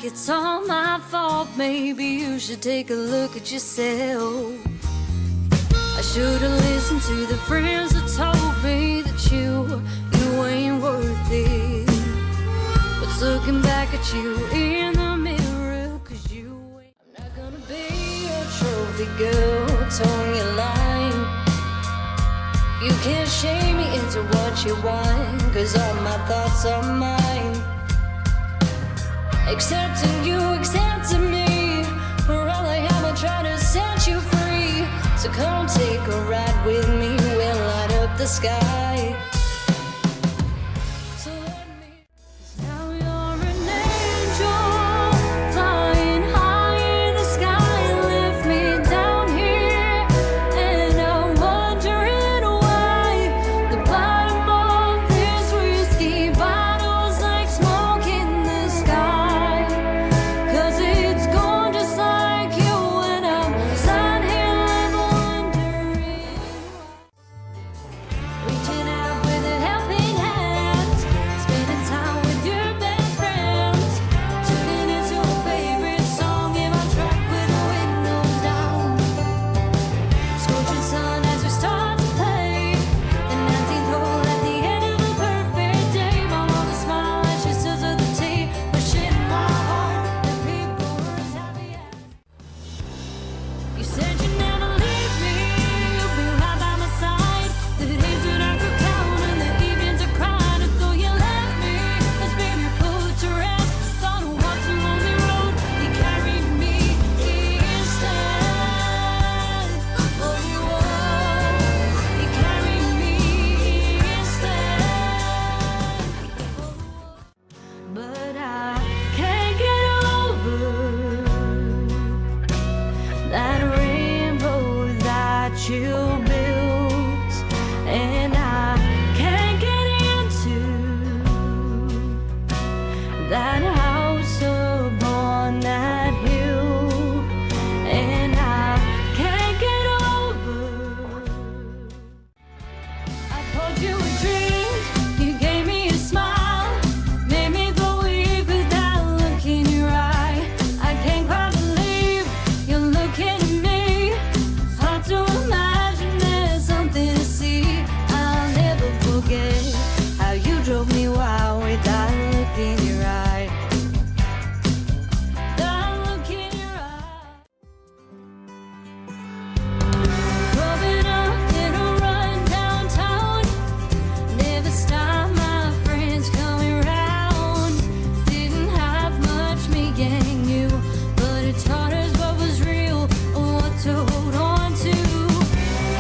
it's all my fault. Maybe you should take a look at yourself. I should've listened to the friends that told me that you ain't worth it. But looking back at you in the mirror, 'cause you ain't. I'm not gonna be a trophy girl, towing your line. You can't shame me into what you want, 'cause all my thoughts are mine. Accepting you, accepting me, for all I am, I'm trying to set you free. So come take a ride with me, we'll light up the sky. So let me. 'Cause now you're an angel, flying high in the sky, lift me down here, and I'm wondering why the bottom of this whiskey bottle's like smoke in the sky. 'Cause it's gone just like you, and I'm sat here left wondering. Reaching out with a helping hand, spending time with your best friends, tuning into a favorite song in my truck with the windows down. Scorching sun as we start to play, the 19th hole at the end of a perfect day. My mother smiled as she stirs up the tea, pushing my heart, and people were as happy as. You said you'd never leave me, you'll be right by my side. The days that I could count and the evenings I cried, and though you left me, as baby put to rest. Thought I walked a lonely road, you carried me instead. Oh, you carried me instead. But I can't get over that rainbow that you built, and I can't get into that house upon that hill, and I can't get over. I poured you a drink, you gave me a smile, made me believe with that look in your eye. I can't quite believe you're looking at me. Hard to imagine there's something to see. I'll never forget how you drove me wild with that look in your eye. That look in your eye. Growing up in a run downtown, never stopped my friends coming round. Didn't have much, me and you, but it taught us what was real, what to hold on to.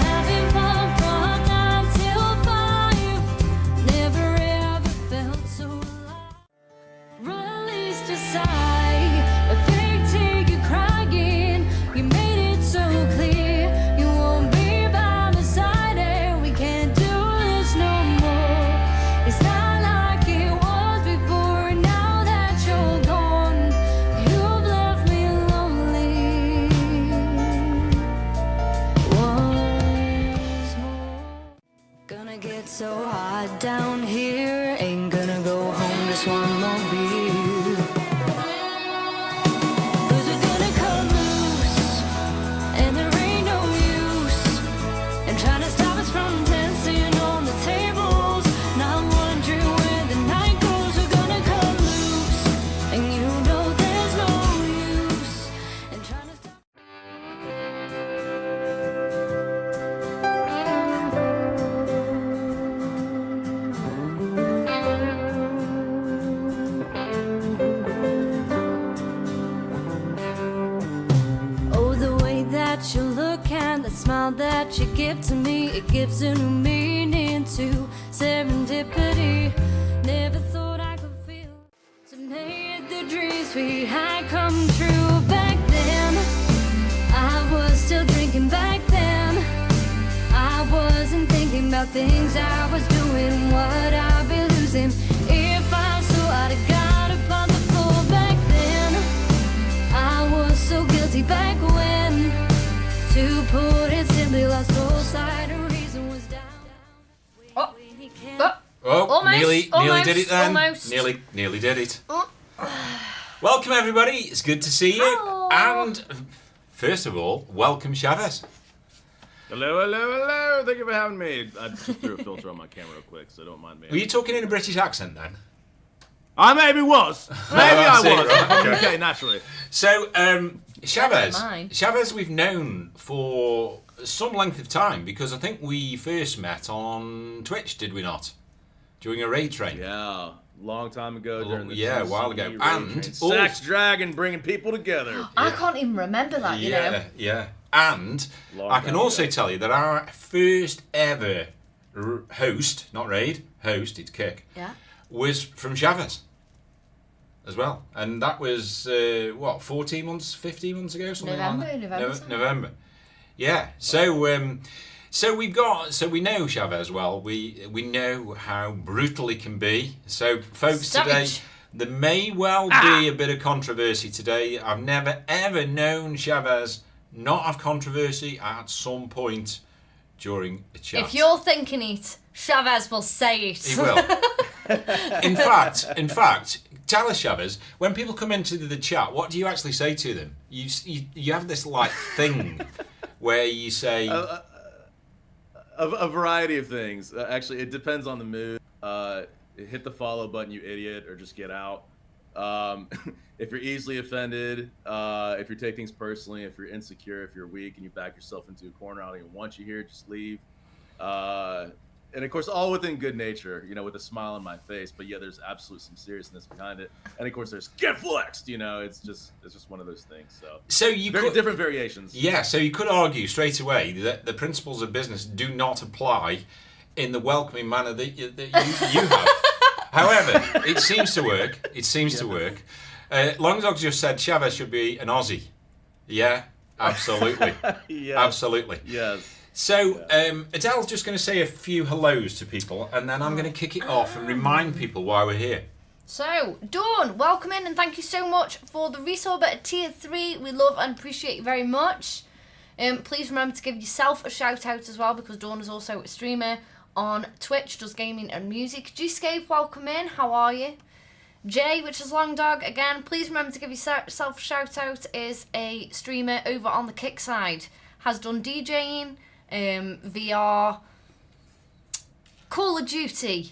Having fun from 9 till 5, never ever felt so alive. Released a sigh, a fake tear, you crying. You made it so clear you won't be by my side, and we can't do this no more. It's not like it was before. Now that you're gone, you've left me lonely once more. Gonna get so hot down here, ain't gonna go home, just one more beer. 'Cause we're gonna cut loose, and there ain't no use in trying to stop us from dancing on the tables. Not wondering where the night goes. We're gonna cut loose, and you know there's no use in trying to stop. Oh, the way that you look and the smile that you give to me, it gives a new meaning to serendipity. Never thought I could feel to make the dreams we had come true. Back then, I was still drinking. Back then, I wasn't thinking about things I was doing, what I'd be losing if I saw I'd have got up on the floor. Back then, I was so guilty. Back when, to put it simply, lost all sight of reason was down. Oh. When he Oh, Almost, nearly did it then. almost. Nearly did it. Welcome, everybody. It's good to see you. Hello. And first of all, welcome, Chavez. Hello. Thank you for having me. I just threw a filter on my camera real quick, so don't mind me. Were you talking in a British accent then? I maybe was. Maybe that's I it, was. right, I'm from okay. UK, naturally. So, Chavez. mine. Chavez, we've known for some length of time because I think we first met on Twitch, did we not? During a raid train. Yeah, long time ago. During the yeah, a while ago. TCE And raid train. also- Sax Dragon bringing people together. I can't even remember that, you know. Yeah. And Long I can time also ago. tell you that our first ever host, not raid, host, it's Kick, Yeah. was from Chavez as well. And that was, 14 months, 15 months ago? Something like that? November. November. Yeah. So we know Chavez well. We know how brutal he can be. So folks, Savage. today there may well be a bit of controversy today. I've never ever known Chavez not have controversy at some point during a chat. If you're thinking it, Chavez will say it. He will. In fact, tell us, Chavez, when people come into the chat, what do you actually say to them? You have this like thing where you say, A variety of things. Actually, it depends on the mood. Hit the follow button, you idiot, or just get out. If you're easily offended, if you take things personally, if you're insecure, if you're weak and you back yourself into a corner, I don't even want you here, just leave. And of course, all within good nature, with a smile on my face. But yeah, there's absolute some seriousness behind it. And of course, there's get flexed. It's just one of those things. so you Very could, different variations. yeah, so you could argue straight away that the principles of business do not apply in the welcoming manner that you have. However, it seems to work. Long Dog just said Chavez should be an Aussie. Yeah, absolutely. Yes. Absolutely. Yes. So, Adele's just going to say a few hellos to people, and then I'm going to kick it off and remind people why we're here. So, Dawn, welcome in and thank you so much for the resub at tier 3. We love and appreciate you very much. Please remember to give yourself a shout out as well because Dawn is also a streamer on Twitch, does gaming and music. G-Scape, welcome in. How are you? Jay, which is Long Dog, again, please remember to give yourself a shout out, is a streamer over on the Kick side. Has done DJing, VR, Call of Duty.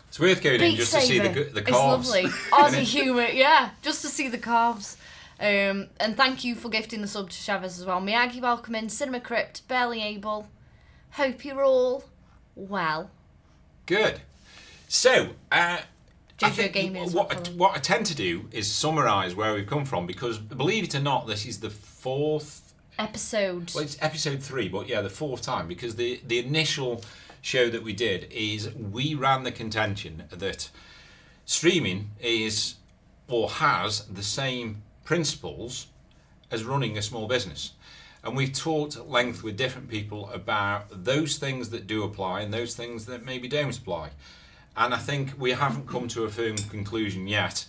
It's worth going in Beat just to see Saber. the It's carbs. lovely. Aussie humour, yeah, just to see the carbs. And thank you for gifting the sub to Chavez as well. Miyagi, welcome in. Cinema Crypt, Barely Able. Hope you're all well. Good. So, I JoJo think Gaming as what well. what I tend to do is summarise where we've come from because, believe it or not, this is the fourth. Episode. Well, it's episode 3, but yeah, the fourth time because the initial show that we did is we ran the contention that streaming is or has the same principles as running a small business. And we've talked at length with different people about those things that do apply and those things that maybe don't apply. And I think we haven't come to a firm conclusion yet,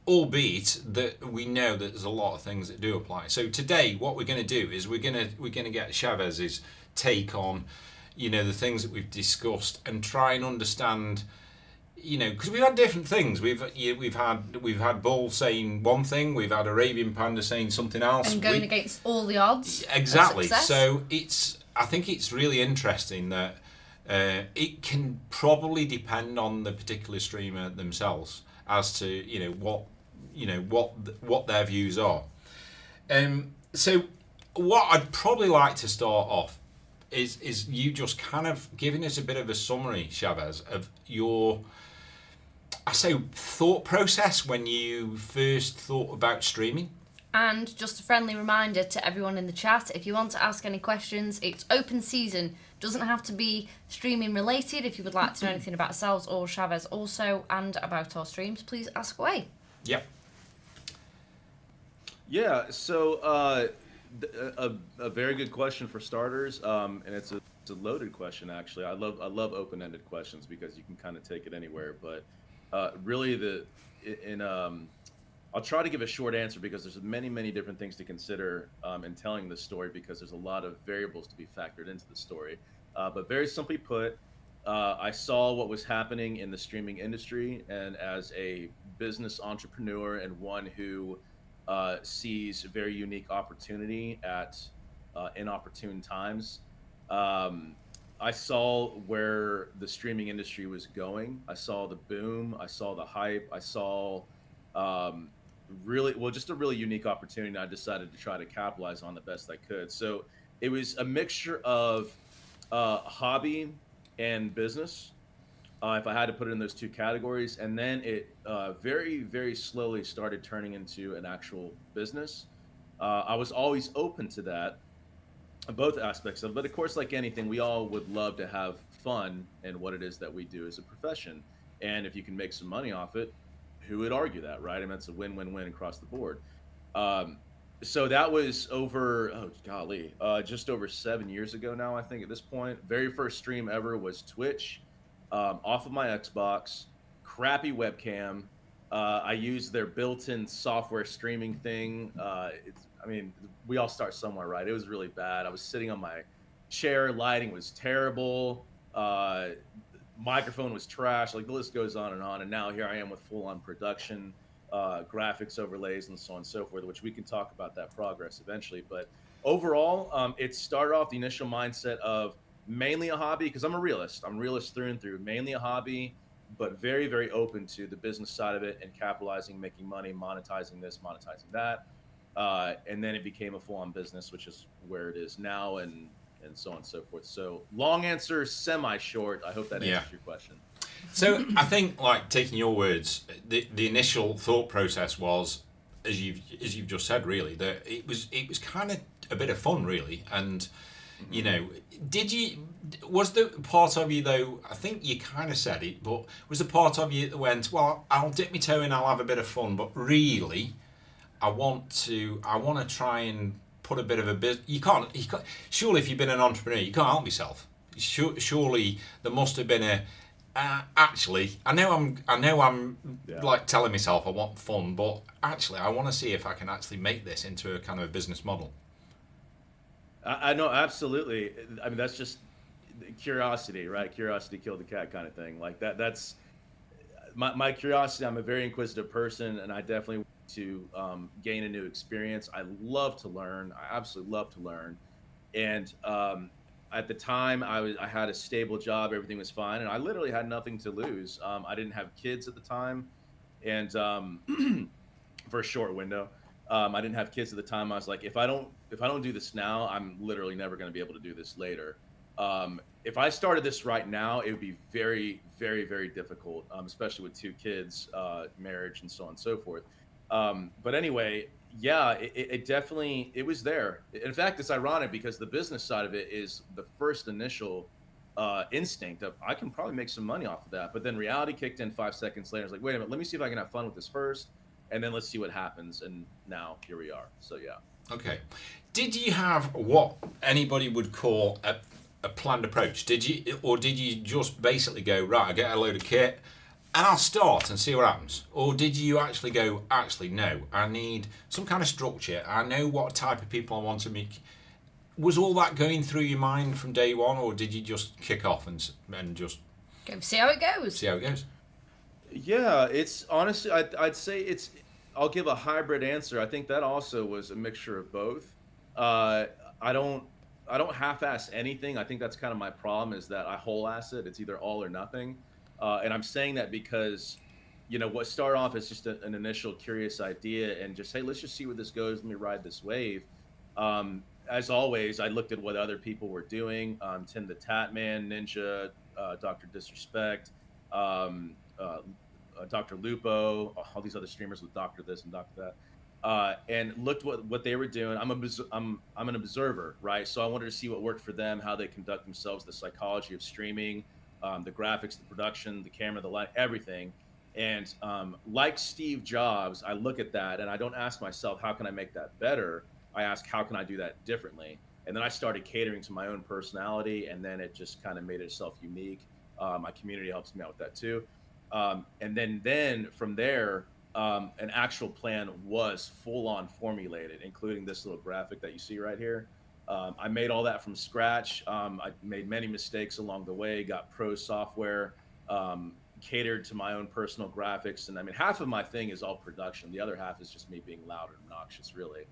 albeit that we know that there's a lot of things that do apply. So today, what we're going to do is we're going to get Chavez's take on, the things that we've discussed and try and understand. Because we've had different things. We've had Bull saying one thing. We've had Arabian Panda saying something else. And going against all the odds. Exactly. Of success. So I think it's really interesting that it can probably depend on the particular streamer themselves as to what their views are. So what I'd probably like to start off is you just kind of giving us a bit of a summary, Chavez, of your thought process when you first thought about streaming. And just a friendly reminder to everyone in the chat, if you want to ask any questions, it's open season. Doesn't have to be streaming related. If you would like to know anything about ourselves or Chavez also and about our streams, please ask away. Yep. Yeah, so a very good question for starters, and it's a loaded question actually. I love open-ended questions because you can kind of take it anywhere. But really, I'll try to give a short answer because there's many different things to consider in telling this story because there's a lot of variables to be factored into the story. But very simply put, I saw what was happening in the streaming industry, and as a business entrepreneur and one who sees very unique opportunity at inopportune times, um, I saw where the streaming industry was going. I saw the boom. I saw the hype. I saw um, really well, just a really unique opportunity. And I decided to try to capitalize on the best I could. So it was a mixture of hobby and business, if I had to put it in those two categories. And then it very, very slowly started turning into an actual business. I was always open to that, both aspects of it. But of course, like anything, we all would love to have fun in what it is that we do as a profession. And if you can make some money off it, who would argue that, right? I mean, that's a win-win-win across the board. Um, so that was over, oh golly, just over 7 years ago now, I think at this point. Very first stream ever was Twitch, off of my Xbox, crappy webcam. I used their built-in software streaming thing. I mean, we all start somewhere, right? It was really bad. I was sitting on my chair, lighting was terrible. Microphone was trash. Like the list goes on and on. And now here I am with full-on production, graphics overlays, and so on and so forth, which we can talk about that progress eventually. But overall, it started off the initial mindset of mainly a hobby, because I'm a realist. I'm a realist through and through. Mainly a hobby, but very, very open to the business side of it and capitalizing, making money, monetizing this, monetizing that. And then it became a full-on business, which is where it is now, and so on and so forth. So long answer, semi-short. I hope that Yeah. answers your question. So I think, like taking your words, the initial thought process was, as you've just said, really, that it was kind of a bit of fun, really. And you know, was the part of you, though? I think you kind of said it, but was the part of you that went, well, I'll dip my toe in, I'll have a bit of fun, but really, I want to try and put a bit of a bit. You can't. Surely, if you've been an entrepreneur, you can't help yourself. Surely, there must have been a. Actually, I know I'm Yeah. like telling myself I want fun, but actually, I want to see if I can actually make this into a kind of a business model. I know, absolutely. I mean, that's just curiosity, right? Curiosity killed the cat kind of thing. Like that. That's my curiosity. I'm a very inquisitive person, and I definitely want to gain a new experience. I love to learn. I absolutely love to learn. And at the time, I had a stable job. Everything was fine, and I literally had nothing to lose. I didn't have kids at the time, and for a short window. I didn't have kids at the time. I was like, if I don't do this now, I'm literally never going to be able to do this later. If I started this right now, it would be very, very, very difficult, especially with two kids, marriage, and so on and so forth. But anyway, yeah, it definitely it was there. In fact, it's ironic because the business side of it is the first initial instinct of I can probably make some money off of that. But then reality kicked in 5 seconds later. I was like, wait a minute, let me see if I can have fun with this first, and then let's see what happens. And now here we are. So yeah. Okay. Did you have what anybody would call a planned approach? Did you just basically go, right, I get a load of kit and I'll start and see what happens? Or did you actually go, actually, no, I need some kind of structure. I know what type of people I want to meet. Was all that going through your mind from day one, or did you just kick off and just Go see how it goes. see how it goes? Yeah, it's honestly, I'd say it's. I'll give a hybrid answer. I think that also was a mixture of both. Uh, I don't, I don't half-ass anything. I think that's kind of my problem is that I whole-ass it. It's either all or nothing. And I'm saying that because, what started off as just an initial curious idea and just, hey, let's just see where this goes. Let me ride this wave. As always, I looked at what other people were doing. Tim the Tatman, Ninja, Dr. Disrespect, um, Dr. Lupo, all these other streamers with Dr. This and Dr. That, and looked what they were doing. I'm an observer, right? So I wanted to see what worked for them, how they conduct themselves, the psychology of streaming, the graphics, the production, the camera, the light, everything. And like Steve Jobs, I look at that and I don't ask myself, how can I make that better? I ask, how can I do that differently? And then I started catering to my own personality, and then it just kind of made itself unique. My community helps me out with that too. And then from there, an actual plan was full on formulated, including this little graphic that you see right here. I made all that from scratch. I made many mistakes along the way, got pro software, catered to my own personal graphics. And I mean, half of my thing is all production. The other half is just me being loud and obnoxious, really.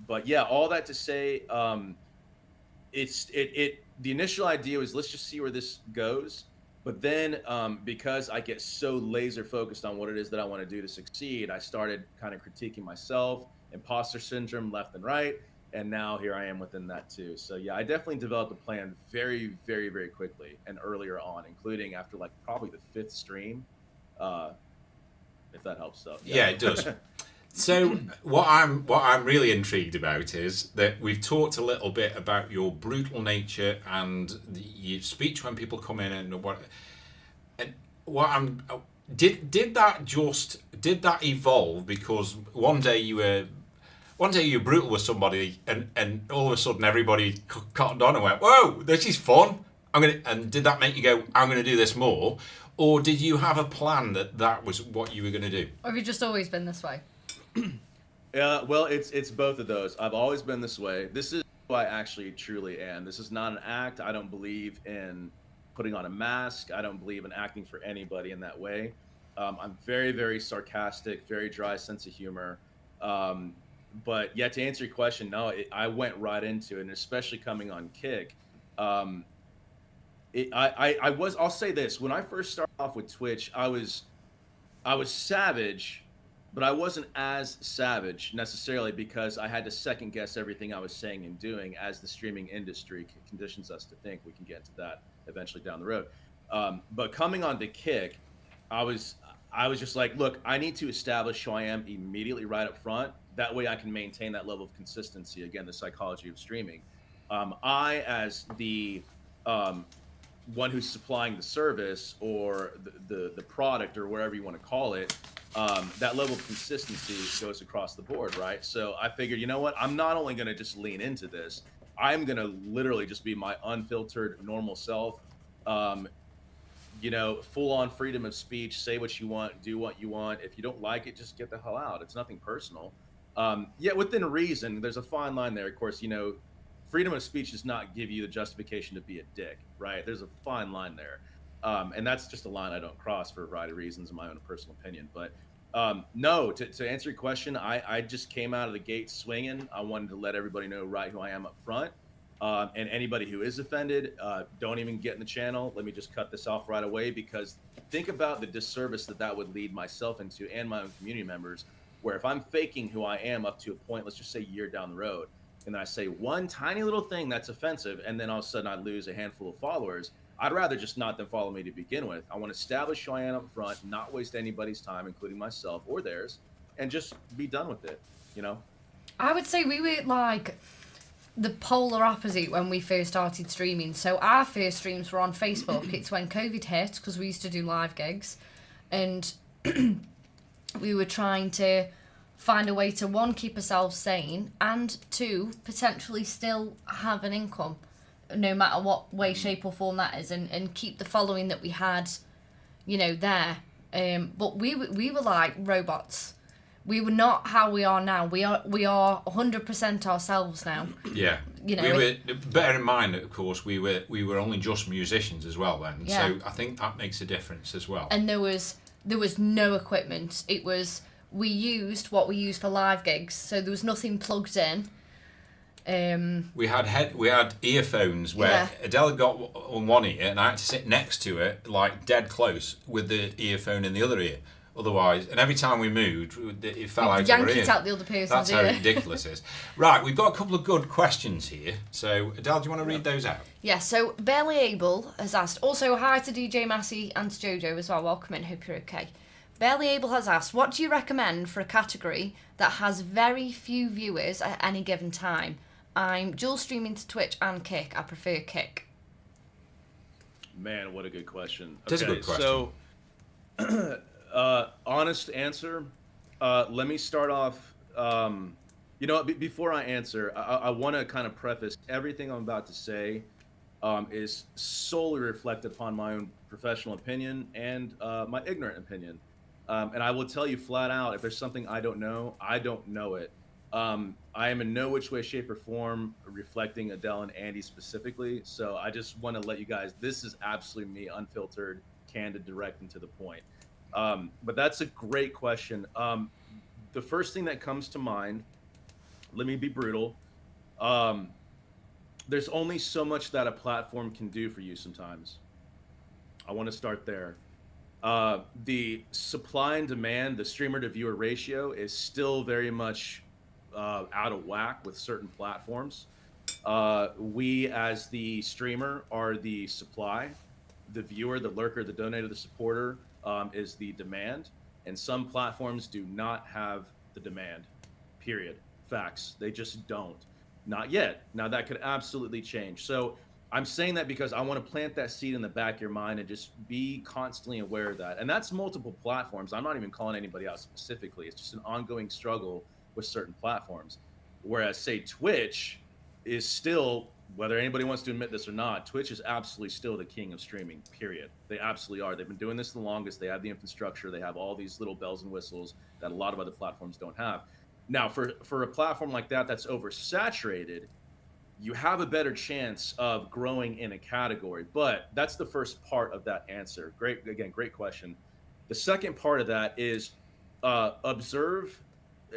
But yeah, all that to say, the initial idea was let's just see where this goes. But then because I get so laser focused on what it is that I want to do to succeed, I started kind of critiquing myself, imposter syndrome left and right. And now here I am within that too. So yeah, I definitely developed a plan very, very, very quickly and earlier on, including after like probably the fifth stream, if that helps. So Yeah, it does. So what I'm really intrigued about is that we've talked a little bit about your brutal nature and your speech when people come in and what I'm did that evolve because one day you were brutal with somebody and all of a sudden everybody cottoned on and went, whoa, this is fun. And did that make you go, I'm gonna do this more? Or did you have a plan that was what you were gonna do? Or have you just always been this way? Well, it's both of those. I've always been this way. This is who I actually truly am. This is not an act. I don't believe in putting on a mask. I don't believe in acting for anybody in that way. I'm very, very sarcastic, very dry sense of humor. But yeah, to answer your question, no, I went right into it, and especially coming on Kick. I'll say this, when I first started off with Twitch, I was savage, but I wasn't as savage necessarily because I had to second guess everything I was saying and doing as the streaming industry conditions us to think. We can get into that eventually down the road. But coming on to Kick, I was just like, look, I need to establish who I am immediately right up front. That way I can maintain that level of consistency. Again, the psychology of streaming. I, as the one who's supplying the service or the product or whatever you want to call it, that level of consistency goes across the board, right? So I figured, you know what? I'm not only going to just lean into this, I'm going to literally just be my unfiltered, normal self. Full on freedom of speech, say what you want, do what you want. If you don't like it, just get the hell out. It's nothing personal. Yet within reason, there's a fine line there. Of course, freedom of speech does not give you the justification to be a dick, right? There's a fine line there. And that's just a line I don't cross for a variety of reasons in my own personal opinion. But no, to answer your question, I just came out of the gate swinging. I wanted to let everybody know right who I am up front. And anybody who is offended, don't even get in the channel. Let me just cut this off right away, because think about the disservice that would lead myself into and my own community members, where if I'm faking who I am up to a point, let's just say a year down the road, and then I say one tiny little thing that's offensive, and then all of a sudden I lose a handful of followers, I'd rather just not them follow me to begin with. I want to establish who I am up front, not waste anybody's time, including myself or theirs, and just be done with it, I would say we were like the polar opposite when we first started streaming. So our first streams were on Facebook. It's when COVID hit, because we used to do live gigs, and we were trying to find a way to, one, keep ourselves sane, and two, potentially still have an income, no matter what way, shape or form that is, and keep the following that we had, there. But we were like robots. We were not how we are now. We are 100% ourselves now. Yeah. Bear in mind that, of course, we were only just musicians as well then. Yeah. So I think that makes a difference as well. And there was no equipment. It was, we used what we used for live gigs, so there was nothing plugged in. We had earphones where Adele had got on one ear, and I had to sit next to her, like dead close, with the earphone in the other ear. Otherwise, and every time we moved, it fell out of her ear. Yank it out the other person's That's ear. how ridiculous it is. Right, we've got a couple of good questions here. So, Adele, do you want to read those out? Yeah, so Barely Able has asked, also hi to DJ Massey and to Jojo as well, welcome in, hope you're okay. Barely Able has asked, what do you recommend for a category that has very few viewers at any given time? I'm dual streaming to Twitch and Kick, I prefer Kick. Man, what a good question. That's a good question. So, honest answer, let me start off, before I answer, I want to kind of preface everything I'm about to say is solely reflected upon my own professional opinion and my ignorant opinion. And I will tell you flat out, if there's something I don't know it. I am in no which way, shape, or form reflecting Adele and Andy specifically. So I just want to let you guys, this is absolutely me, unfiltered, candid, direct, and to the point. But that's a great question. The first thing that comes to mind, let me be brutal. There's only so much that a platform can do for you sometimes. I want to start there. The supply and demand, the streamer to viewer ratio is still very much out of whack with certain platforms. We, as the streamer, are the supply. The viewer, the lurker, the donator, the supporter is the demand. And some platforms do not have the demand, period. Facts. They just don't. Not yet. Now, that could absolutely change. So I'm saying that because I want to plant that seed in the back of your mind and just be constantly aware of that. And that's multiple platforms. I'm not even calling anybody out specifically. It's just an ongoing struggle with certain platforms. Whereas, say, Twitch is still, whether anybody wants to admit this or not, Twitch is absolutely still the king of streaming, period. They absolutely are. They've been doing this the longest. They have the infrastructure. They have all these little bells and whistles that a lot of other platforms don't have. Now, for a platform like that that's oversaturated, you have a better chance of growing in a category. But that's the first part of that answer. Great question. The second part of that is observe,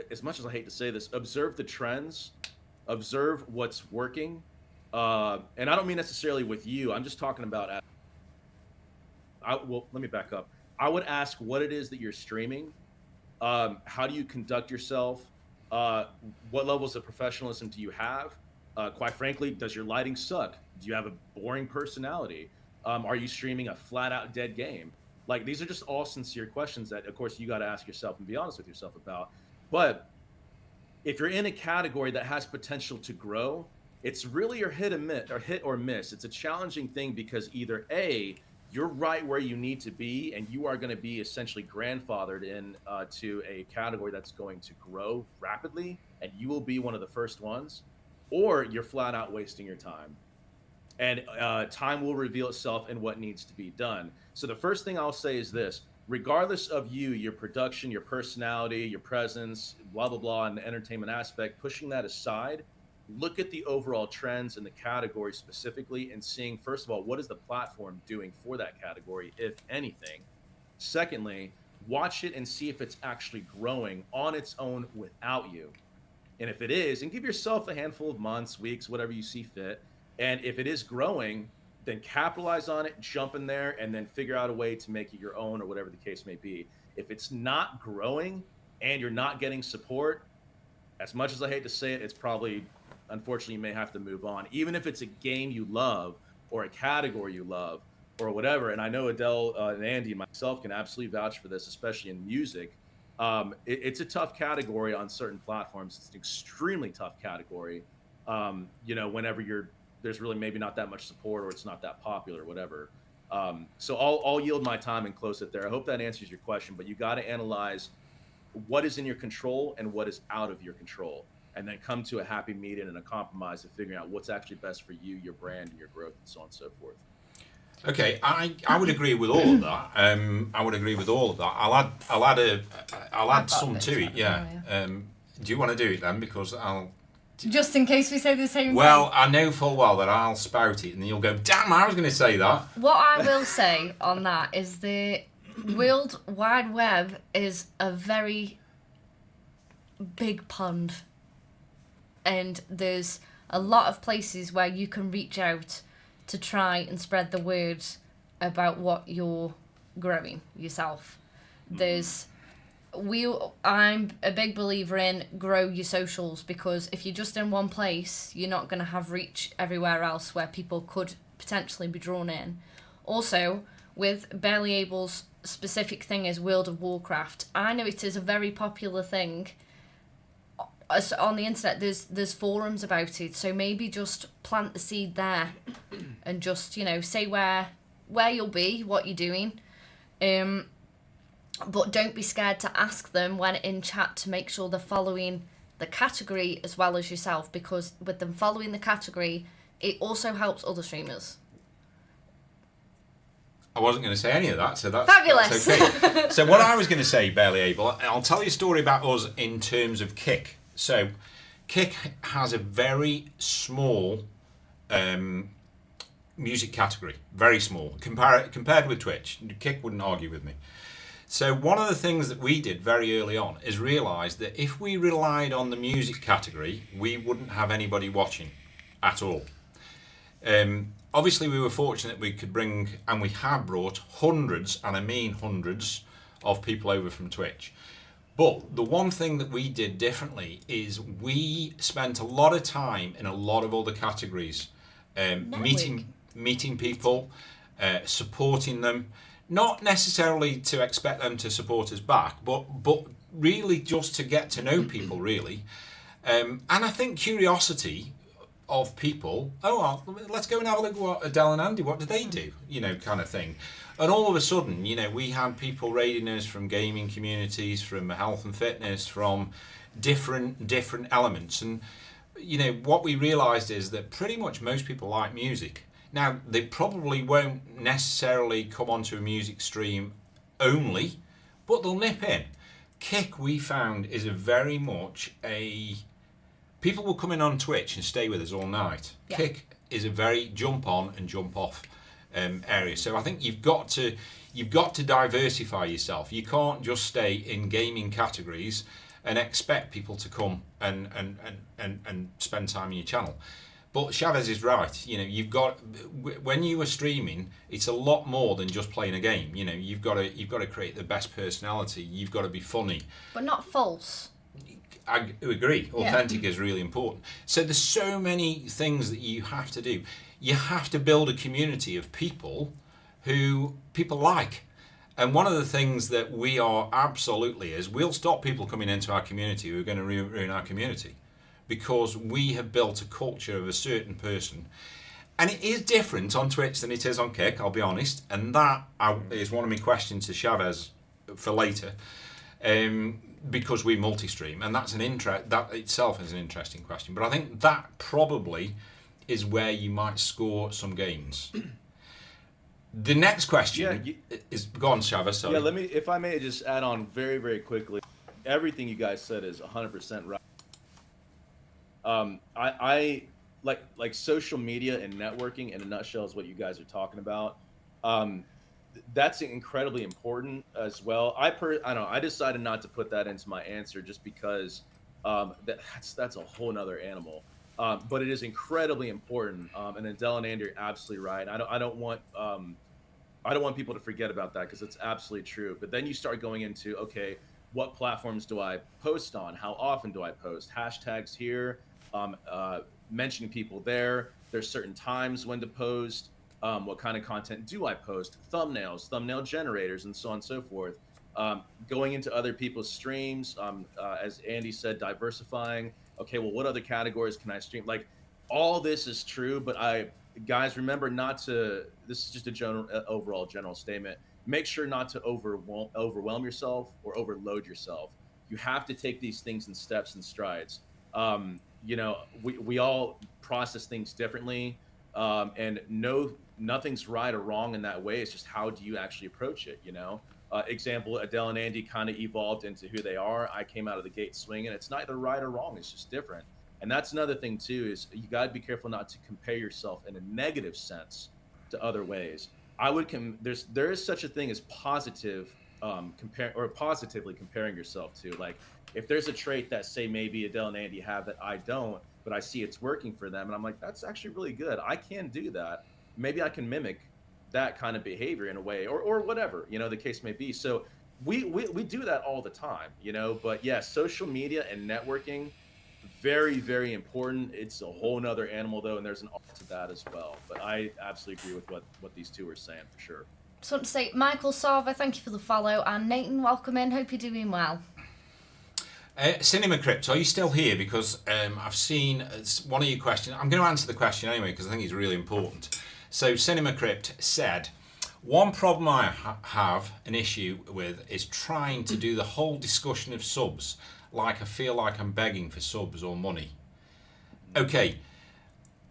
as much as I hate to say this, observe the trends, observe what's working. And I don't mean necessarily with you. I'm just talking about, well, let me back up. I would ask what it is that you're streaming. How do you conduct yourself? What levels of professionalism do you have? Quite frankly, does your lighting suck? Do you have a boring personality? Are you streaming a flat out dead game? Like, these are just all sincere questions that, of course, you got to ask yourself and be honest with yourself about. But if you're in a category that has potential to grow, it's really your hit or miss. It's a challenging thing because either A, you're right where you need to be, and you are going to be essentially grandfathered in to a category that's going to grow rapidly, and you will be one of the first ones, or you're flat out wasting your time. And time will reveal itself in what needs to be done. So the first thing I'll say is this: regardless of you, your production, your personality, your presence, blah, blah, blah, and the entertainment aspect, pushing that aside, look at the overall trends in the category specifically and seeing, first of all, what is the platform doing for that category, if anything? Secondly, watch it and see if it's actually growing on its own without you. And if it is, and give yourself a handful of months, weeks, whatever you see fit. And if it is growing, then capitalize on it, jump in there, and then figure out a way to make it your own or whatever the case may be. If it's not growing and you're not getting support, as much as I hate to say it, it's probably, unfortunately, you may have to move on. Even if it's a game you love or a category you love or whatever. And I know Adele and Andy and myself can absolutely vouch for this, especially in music. It's a tough category on certain platforms. It's an extremely tough category. Whenever there's really maybe not that much support or it's not that popular or whatever. So I'll yield my time and close it there. I hope that answers your question, but you got to analyze what is in your control and what is out of your control, and then come to a happy median and a compromise of figuring out what's actually best for you, your brand, and your growth, and so on and so forth. Okay, I would agree with all of that. I'll add some to it. Yeah. Do you want to do it then? Because I'll. Just in case we say the same Well, thing. I know full well that I'll spout it, and then you'll go, "Damn, I was going to say that." What I will say on that is the World Wide Web is a very big pond. And there's a lot of places where you can reach out to try and spread the word about what you're growing yourself. I'm a big believer in grow your socials, because if you're just in one place, you're not going to have reach everywhere else where people could potentially be drawn in. Also, with Barely Able's specific thing is World of Warcraft. I know it is a very popular thing on the internet. There's forums about it, so maybe just plant the seed there and just say where you'll be, what you're doing, but don't be scared to ask them when in chat to make sure they're following the category as well as yourself, because with them following the category, it also helps other streamers. I wasn't going to say any of that, so that's Fabulous. That's okay. So what I was going to say, Barely Able, I'll tell you a story about us in terms of Kick. So, Kick has a very small music category, very small compared with Twitch. Kick wouldn't argue with me. So one of the things that we did very early on is realise that if we relied on the music category, we wouldn't have anybody watching at all. Obviously, we were fortunate we could bring, and we have brought, hundreds, and I mean hundreds, of people over from Twitch. But the one thing that we did differently is we spent a lot of time in a lot of other categories, meeting people, supporting them, not necessarily to expect them to support us back, but really just to get to know people, really. And I think curiosity of people, well, let's go and have a look at what Adele and Andy, what do they do, kind of thing. And all of a sudden, we had people raiding us from gaming communities, from health and fitness, from different elements. And, what we realised is that pretty much most people like music. Now, they probably won't necessarily come onto a music stream only, but they'll nip in. Kick, we found, is a very much a... People will come in on Twitch and stay with us all night. Yeah. Kick is a very jump on and jump off area. So I think you've got to diversify yourself. You can't just stay in gaming categories and expect people to come and spend time on your channel. But Chavez is right. You've got, when you are streaming, it's a lot more than just playing a game. You've got to create the best personality. You've got to be funny, but not false. I agree. Authentic is really important. So there's so many things that you have to do. You have to build a community of people who people like. And one of the things that we are absolutely is we'll stop people coming into our community who are going to ruin our community, because we have built a culture of a certain person. And it is different on Twitch than it is on Kick, I'll be honest. And that is one of my questions to Chavez for later. Because we multi-stream, and that itself is an interesting question. But I think that probably is where you might score some gains. The next question is, go on, Chavez. Sorry. Yeah, if I may just add on very, very quickly. Everything you guys said is 100% right. I like social media and networking in a nutshell is what you guys are talking about. That's incredibly important as well. I don't know. I decided not to put that into my answer just because that's a whole nother animal. But it is incredibly important. And Adele and Andy are absolutely right. I don't want people to forget about that, because it's absolutely true. But then you start going into, okay, what platforms do I post on? How often do I post? Hashtags here, mentioning people there. There's certain times when to post. What kind of content do I post? Thumbnails, thumbnail generators, and so on and so forth. Going into other people's streams, as Andy said, diversifying. Okay, well, what other categories can I stream? Like, all this is true, but guys, remember not to, this is just a overall general statement. Make sure not to overwhelm yourself or overload yourself. You have to take these things in steps and strides. We all process things differently, and nothing's right or wrong in that way. It's just, how do you actually approach it? Example, Adele and Andy kind of evolved into who they are. I came out of the gate swinging. It's neither right or wrong. It's just different. And that's another thing too, is you got to be careful not to compare yourself in a negative sense to other ways. There is such a thing as positively comparing yourself to. Like, if there's a trait that, say, maybe Adele and Andy have that I don't, but I see it's working for them, and I'm like, that's actually really good. I can do that. Maybe I can mimic that kind of behavior in a way, or whatever, the case may be. So we do that all the time, but yeah, social media and networking, very, very important. It's a whole nother animal though, and there's an art to that as well. But I absolutely agree with what these two are saying, for sure. Just want to say, Michael Sarver, thank you for the follow, and Nathan, welcome in. Hope you're doing well. Cinema Crypt, are you still here? Because I've seen one of your questions. I'm going to answer the question anyway, because I think it's really important. So Cinema Crypt said, one problem I have an issue with is trying to do the whole discussion of subs. Like, I feel like I'm begging for subs or money. Okay,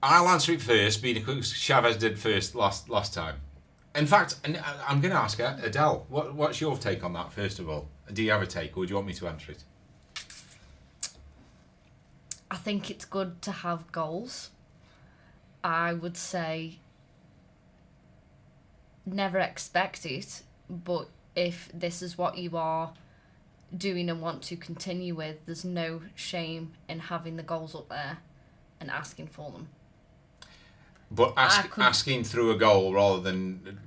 I'll answer it first, being Chavez did first last time. In fact, I'm going to ask Adele, what's your take on that, first of all? Do you have a take, or do you want me to answer it? I think it's good to have goals. I would say never expect it, but if this is what you are doing and want to continue with, there's no shame in having the goals up there and asking for them. But I could- asking through a goal rather than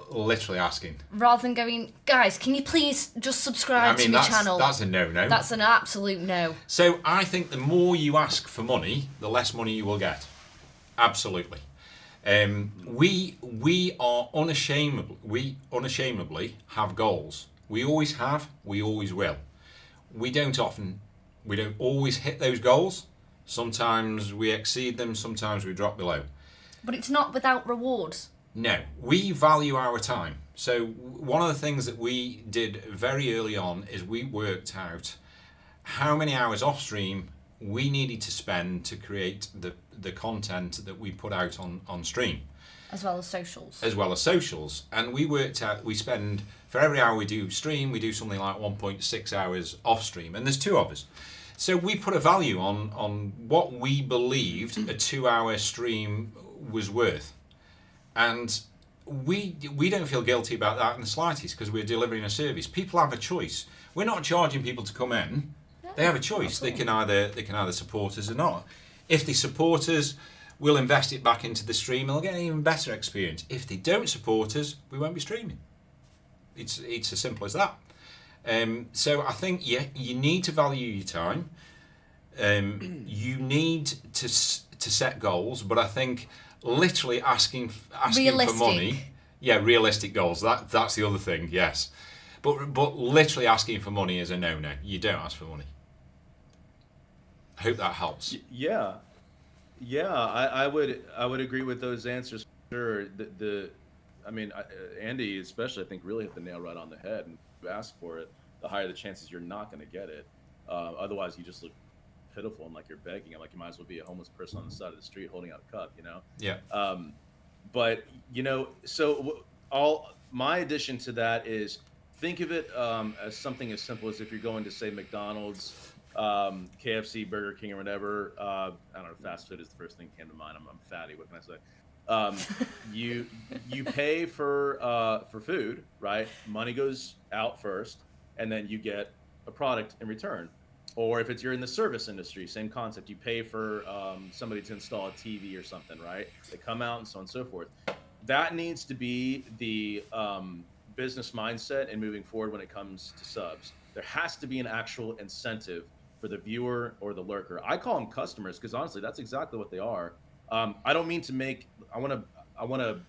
literally asking. Rather than going, guys, can you please just subscribe to my channel? That's a no-no. That's an absolute no. So I think the more you ask for money, the less money you will get. Absolutely. We are unashamedly have goals. We always have. We always will. We don't always hit those goals. Sometimes we exceed them. Sometimes we drop below. But it's not without rewards. No, we value our time. So one of the things that we did very early on is we worked out how many hours off stream we needed to spend to create the content that we put out on stream. As well as socials. And we worked out, we spend, for every hour we do stream, we do something like 1.6 hours off stream. And there's two of us. So we put a value on what we believed a 2-hour stream was worth. And we don't feel guilty about that in the slightest because we're delivering a service. People have a choice. We're not charging people to come in. They have a choice. They can either support us or not. If they support us, we'll invest it back into the stream and they'll get an even better experience. If they don't support us, we won't be streaming. It's as simple as that. So I think you need to value your time. You need to set goals, but I think literally asking for money. Yeah, realistic goals. That's the other thing. Yes, but literally asking for money is a no-no. You don't ask for money. I hope that helps. Yeah, I would agree with those answers for sure. Andy especially, I think, really hit the nail right on the head. And if you ask for it, the higher the chances you're not going to get it. Otherwise, you just look pitiful and like you're begging. Like you might as well be a homeless person on the side of the street holding out a cup, you know? Yeah. But so my addition to that is think of it as something as simple as if you're going to say McDonald's, KFC, Burger King, or whatever. I don't know. Fast food is the first thing that came to mind. I'm fatty. What can I say? You pay for food, right? Money goes out first, and then you get a product in return. Or if you're in the service industry, same concept. You pay for somebody to install a TV or something, right? They come out and so on and so forth. That needs to be the business mindset and moving forward when it comes to subs. There has to be an actual incentive for the viewer or the lurker. I call them customers because honestly, that's exactly what they are. I don't mean to make. I want to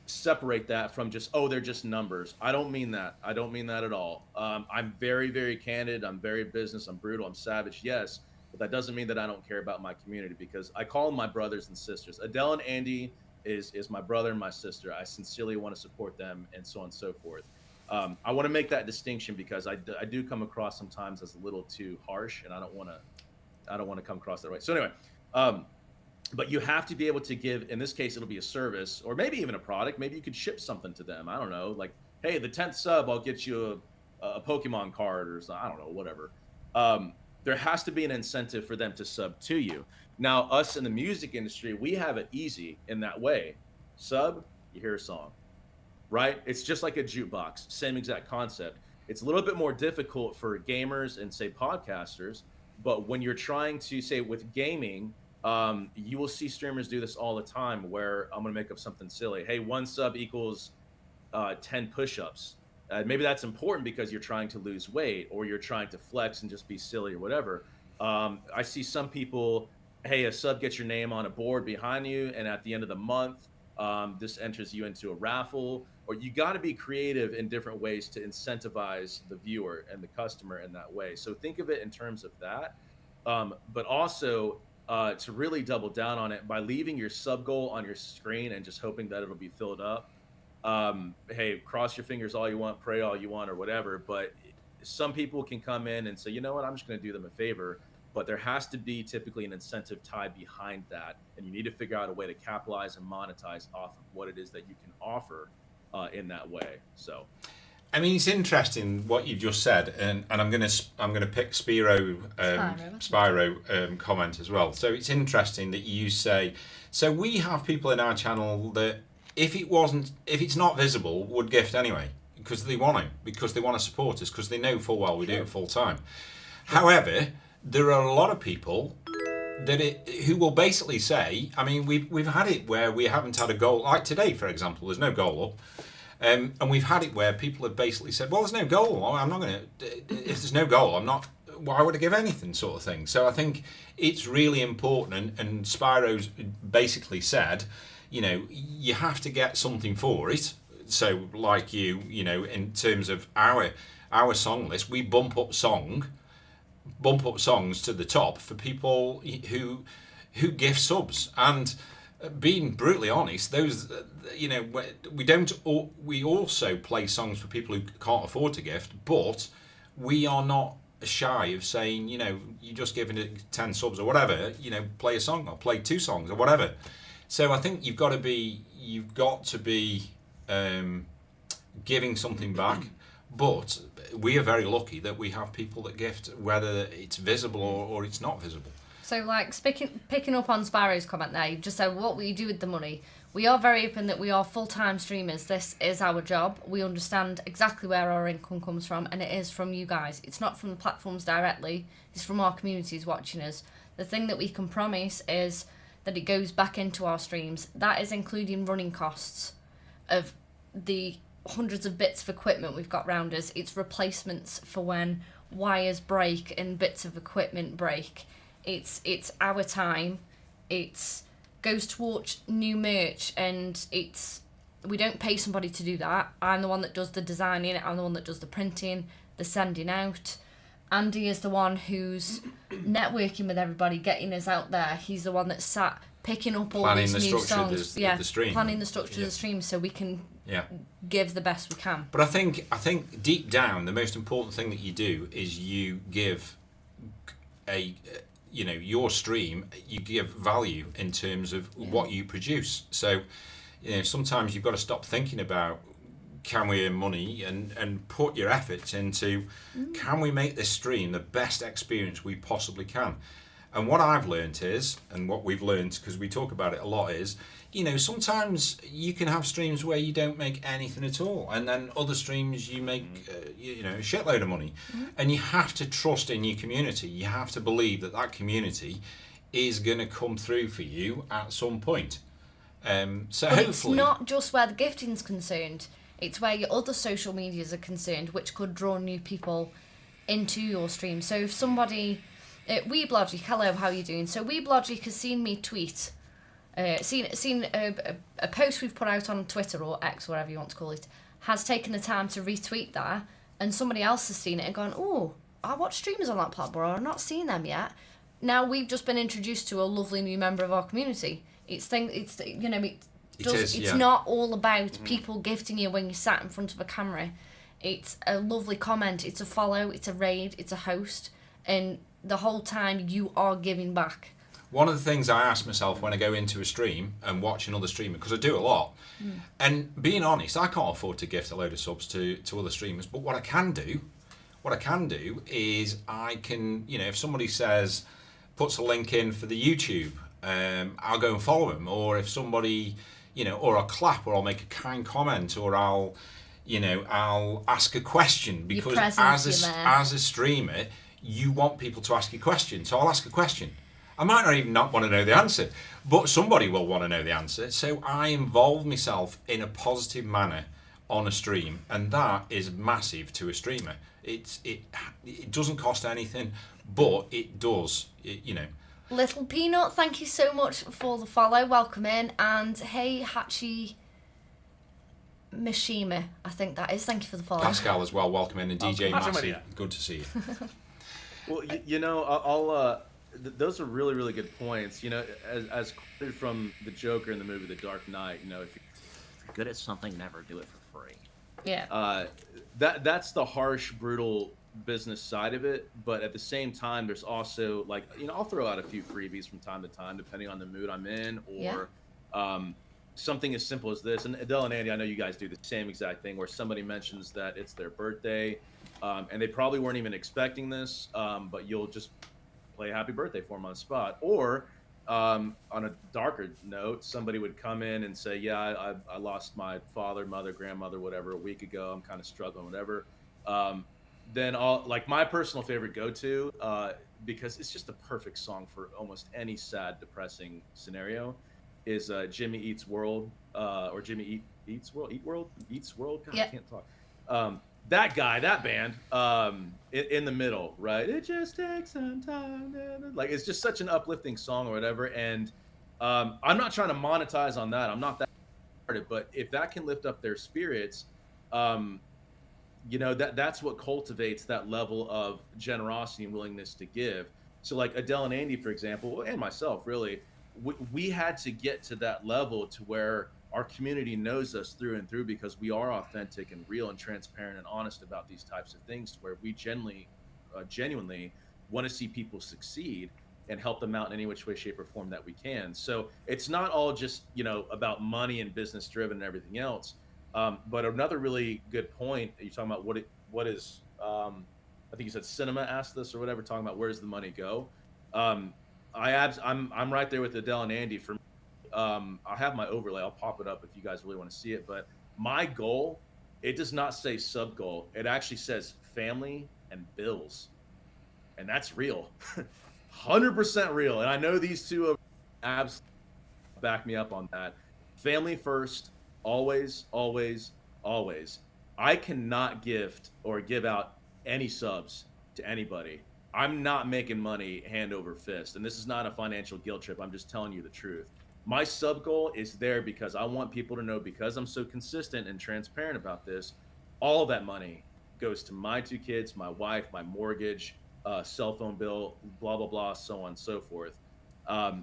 separate that from just, they're just numbers. I don't mean that. I don't mean that at all. I'm very, very candid. I'm very business. I'm brutal. I'm savage. Yes, but that doesn't mean that I don't care about my community because I call them my brothers and sisters. Adele and Andy is my brother and my sister. I sincerely want to support them and so on and so forth. I want to make that distinction because I do come across sometimes as a little too harsh, and I don't want to come across that way. So anyway, but you have to be able to give. In this case, it'll be a service or maybe even a product. Maybe you could ship something to them. I don't know, like, hey, the 10th sub, I'll get you a Pokemon card or something. I don't know, whatever. There has to be an incentive for them to sub to you. Now, us in the music industry, we have it easy in that way. Sub, you hear a song. Right? It's just like a jukebox, same exact concept. It's a little bit more difficult for gamers and say podcasters, but when you're trying to say with gaming, you will see streamers do this all the time where I'm going to make up something silly. Hey, 1 sub equals 10 push-ups. Maybe that's important because you're trying to lose weight or you're trying to flex and just be silly or whatever. I see some people, hey, a sub gets your name on a board behind you, and at the end of the month, this enters you into a raffle. Or you got to be creative in different ways to incentivize the viewer and the customer in that way. So think of it in terms of that, but also to really double down on it by leaving your sub goal on your screen and just hoping that it'll be filled up. Hey, cross your fingers all you want, pray all you want, or whatever. But some people can come in and say, you know what, I'm just going to do them a favor. But there has to be typically an incentive tied behind that, and you need to figure out a way to capitalize and monetize off of what it is that you can offer in that way. So I mean, it's interesting what you've just said, and I'm gonna pick Spyro comment as well. So it's interesting that you say. So we have people in our channel that if it's not visible, would gift anyway because they want to support us because they know full well we do it full time. However, there are a lot of people who will basically say, I mean, we've had it where we haven't had a goal, like today, for example. There's no goal up. And we've had it where people have basically said, well, there's no goal. I'm not going to, if there's no goal, I'm not, why would I give anything sort of thing? So I think it's really important. And Spyro's basically said, you know, you have to get something for it. So like you know, in terms of our song list, we bump up songs to the top for people who gift subs. And being brutally honest, those, you know, we also play songs for people who can't afford to gift, but we are not shy of saying, you know, you just giving it 10 subs or whatever, you know, play a song or play 2 songs or whatever. So I think you've got to be giving something back, but we are very lucky that we have people that gift whether it's visible or it's not visible. So, like, picking up on Spyro's comment there, you've just said, what will you do with the money? We are very open that we are full-time streamers. This is our job. We understand exactly where our income comes from, and it is from you guys. It's not from the platforms directly. It's from our communities watching us. The thing that we can promise is that it goes back into our streams. That is including running costs of the hundreds of bits of equipment we've got round us. It's replacements for when wires break and bits of equipment break. It's our time. It goes towards new merch, and we don't pay somebody to do that. I'm the one that does the designing. I'm the one that does the printing, the sending out. Andy is the one who's networking with everybody, getting us out there. He's the one that sat picking up all Planning these the new structure songs. of the stream. Planning the structure of the stream so we can give the best we can. But I think deep down, the most important thing that you do is you give your stream, you give value in terms of what you produce. So, you know, sometimes you've got to stop thinking about can we earn money and put your efforts into can we make this stream the best experience we possibly can. And what I've learned is, and what we've learned because we talk about it a lot is, you know, sometimes you can have streams where you don't make anything at all, and then other streams you make you know, a shitload of money. And you have to trust in your community. You have to believe that community is going to come through for you at some point. So But hopefully it's not just where the gifting's concerned. It's where your other social medias are concerned, which could draw new people into your stream. So if somebody, Weeblogic, hello, how are you doing? So Weeblogic has seen me tweet, seen a post we've put out on Twitter or X, whatever you want to call it, has taken the time to retweet that, and somebody else has seen it and gone, oh, I watch streamers on that platform, I've not seen them yet. Now we've just been introduced to a lovely new member of our community. It's not all about people gifting you when you sat in front of a camera. It's a lovely comment, it's a follow, it's a raid, it's a host, and the whole time you are giving back. One of the things I ask myself when I go into a stream and watch another streamer, because I do a lot, and being honest, I can't afford to gift a load of subs to other streamers, but what I can do is I can, you know, if somebody puts a link in for the YouTube, I'll go and follow them, or if somebody, you know, or I'll clap, or I'll make a kind comment, or I'll ask a question, because as a streamer, you want people to ask you questions, so I'll ask a question. I might not even not want to know the answer, but somebody will want to know the answer. So I involve myself in a positive manner on a stream, and that is massive to a streamer. It doesn't cost anything, but it does. You know. Little Peanut, thank you so much for the follow. Welcome in, and hey Hachi Mishima, I think that is. Thank you for the follow. Pascal as well. Welcome in, and DJ Massey. Massey. Good to see you. Well, you know, I'll those are really, really good points. You know, as quoted from the Joker in the movie The Dark Knight, you know, if you're good at something, never do it for free. Yeah. That's the harsh, brutal business side of it. But at the same time, there's also, like, you know, I'll throw out a few freebies from time to time, depending on the mood I'm in, or something as simple as this, and Adele and Andy, I know you guys do the same exact thing, where somebody mentions that it's their birthday, and they probably weren't even expecting this, but you'll just play happy birthday for them on the spot. Or on a darker note, somebody would come in and say, yeah, I lost my father, mother, grandmother, whatever, a week ago. I'm kind of struggling, whatever. Then like my personal favorite go-to, because it's just a perfect song for almost any sad, depressing scenario, is Jimmy Eats World, or Jimmy Eats World. God, Yeah. I can't talk. That guy, that band, in the middle, right? It just takes some time. Like, it's just such an uplifting song or whatever. And I'm not trying to monetize on that. I'm not that started, but if that can lift up their spirits, that's what cultivates that level of generosity and willingness to give. So like Adele and Andy, for example, and myself, really, we had to get to that level to where our community knows us through and through, because we are authentic and real and transparent and honest about these types of things, to where we genuinely want to see people succeed and help them out in any which way, shape, or form that we can. So it's not all just, about money and business driven and everything else. But another really good point, you're talking about what is, I think you said Cinema asked this or whatever, talking about where does the money go? I'm right there with Adele and Andy. For me, I have my overlay. I'll pop it up if you guys really want to see it. But my goal, it does not say sub goal. It actually says family and bills, and that's real, 100% real. And I know these two abs back me up on that. Family first, always, always, always. I cannot gift or give out any subs to anybody. I'm not making money hand over fist, and this is not a financial guilt trip. I'm just telling you the truth. My sub goal is there because I want people to know, because I'm so consistent and transparent about this, all of that money goes to my 2 kids, my wife, my mortgage, cell phone bill, blah, blah, blah, so on and so forth.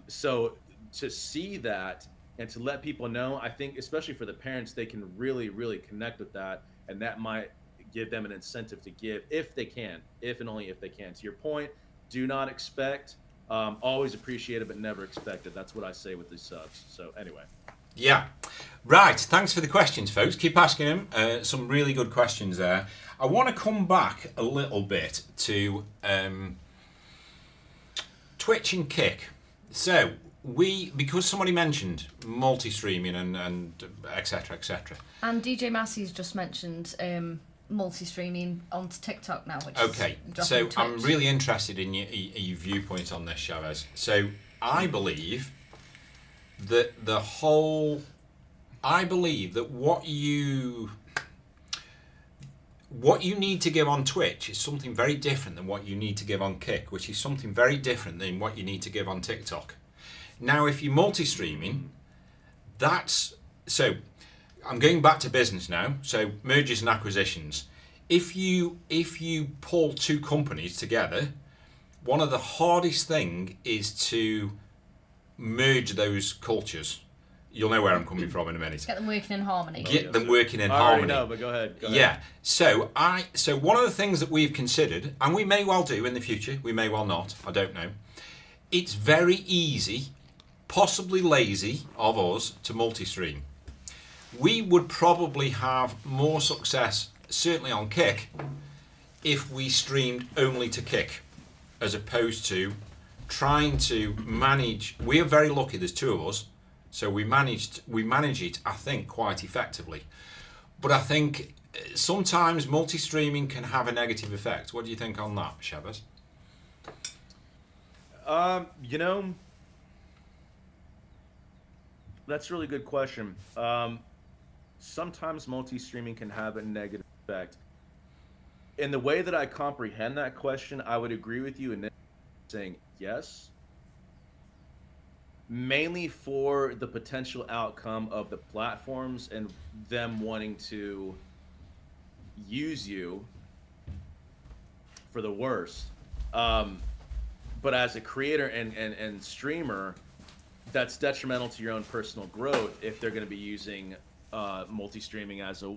So to see that and to let people know, I think, especially for the parents, they can really, really connect with that, and that might give them an incentive to give if they can, if and only if they can. To your point, do not expect. Always appreciated, but never expected. That's what I say with these subs. So anyway. Yeah. Right. Thanks for the questions, folks. Keep asking them. Some really good questions there. I want to come back a little bit to Twitch and Kick. So because somebody mentioned multi-streaming and et cetera, et cetera. And DJ Massey's just mentioned multi-streaming onto TikTok now, which okay, is so Twitch. I'm really interested in your viewpoint on this, Chavez. So I believe that what you need to give on Twitch is something very different than what you need to give on Kick, which is something very different than what you need to give on TikTok. Now, if you're multi-streaming, so I'm going back to business now. So mergers and acquisitions. If you pull 2 companies together, one of the hardest thing is to merge those cultures. You'll know where I'm coming from in a minute. Get them working in harmony. Get them working in I already harmony. know, but go ahead. Yeah. So one of the things that we've considered, and we may well do in the future, we may well not, I don't know. It's very easy, possibly lazy of us to multi-stream. We would probably have more success, certainly on Kick, if we streamed only to Kick, as opposed to trying to manage. We are very lucky. There's 2 of us, so we manage it, I think, quite effectively. But I think sometimes multi-streaming can have a negative effect. What do you think on that, Chavez? That's a really good question. Sometimes multi-streaming can have a negative effect. In the way that I comprehend that question, I would agree with you in saying yes, mainly for the potential outcome of the platforms and them wanting to use you for the worst. But as a creator and streamer, that's detrimental to your own personal growth if they're going to be using multi-streaming as a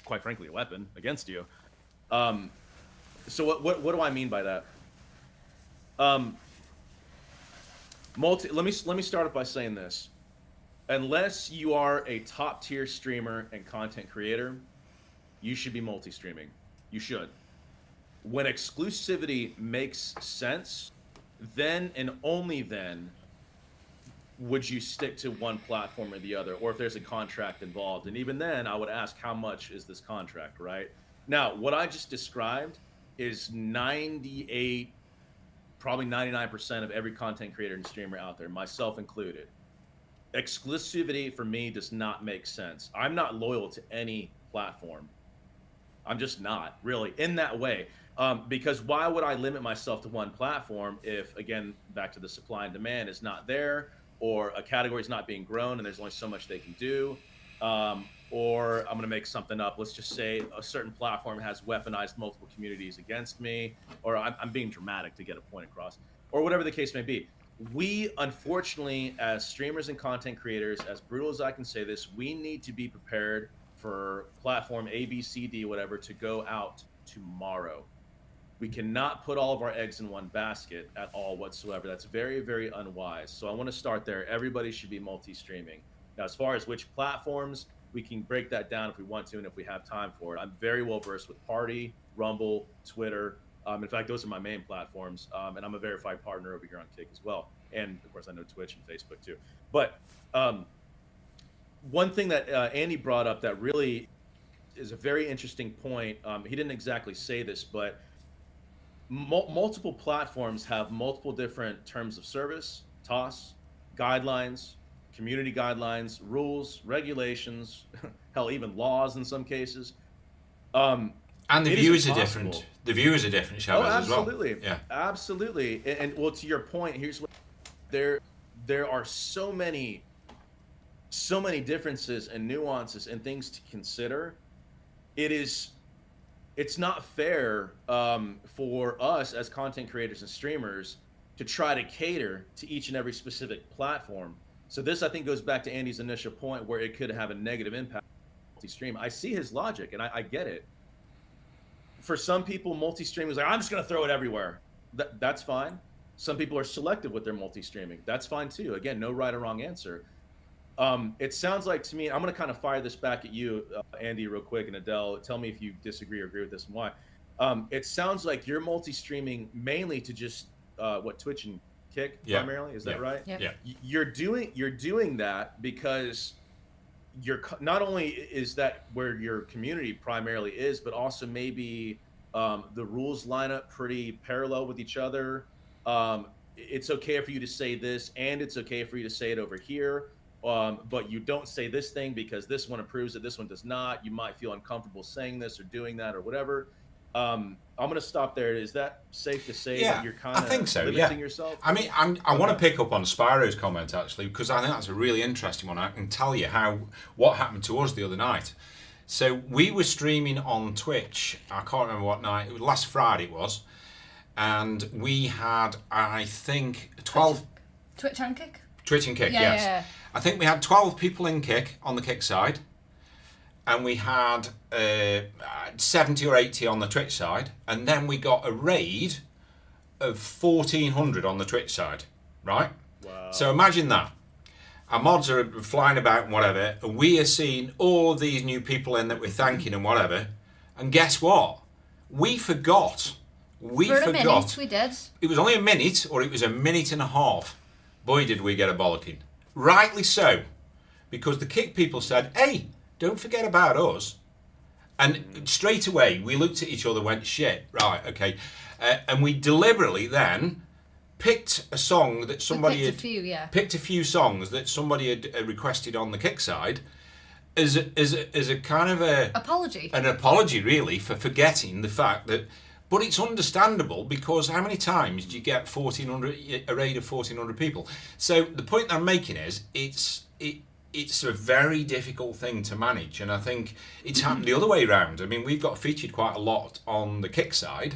quite frankly, a weapon against you. So what do I mean by that? Let me start off by saying this. unless you are a top tier streamer and content creator, you should be multi-streaming. You should. When exclusivity makes sense, then and only then would you stick to one platform or the other, or if there's a contract involved. And even then, I would ask, how much is this contract, right? Now, what I just described is 98, probably 99% of every content creator and streamer out there, myself included. Exclusivity for me does not make sense. I'm not loyal to any platform. I'm just not really in that way. Because why would I limit myself to one platform if, again, back to the supply and demand is not there, or a category is not being grown and there's only so much they can do? Or I'm going to make something up. Let's just say a certain platform has weaponized multiple communities against me, or I'm being dramatic to get a point across, or whatever the case may be. We, unfortunately, as streamers and content creators, as brutal as I can say this, we need to be prepared for platform A, B, C, D, whatever, to go out tomorrow. We cannot put all of our eggs in one basket at all whatsoever. That's very, very unwise. So I want to start there. Everybody should be multi-streaming. Now, as far as which platforms, we can break that down if we want to and if we have time for it. I'm very well versed with Party, Rumble, Twitter. In fact, those are my main platforms. And I'm a verified partner over here on Kick as well. And of course, I know Twitch and Facebook too. But one thing that Andy brought up that really is a very interesting point. He didn't exactly say this, but multiple platforms have multiple different terms of service, TOS, guidelines, community guidelines, rules, regulations, hell, even laws in some cases. And the viewers are different. The viewers are different, Chavez, as well. Absolutely. Yeah. Absolutely. And well, to your point, here's what there are so many differences and nuances and things to consider. It's not fair for us as content creators and streamers to try to cater to each and every specific platform. So this, I think, goes back to Andy's initial point where it could have a negative impact on multi-stream. I see his logic, and I get it. For some people, multi-stream is like, I'm just going to throw it everywhere. That's fine. Some people are selective with their multi-streaming. That's fine, too. Again, no right or wrong answer. It sounds like to me, I'm going to kind of fire this back at you, Andy, real quick, and Adele, tell me if you disagree or agree with this and why. It sounds like you're multi-streaming mainly to just Twitch and Kick primarily. Is that right? Yep. Yeah. You're doing that because you're not only is that where your community primarily is, but also maybe the rules line up pretty parallel with each other. It's okay for you to say this, and it's okay for you to say it over here. But you don't say this thing because this one approves it, this one does not. You might feel uncomfortable saying this or doing that or whatever. I'm going to stop there. Is that safe to say that you're kind of limiting yourself? I mean, I want to pick up on Spyro's comment, actually, because I think that's a really interesting one. I can tell you what happened to us the other night. So we were streaming on Twitch. I can't remember what night. It was last Friday it was. And we had, I think, 12... Twitch and Kick? Twitch and Kick, yes. Yeah. I think we had 12 people in Kick, on the Kick side. And we had 70 or 80 on the Twitch side. And then we got a raid of 1,400 on the Twitch side, right? Wow. So imagine that. Our mods are flying about and whatever. And we are seeing all these new people in that we're thanking and whatever. And guess what? We forgot. For a minute, we did. It was only a minute, or it was a minute and a half. Boy, did we get a bollocking. Rightly so. Because the Kick people said, hey, don't forget about us. And straight away, we looked at each other and went, shit, right, okay. And we deliberately then picked a song that somebody picked a few songs that somebody had requested on the Kick side as a kind of an apology, really, for forgetting the fact that. But it's understandable because how many times do you get a raid of 1,400 people? So the point that I'm making is it's a very difficult thing to manage, and I think it's happened the other way around. I mean, we've got featured quite a lot on the Kick side,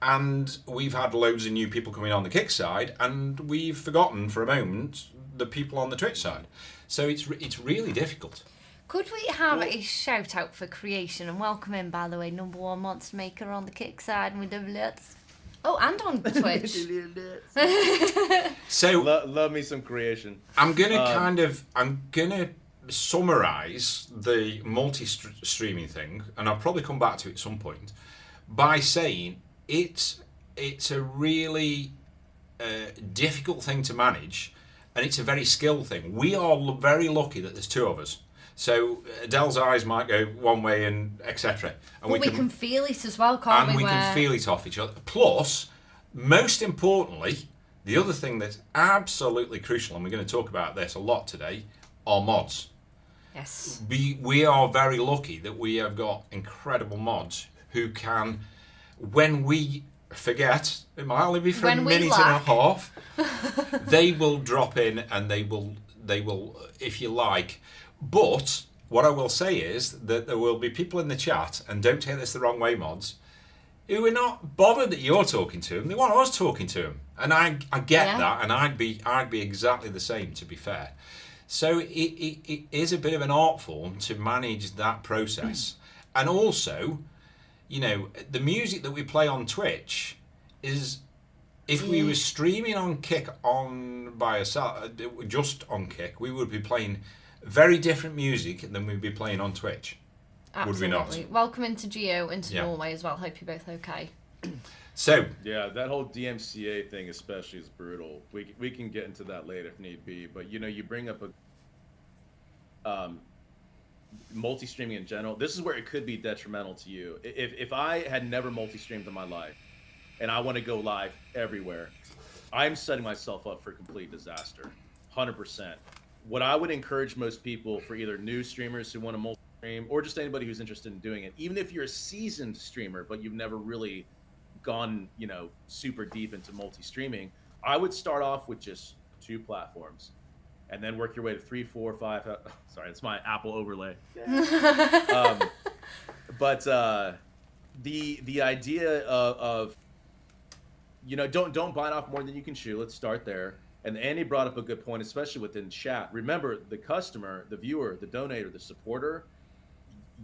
and we've had loads of new people coming on the Kick side, and we've forgotten for a moment the people on the Twitch side. So it's really difficult. Could we have a shout out for Creation and welcome in, by the way, #1 monster maker on the Kick side and with double Lutz? Oh, and on Twitch. So Love me some creation. I'm gonna summarize the multi-streaming thing, and I'll probably come back to it at some point, by saying it's a really difficult thing to manage, and it's a very skilled thing. We are very lucky that there's two of us. So Adele's eyes might go one way and etc. And But we can feel it as well, can't and we? we can feel it off each other. Plus, most importantly, the other thing that's absolutely crucial, and we're going to talk about this a lot today, are mods. Yes. We are very lucky that we have got incredible mods who can, when we forget, it might only be for When a we minute lack. and a half, they will drop in and they will, if you like. But what I will say is that there will be people in the chat, and don't take this the wrong way, mods, who are not bothered that you're talking to them. They want us talking to them, and I get Yeah. that, and I'd be exactly the same, to be fair. So it is a bit of an art form to manage that process, and also, you know, the music that we play on Twitch is, if we were streaming on Kick by ourselves, just on Kick, we would be playing very different music than we'd be playing on Twitch. Absolutely. Would we not? Welcome into Geo, into Yeah. Norway as well. Hope you're both okay. So Yeah, that whole DMCA thing especially is brutal. We can get into that later if need be. But you know, you bring up a multi-streaming in general. This is where it could be detrimental to you. If I had never multi-streamed in my life, and I want to go live everywhere, I'm setting myself up for complete disaster, 100%. What I would encourage most people, for either new streamers who want to multi-stream, or just anybody who's interested in doing it, even if you're a seasoned streamer but you've never really gone, you know, super deep into multi-streaming, I would start off with just 2 platforms, and then work your way to 3, 4, 5. Sorry, it's my Apple overlay. But the idea of you know, don't bite off more than you can chew. Let's start there. And Andy brought up a good point, especially within chat. Remember, the customer, the viewer, the donator, the supporter,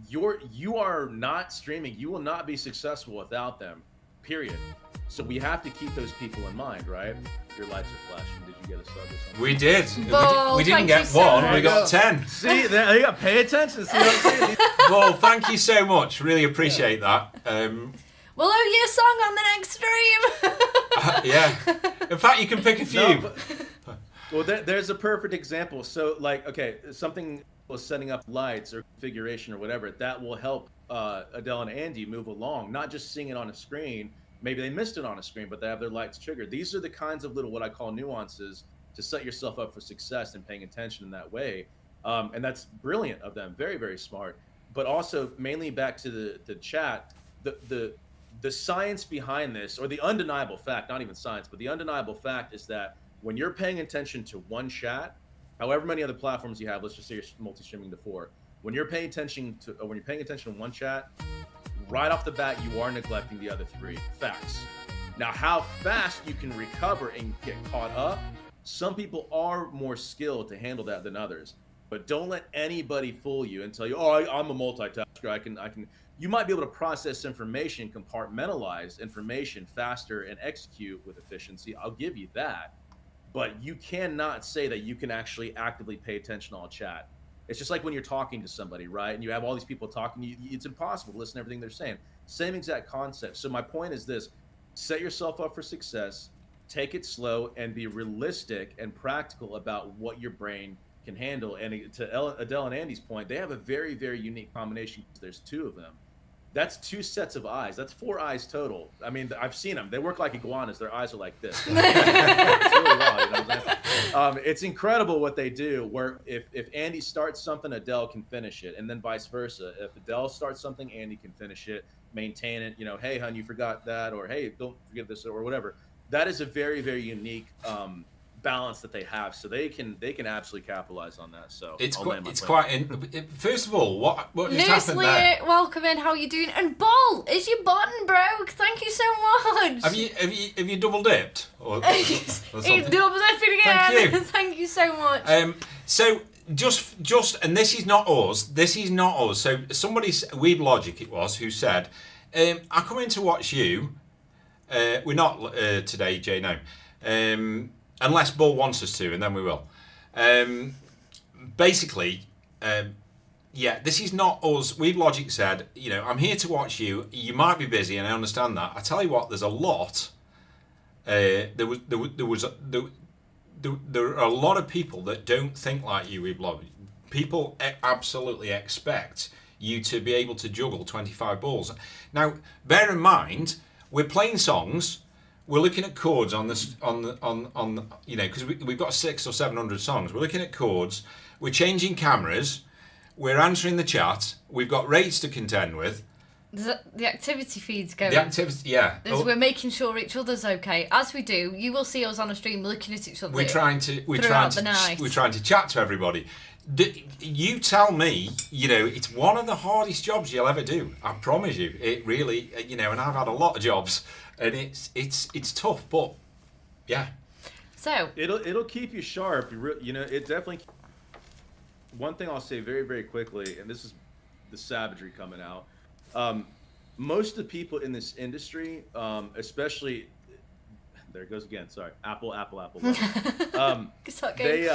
you are not streaming. You will not be successful without them, period. So we have to keep those people in mind, right? Your lights are flashing. Did you get a sub or something? we did. Bull, We didn't thank you get so one. much. We got 10. See, you got to pay attention. See what I'm saying? Well, thank you so much. Really appreciate that. We'll owe you a song on the next stream. Yeah. In fact, you can pick a few. No, well, there's a perfect example. So, like, okay, something was setting up lights or configuration or whatever that will help Adele and Andy move along. Not just seeing it on a screen. Maybe they missed it on a screen, but they have their lights triggered. These are the kinds of little, what I call nuances, to set yourself up for success and paying attention in that way. And that's brilliant of them. Very, very smart. But also, mainly back to the chat, the science behind this, or the undeniable fact, not even science, but the undeniable fact is that when you're paying attention to one chat, however many other platforms you have, let's just say you're multi-streaming to 4, when you're paying attention to one chat, right off the bat, you are neglecting the other 3. Facts. Now, how fast you can recover and get caught up, some people are more skilled to handle that than others. But don't let anybody fool you and tell you, oh, I'm a multitasker. I can. You might be able to process information, compartmentalize information faster, and execute with efficiency. I'll give you that. But you cannot say that you can actually actively pay attention on chat. It's just like when you're talking to somebody, right? And you have all these people talking, it's impossible to listen to everything they're saying. Same exact concept. So my point is this: set yourself up for success, take it slow, and be realistic and practical about what your brain can handle. And to Adele and Andy's point, they have a very, very unique combination. There's 2 of them. That's 2 sets of eyes. That's 4 eyes total. I mean, I've seen them. They work like iguanas. Their eyes are like this. It's really wild, you know what I'm saying? It's incredible what they do, where if Andy starts something, Adele can finish it, and then vice versa. If Adele starts something, Andy can finish it, maintain it. You know, hey, hon, you forgot that, or hey, don't forget this, or whatever. That is a very, very unique balance that they have, so they can absolutely capitalize on that. So It's I'll quite. land my It's plane. quite. First of all, what just happened Loosely, there? welcome in. How are you doing? And Bull, is your button broke? Thank you so much. Have you double dipped or It something? doubles it again. Thank you. Thank you so much. So just and this is not us. This is not us. So somebody's Weeb Logic it was who said, I come in to watch you, We're not today, Jay. No, unless Bull wants us to, and then we will. Basically, yeah, this is not us. Weeb Logic said, I'm here to watch you. You might be busy, and I understand that. I tell you what, there's a lot. There are a lot of people that don't think like you, Weeb Logic. People absolutely expect you to be able to juggle 25 balls. Now, bear in mind, we're playing songs. We're looking at chords on this, because we've got 600 or 700 songs. We're looking at chords. We're changing cameras. We're answering the chat. We've got rates to contend with. The activity feed's going. The activity, yeah. We're making sure each other's okay. As we do, you will see us on a stream looking at each other. We're trying to chat to everybody. You tell me, it's one of the hardest jobs you'll ever do. I promise you, it really, and I've had a lot of jobs, and it's tough, but yeah. So it'll keep you sharp. It definitely. One thing I'll say very, very quickly, and this is the savagery coming out. Most of the people in this industry, especially, there it goes again. Sorry, Apple. They,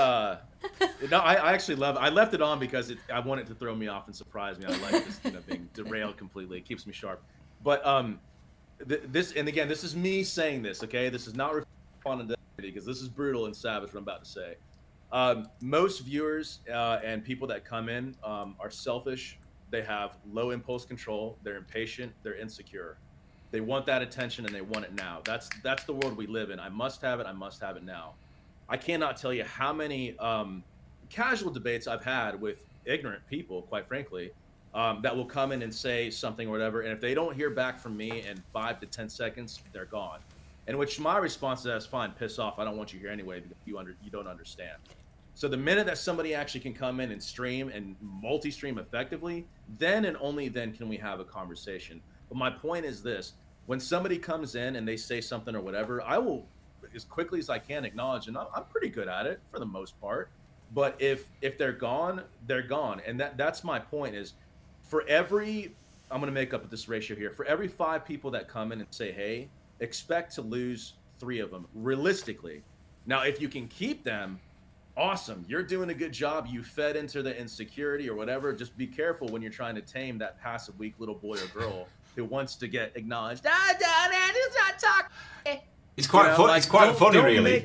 no, I actually love it. I left it on because I want it to throw me off and surprise me. I like this, being derailed completely. It keeps me sharp. But this, and again, this is me saying this. Okay, this is not reflecting on because this is brutal and savage. What I'm about to say. Most viewers and people that come in are selfish. They have low impulse control. They're impatient. They're insecure. They want that attention and they want it now. That's the world we live in. I must have it. I must have it now. I cannot tell you how many casual debates I've had with ignorant people, quite frankly, that will come in and say something or whatever. And if they don't hear back from me in 5 to 10 seconds, they're gone. In which my response to that is, fine, piss off. I don't want you here anyway because you don't understand. So the minute that somebody actually can come in and stream and multi-stream effectively, then and only then can we have a conversation. But my point is this: when somebody comes in and they say something or whatever, I will, as quickly as I can, acknowledge, and I'm pretty good at it for the most part. But if they're gone, they're gone. And that's my point is, for every, I'm going to make up this ratio here, for every 5 people that come in and say, hey, expect to lose 3 of them, realistically. Now, if you can keep them, awesome. You're doing a good job. You fed into the insecurity or whatever. Just be careful when you're trying to tame that passive, weak little boy or girl who wants to get acknowledged. It's not talking. It's quite fun. It's quite funny, really.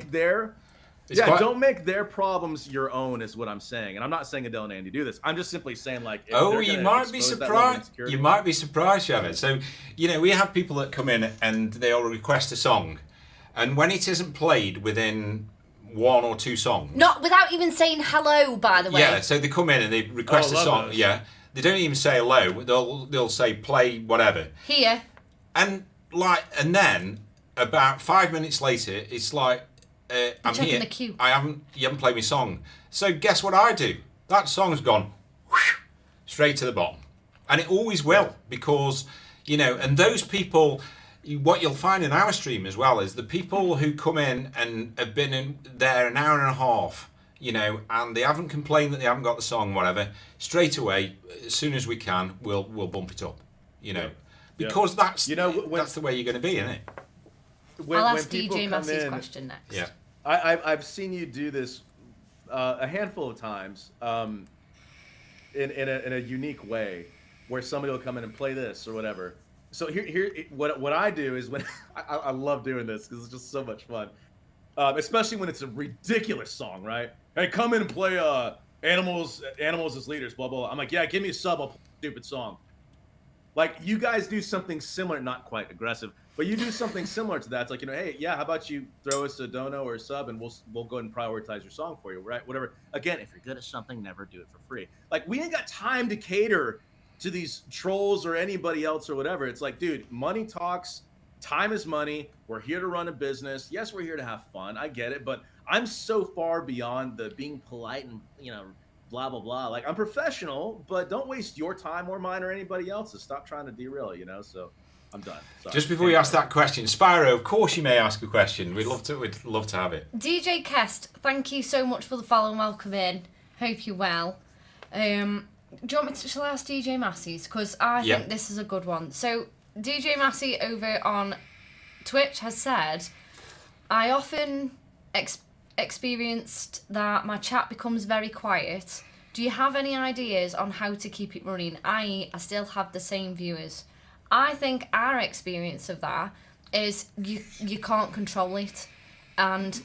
Don't make their problems your own, is what I'm saying. And I'm not saying Adele and Andy do this. I'm just simply saying, like, you might be surprised. You might be surprised, Shavit. So, we have people that come in and they'll request a song, and when it isn't played within 1 or 2 songs. Not without even saying hello, by the way. Yeah, so they come in and they request a song. Those. Yeah, they don't even say hello. They'll say play whatever. Here. And then about 5 minutes later, it's like I'm here. The queue. You haven't played my song. So guess what I do? That song's gone whoosh, straight to the bottom, and it always will because and those people. What you'll find in our stream as well is the people who come in and have been in there an hour and a half, and they haven't complained that they haven't got the song, whatever. Straight away, as soon as we can, we'll bump it up, because that's the way you're going to be, isn't it? I'll ask DJ Massey's question next. Yeah, I've seen you do this a handful of times in a unique way, where somebody will come in and play this or whatever. So here, what I do is when I love doing this because it's just so much fun, especially when it's a ridiculous song, right? Hey, come in and play Animals as Leaders, blah blah blah. I'm like, yeah, give me a sub, I'll play a stupid song. Like, you guys do something similar, not quite aggressive, but you do something similar to that. It's like, hey, yeah, how about you throw us a dono or a sub, and we'll go ahead and prioritize your song for you, right? Whatever. Again, if you're good at something, never do it for free. Like, we ain't got time to cater to these trolls or anybody else or whatever. It's like, dude, money talks. Time is money. We're here to run a business. Yes, we're here to have fun. I get it, but I'm so far beyond the being polite and blah blah blah. Like, I'm professional, but don't waste your time or mine or anybody else's. Stop trying to derail. So I'm done. Sorry. Just before you ask that question, Spyro, of course you may ask a question. We'd love to have it. DJ Kest, thank you so much for the follow and welcome in. Hope you're well. Do you want me to, shall I ask DJ Massey's? Because I think this is a good one. So, DJ Massey over on Twitch has said, I often experienced that my chat becomes very quiet. Do you have any ideas on how to keep it running, i.e. I still have the same viewers? I think our experience of that is you can't control it, and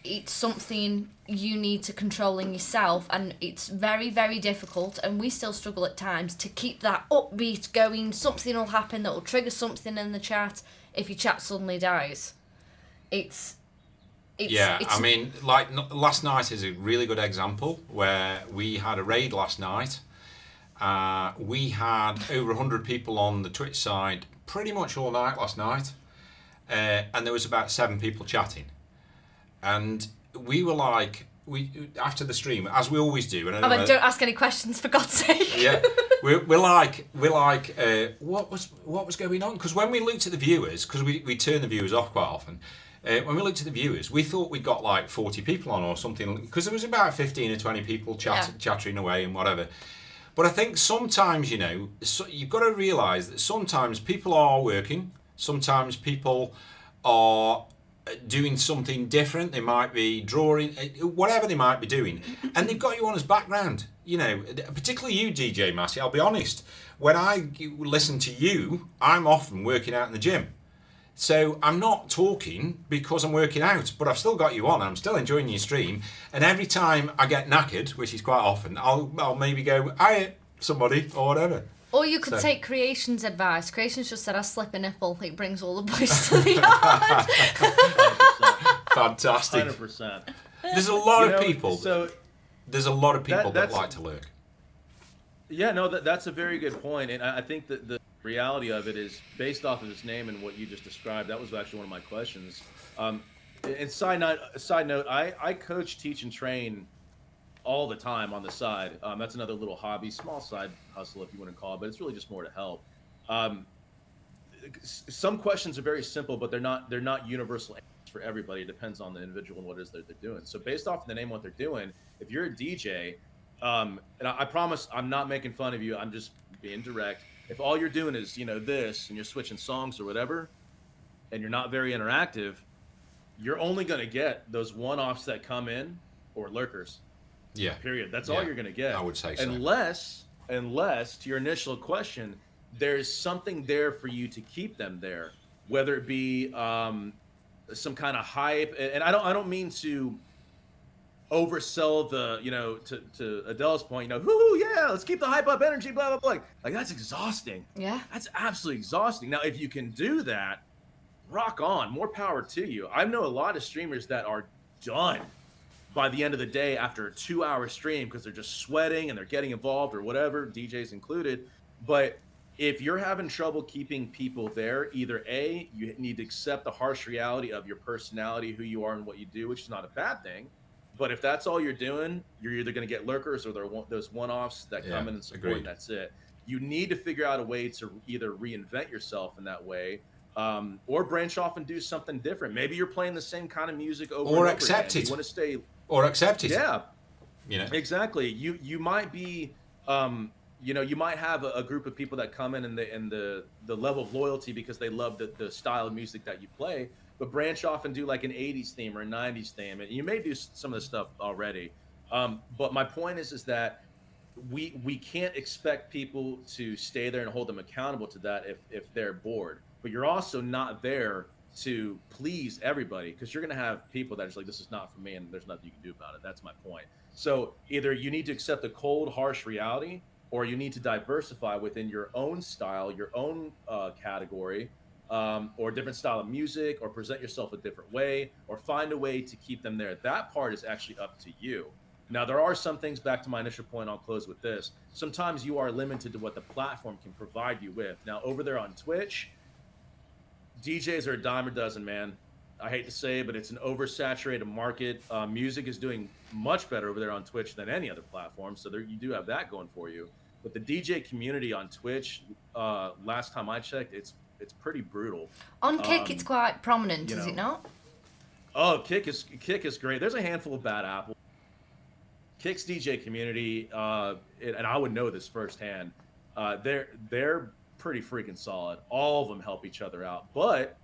it's something you need to control in yourself, and it's very, very difficult, and we still struggle at times to keep that upbeat going. Something will happen that will trigger something in the chat if your chat suddenly dies. I mean, like last night is a really good example where we had a raid last night. We had over 100 people on the Twitch side pretty much all night last night, and there was about 7 people chatting. And we were like, after the stream, as we always do. And don't ask any questions, for God's sake. Yeah, we're like, what was going on? Because when we looked at the viewers, because we turn the viewers off quite often. When we looked at the viewers, we thought we'd got like 40 people on or something, because there was about 15 or 20 people chattering away and whatever. But I think sometimes, you've got to realise that sometimes people are working, sometimes people are doing something different. They might be drawing, whatever they might be doing, and they've got you on as background. Particularly you, DJ Massey, I'll be honest. When I listen to you, I'm often working out in the gym. So I'm not talking because I'm working out, but I've still got you on. I'm still enjoying your stream, and every time I get knackered, which is quite often, I'll maybe go, "Hi, somebody," or whatever. Or you could take Creation's advice. Creation's just said, "I slip a nipple. It brings all the boys to the yard." 100%. Fantastic. 100%. There's a lot of people. There's a lot of people that that's like to lurk. Yeah, no, that's a very good point, and I think that the reality of it is based off of his name and what you just described. That was actually one of my questions. And side note, I coach, teach, and train all the time on the side. That's another little hobby, small side hustle if you want to call it, but it's really just more to help. Some questions are very simple, but they're not universal answers for everybody. It depends on the individual and what it is that they're doing. So based off of the name, what they're doing, if you're a DJ, and I promise I'm not making fun of you, I'm just being direct. If all you're doing is, this, and you're switching songs or whatever, and you're not very interactive, you're only going to get those one-offs that come in, or lurkers. Yeah. Period. That's all you're going to get. I would say so. Unless, to your initial question, there's something there for you to keep them there, whether it be some kind of hype. And I don't mean to oversell the, to Adele's point, whoo, yeah, let's keep the hype up energy, blah, blah, blah. Like, that's exhausting. Yeah. That's absolutely exhausting. Now, if you can do that, rock on, more power to you. I know a lot of streamers that are done by the end of the day after a 2-hour stream because they're just sweating and they're getting involved or whatever, DJs included. But if you're having trouble keeping people there, either A, you need to accept the harsh reality of your personality, who you are and what you do, which is not a bad thing. But if that's all you're doing, you're either going to get lurkers or those one-offs that come in and support, agreed. and that's it. You need to figure out a way to either reinvent yourself in that way, or branch off and do something different. Maybe you're playing the same kind of music over and over accept again. it. You want to stay... Or accept it. Yeah. Exactly. You might be... you might have a group of people that come in and the level of loyalty because they love the style of music that you play, but branch off and do like an 80s theme or a 90s theme. And you may do some of the stuff already. But my point is that we can't expect people to stay there and hold them accountable to that if they're bored. But you're also not there to please everybody, because you're going to have people that are just like, this is not for me and there's nothing you can do about it. That's my point. So either you need to accept the cold, harsh reality, or you need to diversify within your own style, your own category, or different style of music, or present yourself a different way, or find a way to keep them there. That part is actually up to you. Now, there are some things, back to my initial point, I'll close with this. Sometimes you are limited to what the platform can provide you with. Now, over there on Twitch, DJs are a dime a dozen, man. I hate to say it, but it's an oversaturated market. Music is doing much better over there on Twitch than any other platform, so there, you do have that going for you. But the DJ community on Twitch, last time I checked, it's pretty brutal. On Kick, it's quite prominent, is it not? Oh, Kick is great. There's a handful of bad apples. Kick's DJ community, and I would know this firsthand, they're pretty freaking solid. All of them help each other out. But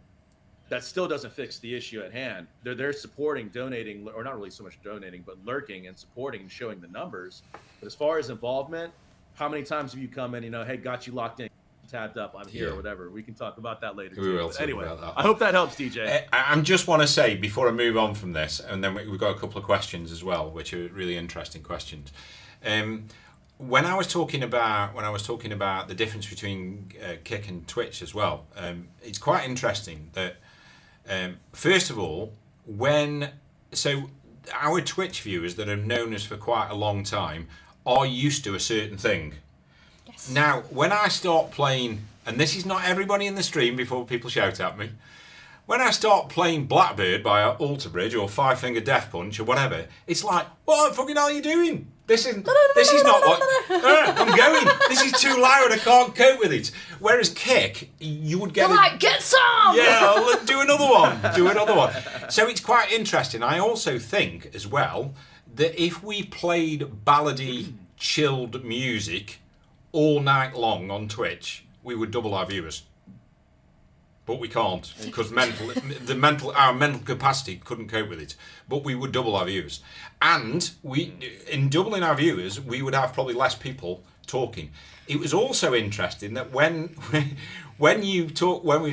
that still doesn't fix the issue at hand. They're supporting, donating, or not really so much donating, but lurking and supporting and showing the numbers. But as far as involvement, how many times have you come in, hey, got you locked in, tabbed up, I'm here, Yeah. or whatever. We can talk about that later. We too. will But talk anyway, about that. I hope that helps, DJ. I just want to say before I move on from this, and then we've got a couple of questions as well, which are really interesting questions. When I was talking about the difference between Kick and Twitch as well, it's quite interesting that first of all, our Twitch viewers that have known us for quite a long time are used to a certain thing. Yes. Now, when I start playing, and this is not everybody in the stream before people shout at me, when I start playing Blackbird by Alter Bridge or Five Finger Death Punch or whatever, it's like, what the fucking hell are you doing? This is not what I'm going. This is too loud. I can't cope with it. Whereas Kick, you would get They're like, get some! yeah, let's do another one. So it's quite interesting. I also think as well that if we played ballady, chilled music all night long on Twitch, we would double our viewers. But we can't because our mental capacity couldn't cope with it. But we would double our viewers, and in doubling our viewers, we would have probably less people talking. It was also interesting that when we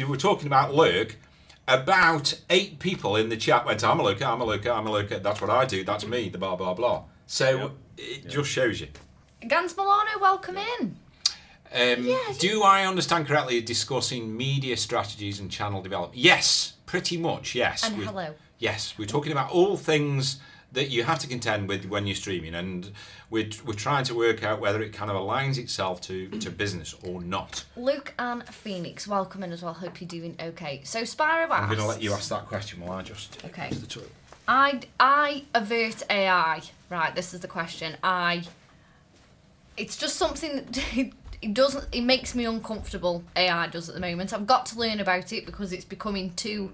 were talking about Lurk, about 8 people in the chat went, I'm a lurker, that's what I do, that's me, the blah blah blah. So it just shows you. Gans Milano, welcome in. Do I understand correctly discussing media strategies and channel development? Yes, pretty much, yes. And hello. Yes, we're talking about all things that you have to contend with when you're streaming, and we're trying to work out whether it kind of aligns itself to business or not. Luke and Phoenix, welcome in as well. Hope you're doing okay. So Spyro asks... I'm going to let you ask that question while I just... Okay. use the toilet. I avert AI. Right, this is the question. It's just something that... It makes me uncomfortable. AI does at the moment. I've got to learn about it because it's becoming too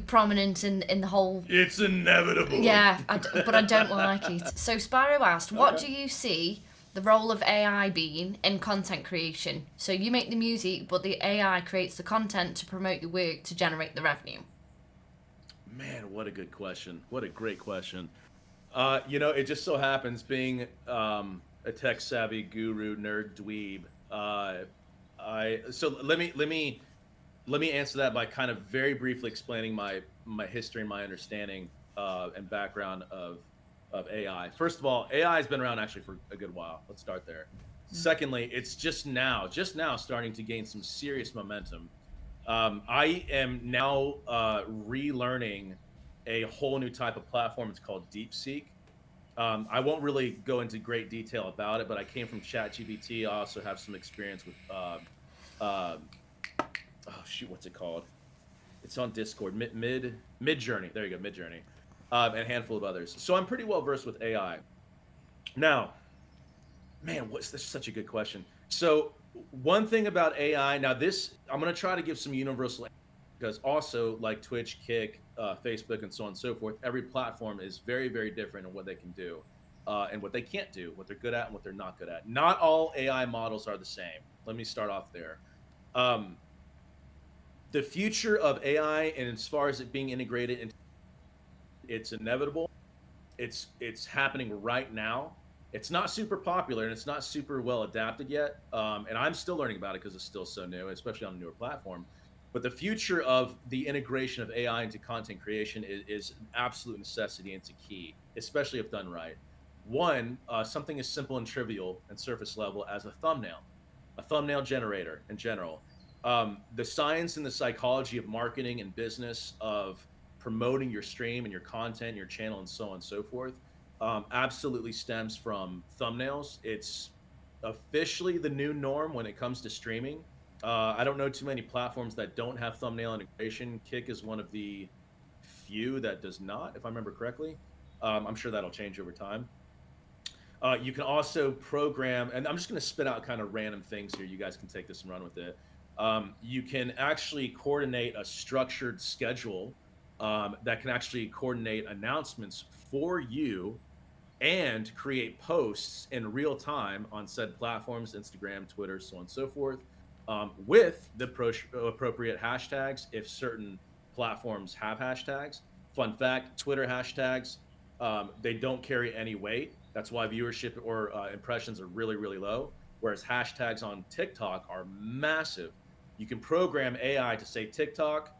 prominent in the whole. It's inevitable. Yeah, but I don't like it. So Spyro asked, "What do you see the role of AI being in content creation? So you make the music, but the AI creates the content to promote your work to generate the revenue." Man, what a good question. What a great question. It just so happens being a tech savvy guru nerd dweeb. So let me answer that by kind of very briefly explaining my history and my understanding and background of AI. First of all, AI has been around actually for a good while. Let's start there. Secondly, it's just now starting to gain some serious momentum. I am now relearning a whole new type of platform. It's called DeepSeek. I won't really go into great detail about it, but I came from ChatGPT. I also have some experience with, what's it called? It's on Discord. Midjourney. There you go, Midjourney, and a handful of others. So I'm pretty well versed with AI. Now, man, this is such a good question. So one thing about AI. Now this, I'm going to try to give some universal, because also like Twitch, Kick, Facebook, and so on and so forth, every platform is very, very different in what they can do and what they can't do, what they're good at and what they're not good at. Not all AI models are the same. Let me start off there. The future of AI, and as far as it being integrated, it's inevitable. It's happening right now. It's not super popular and it's not super well adapted yet. And I'm still learning about it because it's still so new, especially on a newer platform. But the future of the integration of AI into content creation is an absolute necessity, and it's a key, especially if done right. One, something as simple and trivial and surface level as a thumbnail generator in general. The science and the psychology of marketing and business, of promoting your stream and your content, your channel, and so on and so forth, absolutely stems from thumbnails. It's officially the new norm when it comes to streaming. I don't know too many platforms that don't have thumbnail integration. Kick is one of the few that does not, if I remember correctly. I'm sure that'll change over time. You can also program, and I'm just going to spit out kind of random things here. You guys can take this and run with it. You can actually coordinate a structured schedule that can actually coordinate announcements for you and create posts in real time on said platforms, Instagram, Twitter, so on and so forth. With the appropriate hashtags if certain platforms have hashtags. Fun fact: Twitter hashtags, they don't carry any weight. That's why viewership or impressions are really, really low. Whereas hashtags on TikTok are massive. You can program AI to say, TikTok,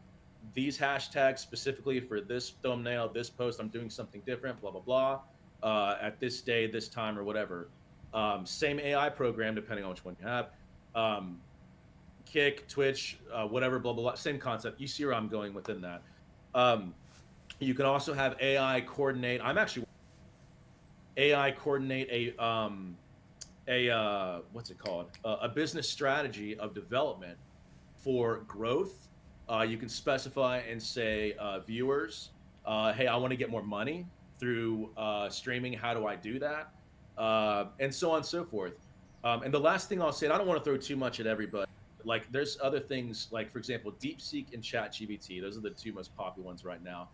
these hashtags specifically for this thumbnail, this post, I'm doing something different, blah, blah, blah, at this day, this time, or whatever. Same AI program, depending on which one you have. Kick, Twitch, whatever, blah, blah, blah. Same concept. You see where I'm going within that. You can also have AI coordinate. AI coordinate what's it called? A business strategy of development for growth. You can specify and say, viewers, hey, I want to get more money through streaming. How do I do that? And so on and so forth. And the last thing I'll say, and I don't want to throw too much at everybody, like there's other things, like for example, DeepSeek and ChatGPT. Those are the two most popular ones right now.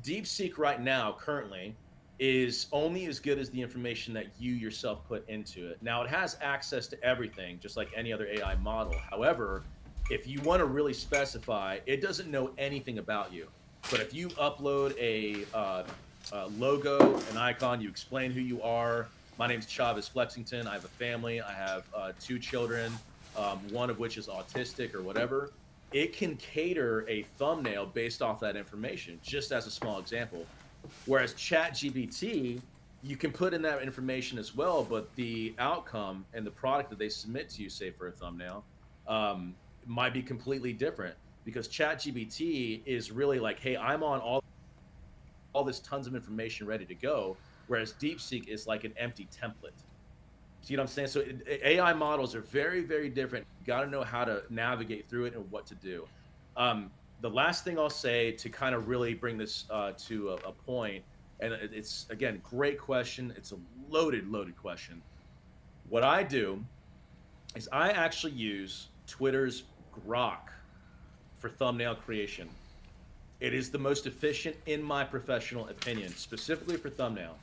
DeepSeek right now, currently, is only as good as the information that you yourself put into it. Now, it has access to everything, just like any other AI model. However, if you want to really specify, it doesn't know anything about you. But if you upload a logo, an icon, you explain who you are. My name's Chavez Flexington. I have a family. I have 2 children, one of which is autistic or whatever. It can cater a thumbnail based off that information, just as a small example. Whereas ChatGPT, you can put in that information as well, but the outcome and the product that they submit to you, say for a thumbnail, might be completely different, because ChatGPT is really like, hey, I'm on all this tons of information ready to go, whereas DeepSeek is like an empty template. See what I'm saying? So AI models are very, very different. You got to know how to navigate through it and what to do. The last thing I'll say to kind of really bring this to a point, and it's, again, great question. It's a loaded question. What I do is I actually use Twitter's Grok for thumbnail creation. It is the most efficient in my professional opinion, specifically for thumbnail.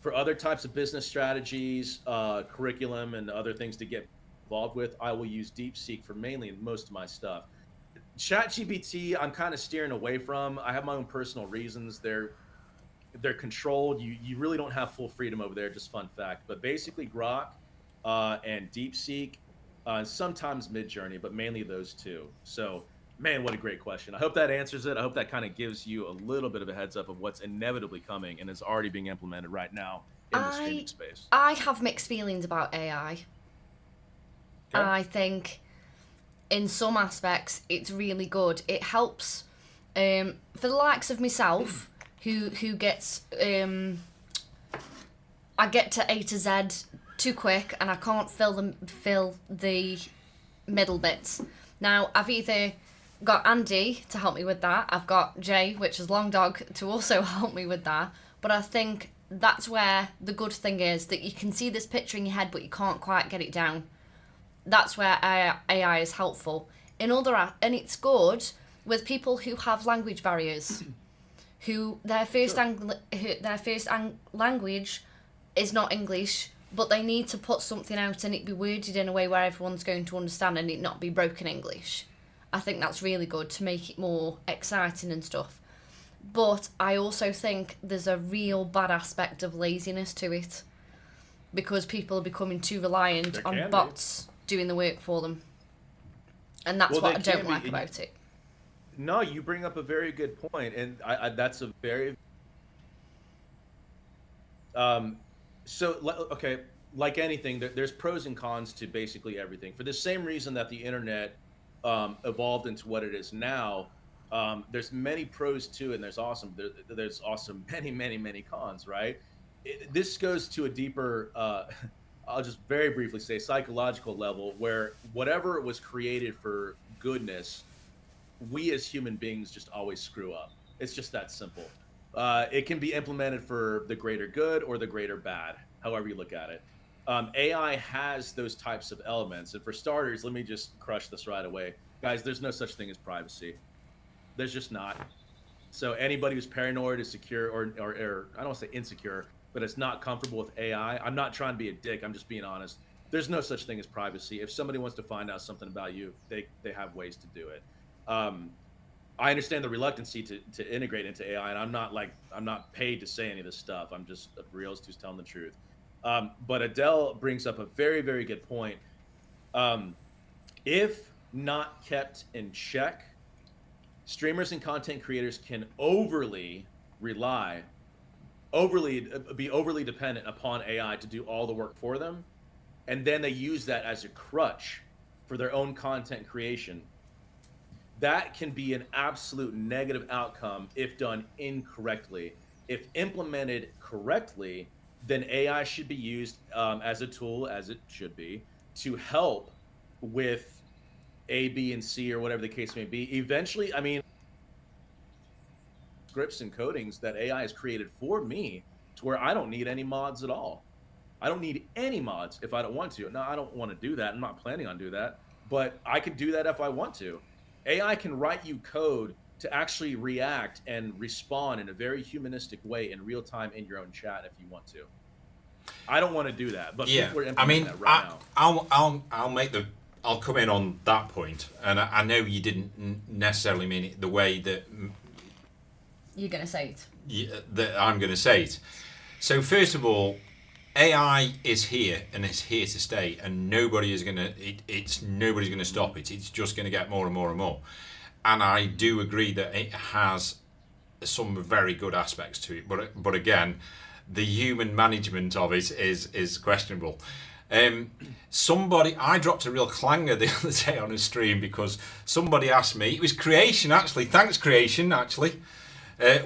For other types of business strategies, curriculum, and other things to get involved with, I will use DeepSeek for mainly most of my stuff. ChatGPT, I'm kind of steering away from. I have my own personal reasons. They're controlled. You really don't have full freedom over there. Just fun fact. But basically, Grok and DeepSeek, and sometimes Midjourney, but mainly those two. So, man, what a great question. I hope that answers it. I hope that kind of gives you a little bit of a heads up of what's inevitably coming and is already being implemented right now in the streaming space. I have mixed feelings about AI. Okay. I think in some aspects it's really good. It helps for the likes of myself who gets I get to A to Z too quick and I can't fill the middle bits. Now I've either got Andy to help me with that. I've got Jay, which is Long Dog, to also help me with that. But I think that's where the good thing is, that you can see this picture in your head, but you can't quite get it down. That's where AI is helpful. And it's good with people who have language barriers, who their first language is not English, but they need to put something out and it be worded in a way where everyone's going to understand and it not be broken English. I think that's really good to make it more exciting and stuff. But I also think there's a real bad aspect of laziness to it, because people are becoming too reliant on bots doing the work for them. And that's what I don't like about it. No, you bring up a very good point, and I that's a very... okay, like anything, there's pros and cons to basically everything. For the same reason that the internet evolved into what it is now, there's many pros to it, and there's also many cons, right? This goes to a deeper, I'll just very briefly say, psychological level, where whatever was created for goodness, we as human beings just always screw up. It's just that simple. It can be implemented for the greater good or the greater bad, however you look at it. AI has those types of elements. And for starters, let me just crush this right away. Guys, there's no such thing as privacy. There's just not. So anybody who's paranoid, is secure, or I don't want to say insecure, but it's not comfortable with AI, I'm not trying to be a dick, I'm just being honest. There's no such thing as privacy. If somebody wants to find out something about you, they have ways to do it. I understand the reluctancy to integrate into AI, and I'm not paid to say any of this stuff. I'm just a realist who's telling the truth. But Adele brings up a very, very good point. If not kept in check, streamers and content creators can be overly dependent upon AI to do all the work for them, and then they use that as a crutch for their own content creation. That can be an absolute negative outcome if done incorrectly. If implemented correctly, then AI should be used as a tool, as it should be, to help with A, B, and C, or whatever the case may be. Eventually, I mean, scripts and codings that AI has created for me to where I don't need any mods at all. I don't need any mods if I don't want to. Now, I don't want to do that. I'm not planning on doing that, but I could do that if I want to. AI can write you code to actually react and respond in a very humanistic way in real time in your own chat if you want to. I don't want to do that, but people are implementing that right now. I'll come in on that point, and I know you didn't necessarily mean it the way that You're going to say it. that I'm going to say it. So first of all, AI is here and it's here to stay, and nobody's going to stop it. It's just going to get more and more and more. And I do agree that it has some very good aspects to it, but again, the human management of it is questionable. I dropped a real clanger the other day on a stream because somebody asked me, it was Creation actually, thanks Creation actually,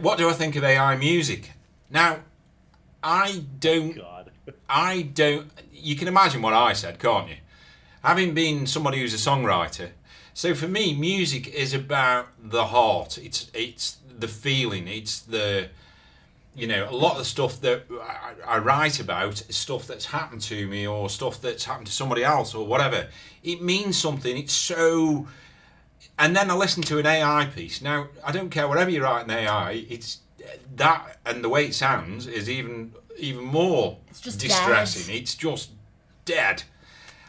what do I think of AI music? Now, I don't, you can imagine what I said, can't you? Having been somebody who's a songwriter, so for me, music is about the heart. It's the feeling. It's the, a lot of the stuff that I write about is stuff that's happened to me or stuff that's happened to somebody else or whatever. It means something. It's so, and then I listen to an AI piece. Now, I don't care whatever you write in AI. It's that, and the way it sounds is even more distressing. Dead. It's just dead.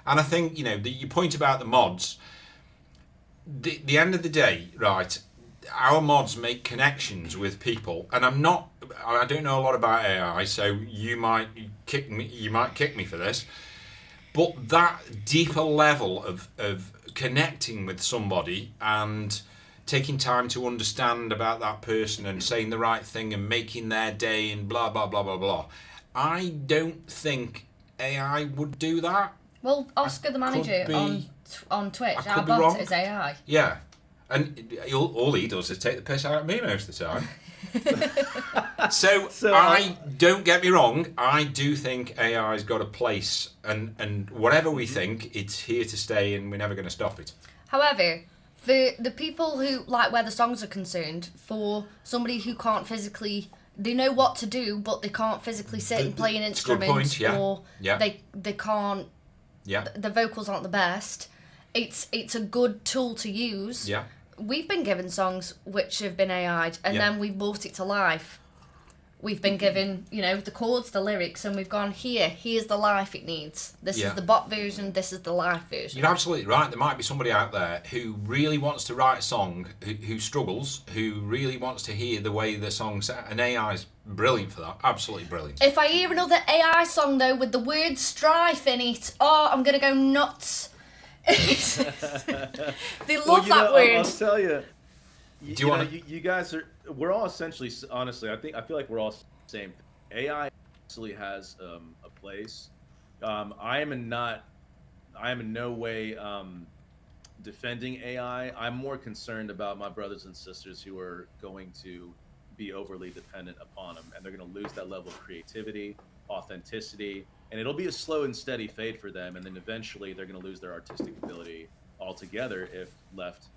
And I think, your point about the mods, the end of the day, right, our mods make connections with people, and I don't know a lot about AI, so you might kick me for this, but that deeper level of connecting with somebody and taking time to understand about that person and saying the right thing and making their day and blah blah blah blah blah, I don't think AI would do that. Well, Oscar the manager on Twitch, our be bot wrong. is AI. Yeah, and all he does is take the piss out of me most of the time. So I don't get me wrong. I do think AI's got a place, and whatever we think, it's here to stay, and we're never going to stop it. However, for the people who, like where the songs are concerned, for somebody who can't physically, they know what to do, but they can't physically sit and play an instrument, point, yeah. or Yeah. they can't. Yeah. The vocals aren't the best. It's a good tool to use. Yeah. We've been given songs which have been AI'd, and Yeah. then we've brought it to life. We've been given, the chords, the lyrics, and we've gone, here's the life it needs. This Yeah. is the bot version, this is the live version. You're absolutely right. There might be somebody out there who really wants to write a song, who struggles, who really wants to hear the way the song sounds, and AI's brilliant for that. Absolutely brilliant. If I hear another AI song, though, with the word strife in it, I'm going to go nuts. They love that word. I'll tell you. Do you want to? You guys are. We're all essentially. Honestly, I feel like we're all the same. AI absolutely has a place. I am in no way defending AI. I'm more concerned about my brothers and sisters who are going to be overly dependent upon them, and they're going to lose that level of creativity, authenticity, and it'll be a slow and steady fade for them, and then eventually they're going to lose their artistic ability altogether if left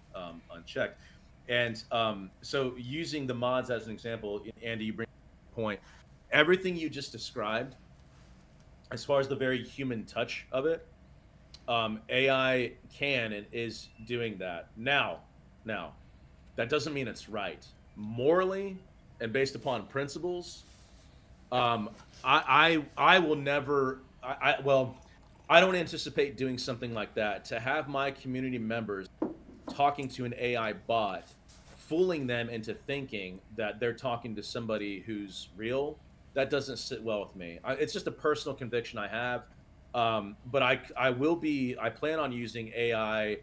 unchecked. And so using the mods as an example, Andy, you bring up a point. Everything you just described, as far as the very human touch of it, AI can and is doing that. Now, that doesn't mean it's right. Morally and based upon principles, I will never. I don't anticipate doing something like that. To have my community members talking to an AI bot fooling them into thinking that they're talking to somebody who's real, that doesn't sit well with me. It's just a personal conviction I have. But I plan on using AI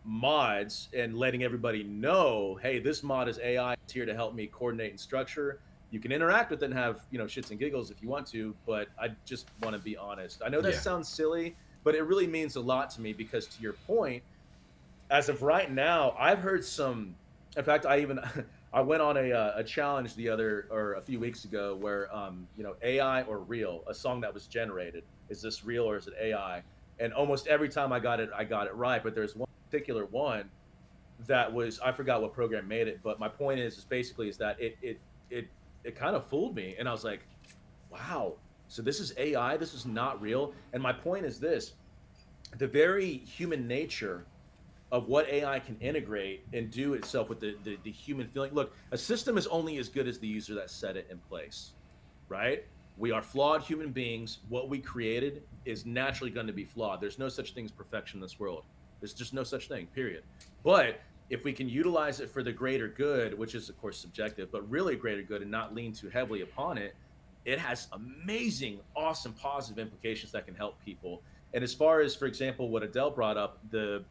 mods and letting everybody know, hey, this mod is AI. It's here to help me coordinate and structure. You can interact with it and have, shits and giggles if you want to, but I just want to be honest. I know that Yeah. sounds silly, but it really means a lot to me because, to your point, as of right now, I've heard some. In fact, I went on a challenge a few weeks ago where AI or real, a song that was generated, is this real or is it AI? And almost every time I got it right. But there's one particular one that was, I forgot what program made it, but my point is basically that it kind of fooled me, and I was like, wow, so this is AI, this is not real. And my point is this: the very human nature of what AI can integrate and do itself with the human feeling. Look, a system is only as good as the user that set it in place, right? We are flawed human beings. What we created is naturally going to be flawed. There's no such thing as perfection in this world. There's just no such thing, period. But if we can utilize it for the greater good, which is of course subjective, but really greater good, and not lean too heavily upon it, it has amazing, awesome, positive implications that can help people. And as far as, for example, what Adele brought up, the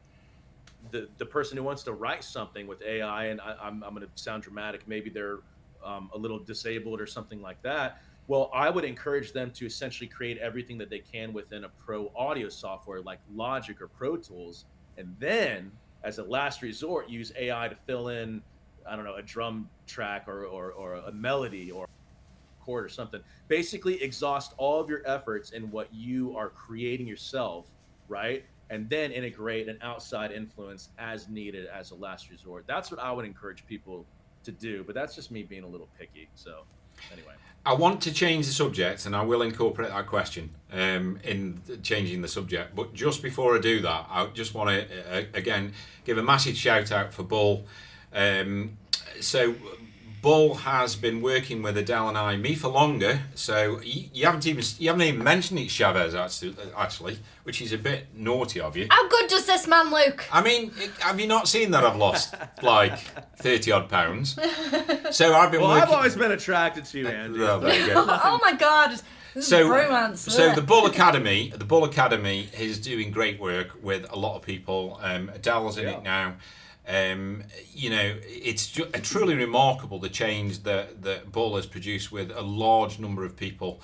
person who wants to write something with AI, and I'm going to sound dramatic, maybe they're a little disabled or something like that. Well, I would encourage them to essentially create everything that they can within a pro audio software like Logic or Pro Tools, and then, as a last resort, use AI to fill in, I don't know, a drum track or a melody or a chord or something. Basically, exhaust all of your efforts in what you are creating yourself, right? And then integrate an outside influence as needed as a last resort. That's what I would encourage people to do, but that's just me being a little picky. So anyway. I want to change the subject, and I will incorporate that question in changing the subject. But just before I do that, I just want to, again, give a massive shout out for Bull. So Bull has been working with Adele and me for longer. So you haven't even mentioned it, Chavez, actually, which is a bit naughty of you. How good does this man look? I mean, have you not seen that I've lost like 30 odd pounds? So I've been Well, working. I've always been attracted to you, Andy. Well, there you go. Oh my god. This is romance. So the Bull Academy is doing great work with a lot of people. Adele's in it now. It's truly remarkable the change that Bull has produced with a large number of people.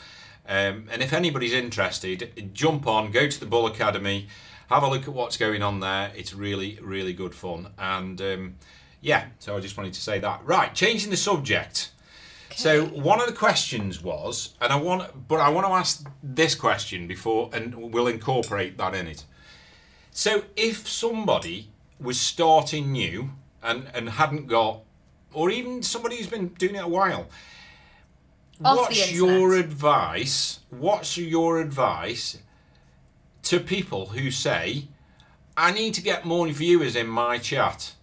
And if anybody's interested, jump on, go to the Bull Academy, have a look at what's going on there. It's really, really good fun. And so I just wanted to say that. Right, changing the subject. Okay. So one of the questions was, and I want to ask this question before, and we'll incorporate that in it. So if somebody was starting new and hadn't got, or even somebody who's been doing it a while, what's your advice to people who say, I need to get more viewers in my chat?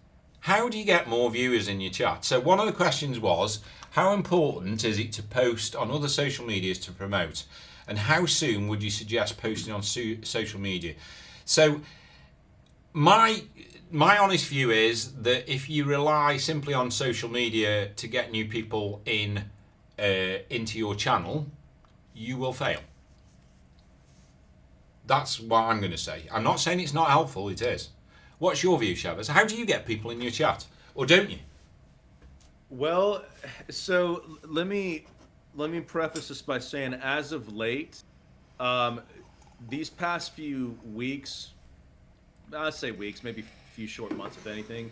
How do you get more viewers in your chat? So one of the questions was, how important is it to post on other social medias to promote? And how soon would you suggest posting on social media? So my honest view is that if you rely simply on social media to get new people into your channel, you will fail. That's what I'm going to say. I'm not saying it's not helpful, it is. What's your view, Chavez? How do you get people in your chat? Or don't you? Well, so let me preface this by saying, as of late, these past few weeks, I'd say weeks, maybe a few short months, if anything,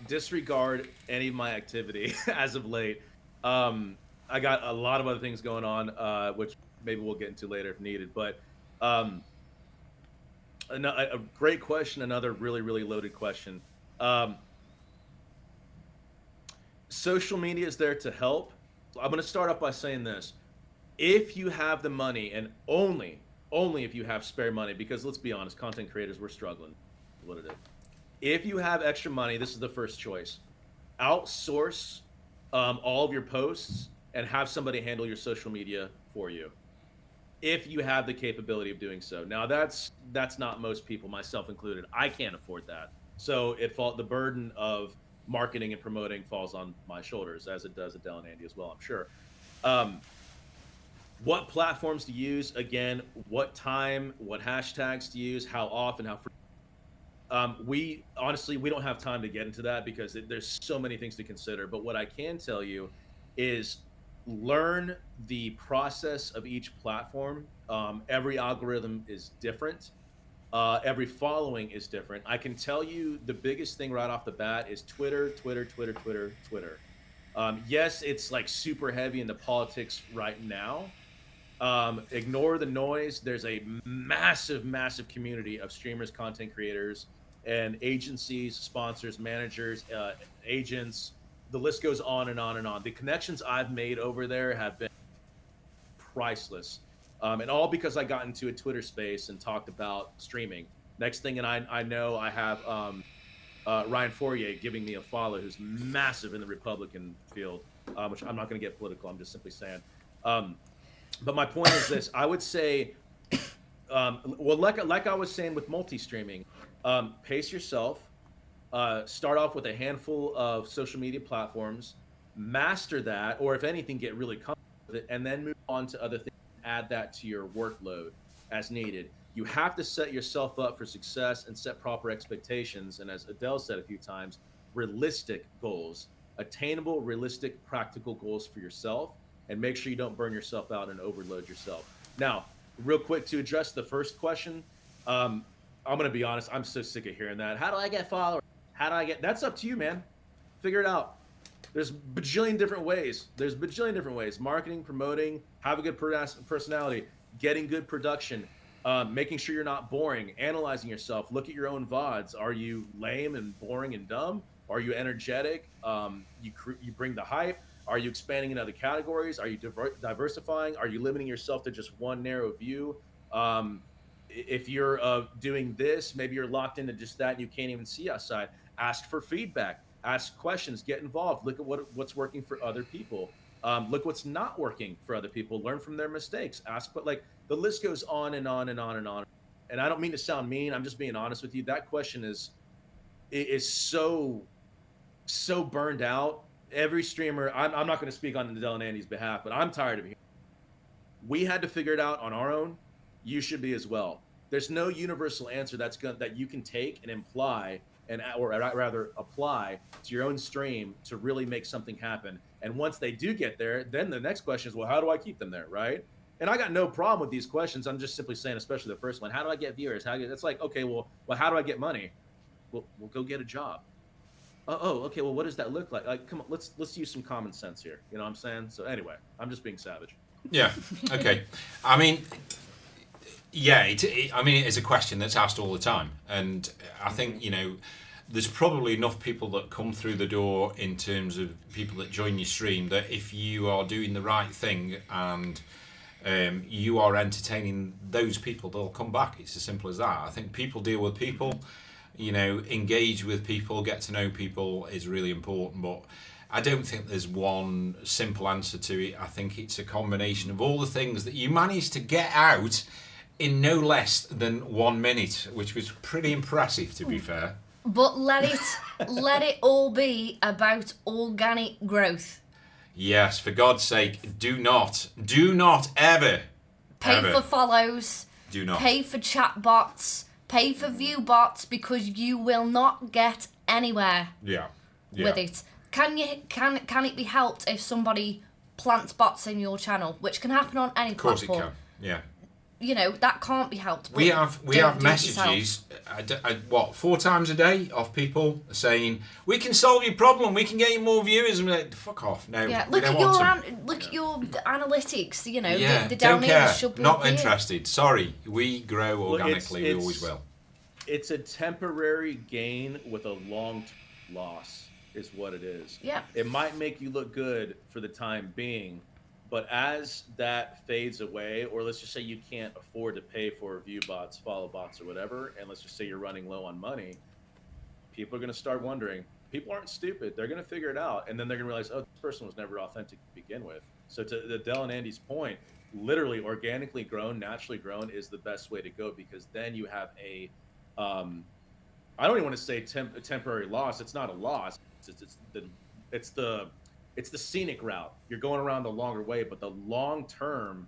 disregard any of my activity as of late. I got a lot of other things going on, which maybe we'll get into later if needed. But a great question, another really, really loaded question. Social media is there to help. I'm going to start off by saying this. If you have the money, and only if you have spare money, because let's be honest, content creators, we're struggling. What it is. If you have extra money, this is the first choice. Outsource all of your posts and have somebody handle your social media for you, if you have the capability of doing so. Now, that's not most people, myself included. I can't afford that. So the burden of marketing and promoting falls on my shoulders, as it does at Dell and Andy as well, I'm sure. Um, what platforms to use? Again, what time, what hashtags to use, how often, how frequently. We honestly, we don't have time to get into that because there's so many things to consider. But what I can tell you is learn the process of each platform. Every algorithm is different. Every following is different. I can tell you the biggest thing right off the bat is Twitter, Twitter, Twitter, Twitter, Twitter. Yes, it's like super heavy into politics right now. Ignore the noise. There's a massive, massive community of streamers, content creators, and agencies, sponsors, managers, agents. The list goes on and on and on. The connections I've made over there have been priceless. And all because I got into a Twitter space and talked about streaming. Next thing, and I know I have Ryan Fourier giving me a follow, who's massive in the Republican field, which I'm not going to get political. I'm just simply saying. But my point is this: I would say, well, like I was saying with multi-streaming, pace yourself. Start off with a handful of social media platforms, master that, or if anything, get really comfortable with it, and then move on to other things. Add that to your workload as needed. You have to set yourself up for success and set proper expectations. And as Adele said a few times, realistic goals, attainable, realistic, practical goals for yourself, and make sure you don't burn yourself out and overload yourself. Now, real quick to address the first question, I'm going to be honest, I'm so sick of hearing that. How do I get followers? How do I get? That's up to you, man. Figure it out. There's bajillion different ways. Marketing, promoting, have a good personality, getting good production, making sure you're not boring, analyzing yourself. Look at your own VODs. Are you lame and boring and dumb? Are you energetic? You bring the hype. Are you expanding in other categories? Are you diversifying? Are you limiting yourself to just one narrow view? If you're doing this, maybe you're locked into just that and you can't even see outside. Ask for feedback. Ask questions, get involved, look at what's working for other people. Look what's not working for other people, learn from their mistakes, ask what, like, the list goes on and on and on and on. And I don't mean to sound mean, I'm just being honest with you. That question is so burned out. Every streamer, I'm not going to speak on Adele and Andy's behalf, but I'm tired of hearing. We had to figure it out on our own. You should be as well. There's no universal answer that you can take and imply or rather apply to your own stream to really make something happen. And once they do get there, then the next question is, well, how do I keep them there, right? And I got no problem with these questions. I'm just simply saying, especially the first one, how do I get viewers? It's like, okay, well, how do I get money? Well, go get a job. Oh, okay. Well, what does that look like? Like, come on, let's use some common sense here. You know what I'm saying? So anyway, I'm just being savage. Yeah. Okay. I mean, yeah. It is a question that's asked all the time, and I think there's probably enough people that come through the door in terms of people that join your stream that if you are doing the right thing and you are entertaining those people, they'll come back. It's as simple as that. I think people deal with people. Engage with people, get to know people is really important, but I don't think there's one simple answer to it. I think it's a combination of all the things that you managed to get out in no less than 1 minute, which was pretty impressive, to be fair. But let it all be about organic growth. Yes, for God's sake, do not ever Pay for follows. Do not. Pay for chat bots. Pay for view bots, because you will not get anywhere with it. Can it be helped if somebody plants bots in your channel, which can happen on any platform? Of course it can. Yeah. That can't be helped. We have messages, 4 times a day of people saying, we can solve your problem, we can get you more viewers. And we're like, fuck off. No, yeah, we don't want them. Look at your analytics. The don't care. downloads should be Not here. interested. Sorry, we grow organically. We always will. It's a temporary gain with a long-term loss, is what it is. Yeah. It might make you look good for the time being, but as that fades away, or let's just say you can't afford to pay for view bots, follow bots, or whatever, and let's just say you're running low on money, people are going to start wondering. People aren't stupid. They're going to figure it out, and then they're going to realize, oh, this person was never authentic to begin with. So to Adele and Andy's point, literally organically grown, naturally grown is the best way to go, because then you have I don't even want to say a temporary loss. It's not a loss. It's the scenic route. You're going around the longer way, but the long term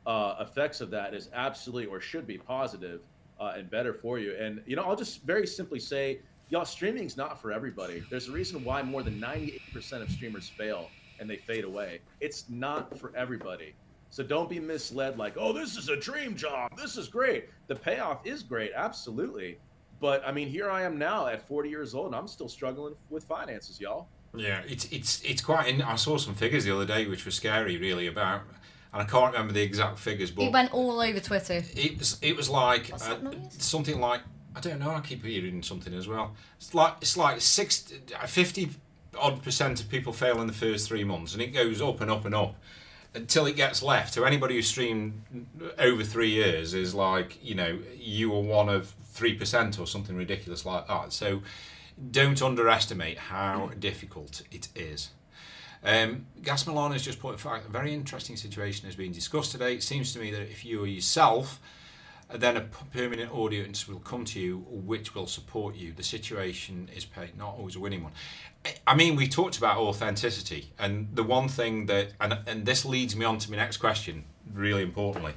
effects of that is absolutely or should be positive and better for you. And I'll just very simply say, y'all, streaming's not for everybody. There's a reason why more than 98% of streamers fail and they fade away. It's not for everybody. So don't be misled like, oh, this is a dream job. This is great. The payoff is great, absolutely. But I mean, here I am now at 40 years old, and I'm still struggling with finances, y'all. Yeah, it's quite. I saw some figures the other day which were scary, really, about, and I can't remember the exact figures, but It went all over Twitter. it was like What's that noise? something like, I don't know. I keep hearing something as well. It's like 50 odd % of people fail in the first 3 months, and it goes up and up and up until it gets left. So anybody who's streamed over 3 years is like, you were one of 3% or something ridiculous like that. So don't underestimate how difficult it is. Gas Milan has just put in fact a very interesting situation has been discussed today. It seems to me that if you are yourself, then a permanent audience will come to you which will support you. The situation is paid, not always a winning one. I mean, we talked about authenticity, and the one thing that, and this leads me on to my next question, really importantly.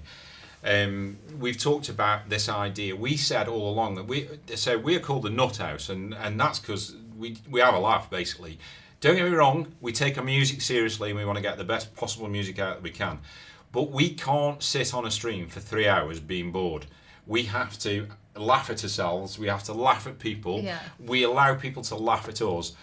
We've talked about this idea. We said all along that we're called the Nut House, and that's because we have a laugh, basically. Don't get me wrong, we take our music seriously and we want to get the best possible music out that we can. But we can't sit on a stream for 3 hours being bored. We have to laugh at ourselves. We have to laugh at people. Yeah. We allow people to laugh at us.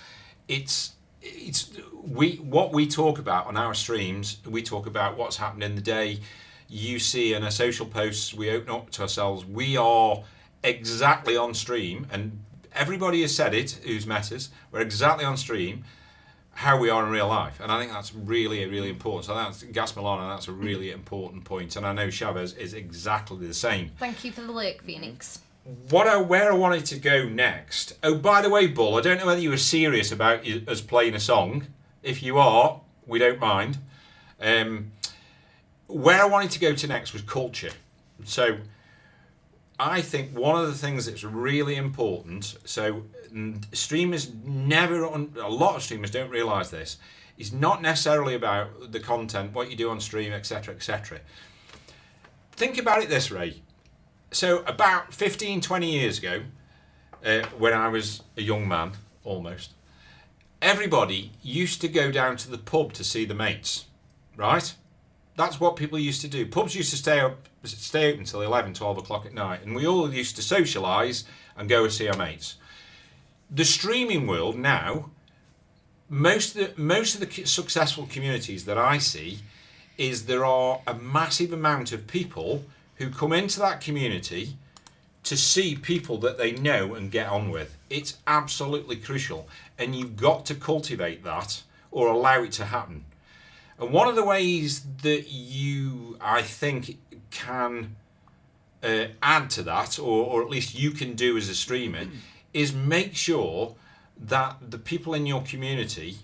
What we talk about on our streams. We talk about what's happened in the day. You see in our social posts, we open up to ourselves. We are exactly on stream, and everybody has said it who's met us. We're exactly on stream how we are in real life, and I think that's really, really important. So that's Gas Milan, and that's a really important point. And I know Chavez is exactly the same. Thank you for the lurk, Phoenix. Where I wanted to go next. Oh, by the way, Bull, I don't know whether you were serious about us playing a song. If you are, we don't mind. Where I wanted to go to next was culture. So I think one of the things that's really important, so streamers a lot of streamers don't realise this, is not necessarily about the content, what you do on stream, etc., etc. Think about it this way. So about 15, 20 years ago, when I was a young man, almost, everybody used to go down to the pub to see the mates, right? That's what people used to do. Pubs used to stay open until 11, 12 o'clock at night, and we all used to socialise and go and see our mates. The streaming world now, most of the successful communities that I see is there are a massive amount of people who come into that community to see people that they know and get on with. It's absolutely crucial, and you've got to cultivate that or allow it to happen. And one of the ways that you, I think, can add to that, or at least you can do as a streamer, is make sure that the people in your community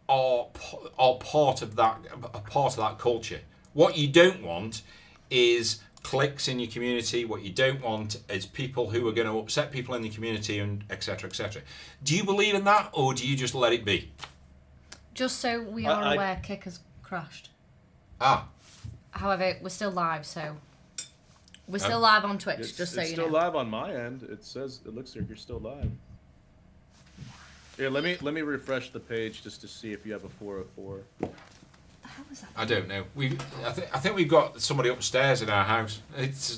are part of that culture. What you don't want is cliques in your community. What you don't want is people who are going to upset people in the community, and etc., etc. Do you believe in that, or do you just let it be? Just so we are aware, Kick has crashed. Ah. However, we're still live, so we're still live on Twitch. Just so you know. It's still live on my end. It looks like you're still live. Here, let me refresh the page just to see if you have a 404. How was that? I don't know. I think we've got somebody upstairs in our house.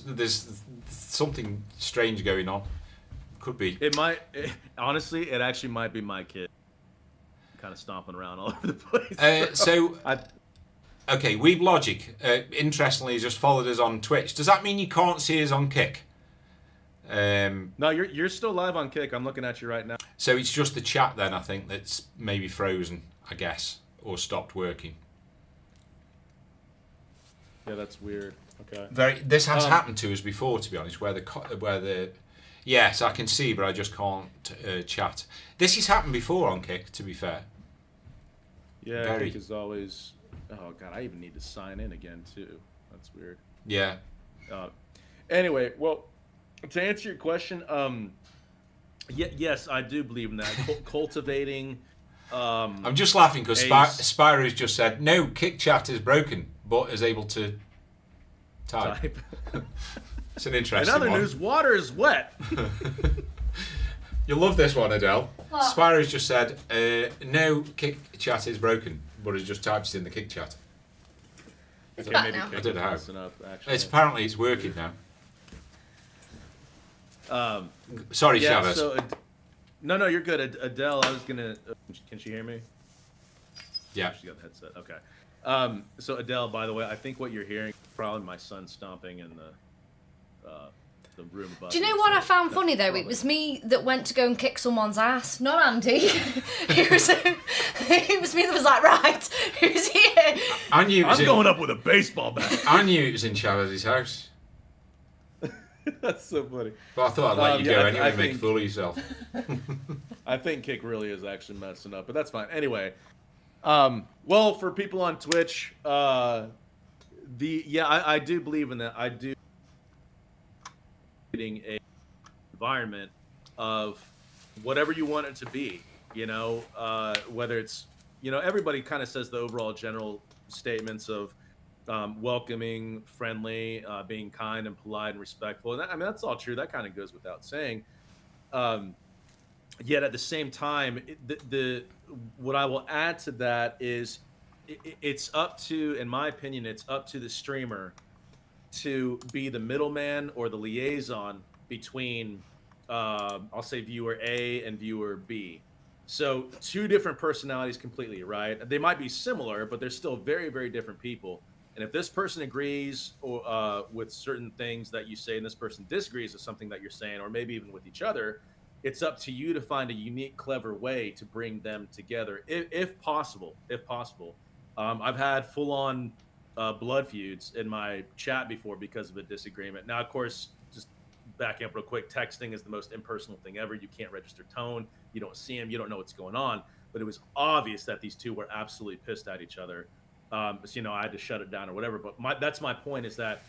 There's something strange going on. Could be. Honestly, it actually might be my kid. Kind of stomping around all over the place. Okay, Weeb Logic, interestingly, just followed us on Twitch. Does that mean you can't see us on Kick? No, you're still live on Kick. I'm looking at you right now. So it's just the chat then, I think, that's maybe frozen, I guess, or stopped working. Yeah, that's weird. Okay. This has happened to us before, to be honest, where the yes, I can see, but I just can't chat. This has happened before on Kick, to be fair. Yeah, Kick is always. Oh god, I even need to sign in again too. That's weird. Yeah. Anyway, well, to answer your question, Yes, I do believe in that. Cultivating. I'm just laughing because Spyro's just said, no, kick chat is broken, but is able to type. It's an interesting In other one. news, water is wet. You'll love this one, Adele. What? Spyro's just said, no, kick chat is broken, but has just typed it in the kick chat. It's Okay, back maybe now. Kick I don't was know. messing up, actually. Apparently it's working now. Um, Sorry, yeah, Chavez. so no, you're good. Adele, I was gonna. Can she hear me? Yeah. She got the headset. Okay. So Adele, by the way, I think what you're hearing is probably my son stomping in the room above. Do you know me, what so I found that's funny though? probably- It was me that went to go and kick someone's ass, not Andy. it was me that was like, right, who's here? I knew it was I'm going up with a baseball bat. I knew it was in Chavez's house, That's so funny. but I thought I'd let you yeah, go I anyway and make a think- fool of yourself. I think Kick really is actually messing up, but that's fine. Anyway, well, for people on Twitch, I do believe in that. I do creating a environment of whatever you want it to be. You know, whether it's everybody kind of says the overall general statements of welcoming, friendly, being kind and polite and respectful, and that's all true. That kind of goes without saying. Yet at the same time, what I will add to that is it's up to, in my opinion, it's up to the streamer to be the middleman or the liaison between, I'll say, viewer A and viewer B. So two different personalities completely, right? They might be similar, but they're still very, very different people. And if this person agrees with certain things that you say, and this person disagrees with something that you're saying, or maybe even with each other, it's up to you to find a unique, clever way to bring them together, if possible. If possible, I've had full-on blood feuds in my chat before because of a disagreement. Now, of course, just backing up real quick, texting is the most impersonal thing ever. You can't register tone. You don't see them. You don't know what's going on. But it was obvious that these two were absolutely pissed at each other. So, I had to shut it down or whatever. But that's my point, is that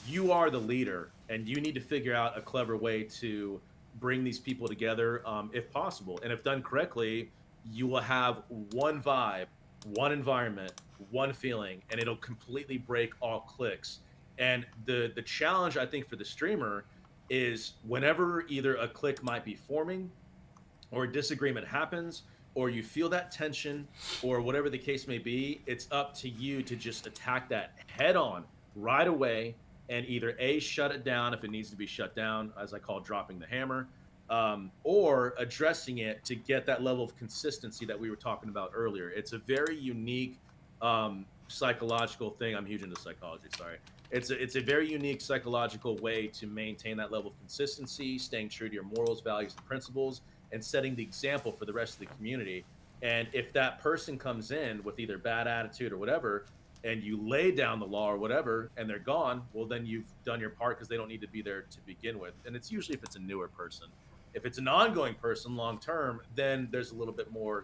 you are the leader, and you need to figure out a clever way to bring these people together, if possible. And if done correctly, you will have one vibe, one environment, one feeling, and it'll completely break all cliques. And the challenge, I think, for the streamer is whenever either a clique might be forming or a disagreement happens, or you feel that tension, or whatever the case may be, it's up to you to just attack that head on right away, and either A, shut it down if it needs to be shut down, as I call dropping the hammer, or addressing it to get that level of consistency that we were talking about earlier. It's a very unique psychological thing. I'm huge into psychology, sorry. It's a very unique psychological way to maintain that level of consistency, staying true to your morals, values, and principles, and setting the example for the rest of the community. And if that person comes in with either bad attitude or whatever, and you lay down the law or whatever, and they're gone, well, then you've done your part, because they don't need to be there to begin with. And it's usually if it's a newer person. If it's an ongoing person long term, then there's a little bit more,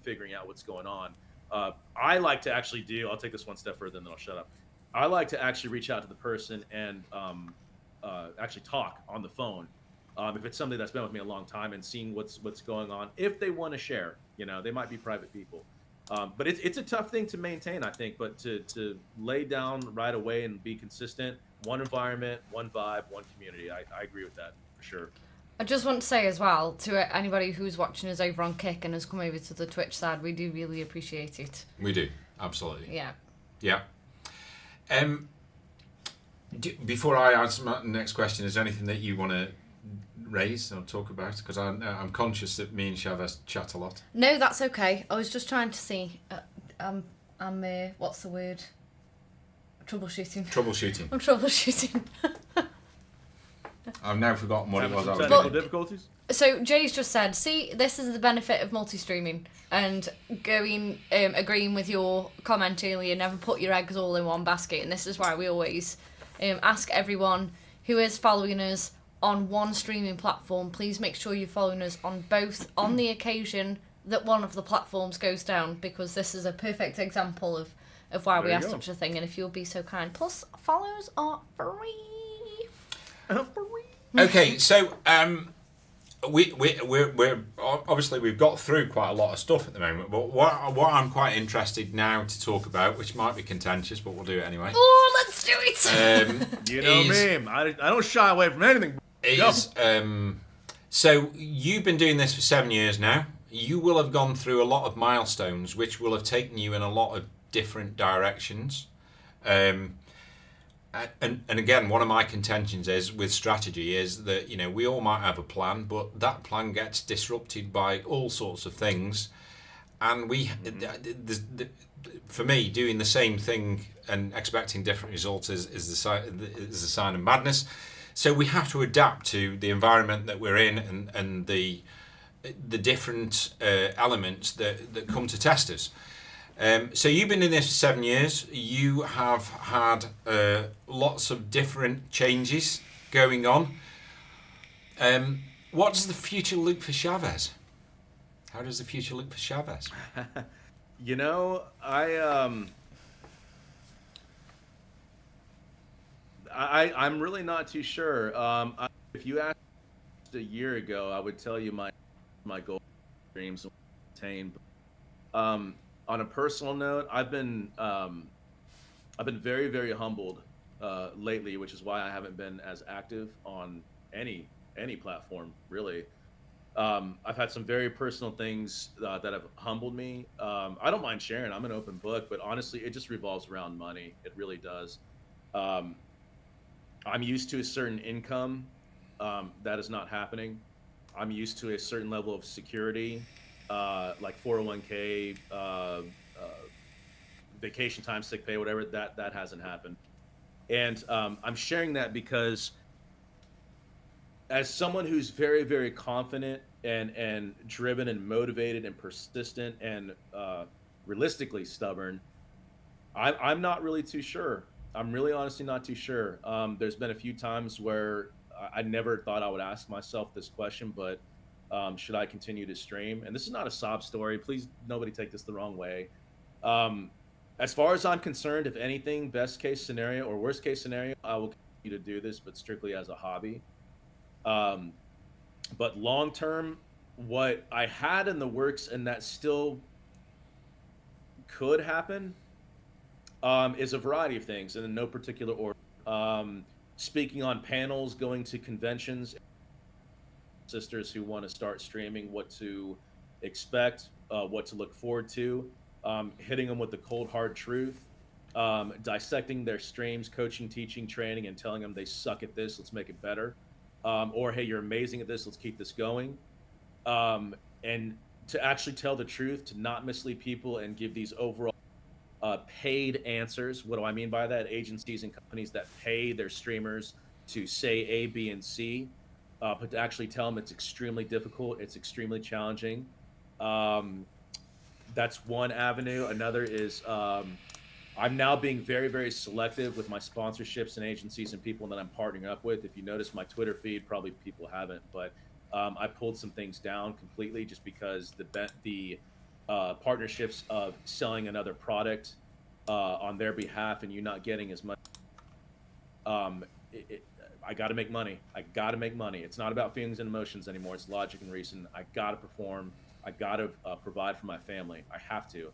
figuring out what's going on. I like to actually I'll take this one step further, and then I'll shut up. I like to actually reach out to the person and actually talk on the phone. If it's somebody that's been with me a long time, and seeing what's going on, if they want to share, they might be private people. But it's a tough thing to maintain, I think. But to lay down right away and be consistent, one environment, one vibe, one community. I agree with that for sure. I just want to say as well, to anybody who's watching us over on Kick and has come over to the Twitch side, we do really appreciate it. We do, absolutely. Yeah. Yeah. Before I answer my next question, is there anything that you want to raise or talk about? Because I'm conscious that me and Chavez chat a lot. No, that's okay. I was just trying to see. I'm what's the word? Troubleshooting. Troubleshooting. I'm troubleshooting. I've now forgotten what it Having was. some I was technical doing. difficulties? So Jay's just said, see, this is the benefit of multi-streaming, and agreeing with your comment earlier, never put your eggs all in one basket. And this is why we always ask everyone who is following us on one streaming platform, please make sure you're following us on both, on the occasion that one of the platforms goes down, because this is a perfect example of why we There you ask go. such a thing. And if you'll be so kind, plus follows are free. Okay, so we're obviously we've got through quite a lot of stuff at the moment, but what I'm quite interested now to talk about, which might be contentious, but we'll do it anyway. Oh, let's do it. You know me. I don't shy away from anything. So you've been doing this for 7 years now. You will have gone through a lot of milestones, which will have taken you in a lot of different directions. And again, one of my contentions is with strategy is that we all might have a plan, but that plan gets disrupted by all sorts of things, and for me, doing the same thing and expecting different results is a sign of madness. So we have to adapt to the environment that we're in and the different elements that come to test us. So you've been in this for 7 years. You have had lots of different changes going on. What does the future look for Chavez? How does the future look for Chavez? I'm really not too sure. If you asked a year ago, I would tell you my goals, dreams, and attain. On a personal note, I've been very, very humbled lately, which is why I haven't been as active on any platform really. I've had some very personal things that have humbled me. I don't mind sharing. I'm an open book, but honestly, it just revolves around money. It really does. I'm used to a certain income that is not happening. I'm used to a certain level of security, like 401k, vacation time, sick pay, whatever. That hasn't happened. And I'm sharing that because as someone who's very, very confident and driven and motivated and persistent and realistically stubborn, I'm not really too sure. I'm really honestly not too sure. There's been a few times where I never thought I would ask myself this question, but should I continue to stream? And this is not a sob story. Please, nobody take this the wrong way. As far as I'm concerned, if anything, best case scenario or worst case scenario, I will continue to do this, but strictly as a hobby. But long term, what I had in the works and that still could happen is a variety of things and in no particular order. Speaking on panels, going to conventions, sisters who want to start streaming, what to expect, what to look forward to, hitting them with the cold hard truth, dissecting their streams, coaching, teaching, training, and telling them they suck at this, let's make it better. Or, hey, you're amazing at this, let's keep this going. And to actually tell the truth, to not mislead people and give these overall paid answers. What do I mean by that? Agencies and companies that pay their streamers to say A, B, and C, but to actually tell them it's extremely difficult, it's extremely challenging. That's one avenue. Another is I'm now being very, very selective with my sponsorships and agencies and people that I'm partnering up with. If you notice my Twitter feed, probably people haven't, but I pulled some things down completely just because the partnerships of selling another product on their behalf and you not getting as much. I got to make money. I got to make money. It's not about feelings and emotions anymore. It's logic and reason. I got to perform. I got to provide for my family. I have to.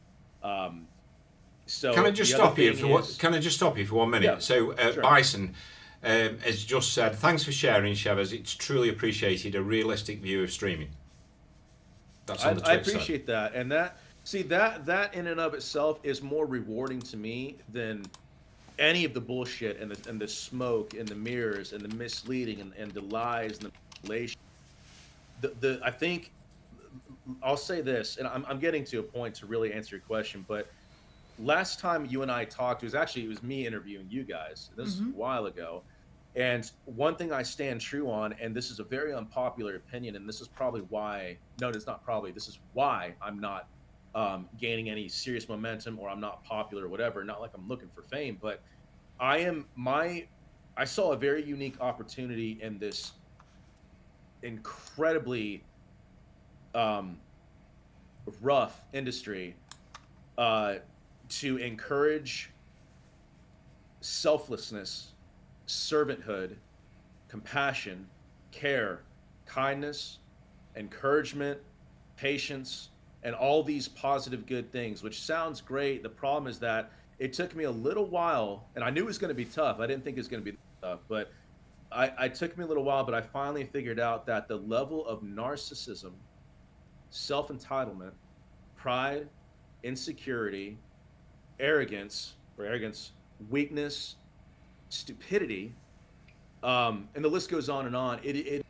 So can I just stop you for Can I just stop you for 1 minute? Yeah, so sure. Bison has just said, thanks for sharing, Chavez. It's truly appreciated. A realistic view of streaming. That's on the Twitch I appreciate that, and that in and of itself is more rewarding to me than any of the bullshit and the smoke and the mirrors and the misleading and the lies and the manipulation. I think I'll say this, and I'm getting to a point to really answer your question, but last time you and I talked, it was me interviewing you guys. This is a while ago. And one thing I stand true on, and this is a very unpopular opinion, and this is probably why, no, it's not probably, this is why I'm not gaining any serious momentum or I'm not popular or whatever, not like I'm looking for fame, but I saw a very unique opportunity in this incredibly rough industry to encourage selflessness, servanthood, compassion, care, kindness, encouragement, patience, and all these positive good things, which sounds great. The problem is that it took me a little while, and I knew it was going to be tough. I didn't think it was going to be tough, but I took me a little while, but I finally figured out that the level of narcissism, self-entitlement, pride, insecurity, arrogance, weakness, stupidity, and the list goes on and on. It is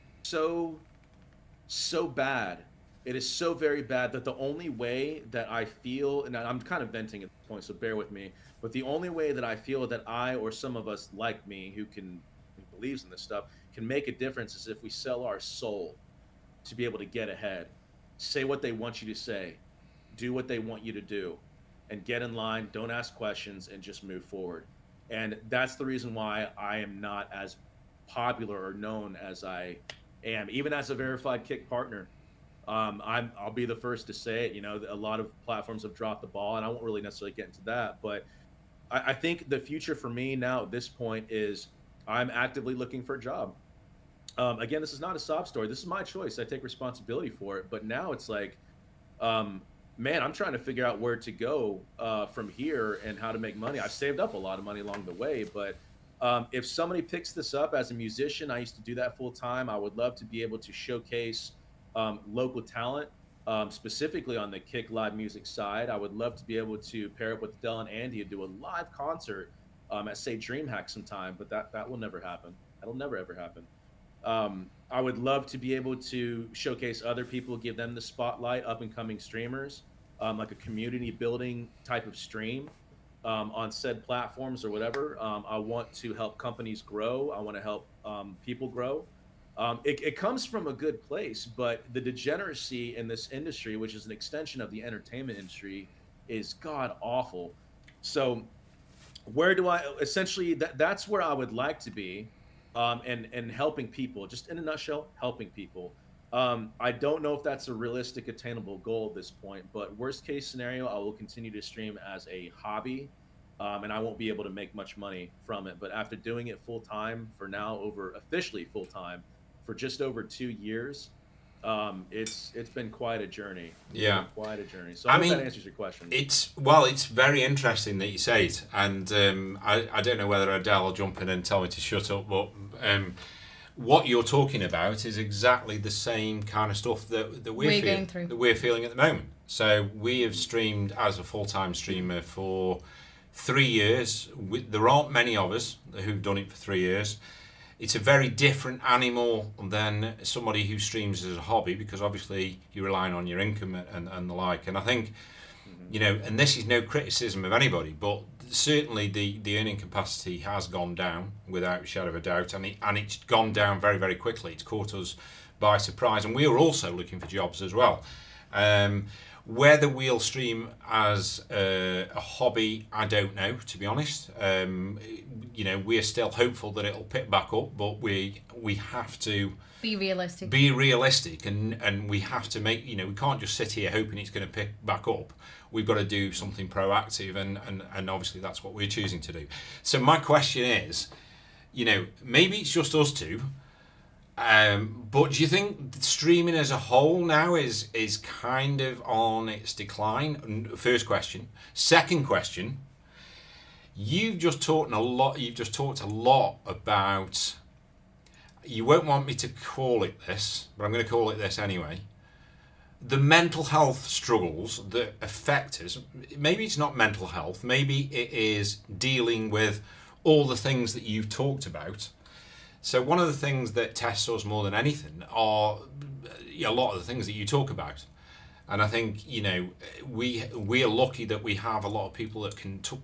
so bad. It is so very bad that the only way that I feel, and I'm kind of venting at this point, so bear with me, but the only way that I feel that I or some of us like me who believes in this stuff can make a difference is if we sell our soul to be able to get ahead, say what they want you to say, do what they want you to do, and get in line, don't ask questions, and just move forward. And that's the reason why I am not as popular or known as I am, even as a verified Kick partner. I'll be the first to say it. You know, a lot of platforms have dropped the ball, and I won't really necessarily get into that. But I think the future for me now at this point is I'm actively looking for a job. Again, this is not a sob story. This is my choice. I take responsibility for it. But now it's like, man, I'm trying to figure out where to go from here and how to make money. I've saved up a lot of money along the way, but if somebody picks this up as a musician, I used to do that full time. I would love to be able to showcase local talent, specifically on the Kick live music side. I would love to be able to pair up with Del and Andy and do a live concert at, say, DreamHack sometime, but that will never happen. That'll never, ever happen. I would love to be able to showcase other people, give them the spotlight, up-and-coming streamers, like a community building type of stream on said platforms or whatever. I want to help companies grow. I want to help people grow. It comes from a good place, but the degeneracy in this industry, which is an extension of the entertainment industry, is god awful. So where do I essentially that's where I would like to be, and helping people, just in a nutshell, helping people. I don't know if that's a realistic, attainable goal at this point, but worst case scenario, I will continue to stream as a hobby, and I won't be able to make much money from it. But after doing it full time for now, officially full time, for just over 2 years, it's been quite a journey. Yeah, quite a journey. So I hope that answers your question. It's very interesting that you say it, and I don't know whether Adele will jump in and tell me to shut up, but what you're talking about is exactly the same kind of stuff that we're going through, that we're feeling at the moment. So we have streamed as a full-time streamer for 3 years. There aren't many of us who've done it for 3 years. It's a very different animal than somebody who streams as a hobby, because obviously you're relying on your income and the like. And I think, you know, and this is no criticism of anybody, but certainly the earning capacity has gone down without a shadow of a doubt, and it's gone down very, very quickly. It's caught us by surprise, and we are also looking for jobs as well. Whether we'll stream as a hobby, I don't know, to be honest. You know, we're still hopeful that it'll pick back up, but we have to be realistic. And we have to make, you know, we can't just sit here hoping it's going to pick back up. We've got to do something proactive, and obviously that's what we're choosing to do. So my question is, you know, maybe it's just us two, but do you think streaming as a whole now is kind of on its decline? First question. Second question, you've just talked a lot about, you won't want me to call it this, but I'm going to call it this anyway, the mental health struggles that affect us. Maybe it's not mental health, maybe it is dealing with all the things that you've talked about. So one of the things that tests us more than anything are a lot of the things that you talk about. And I think, you know, we are lucky that we have a lot of people that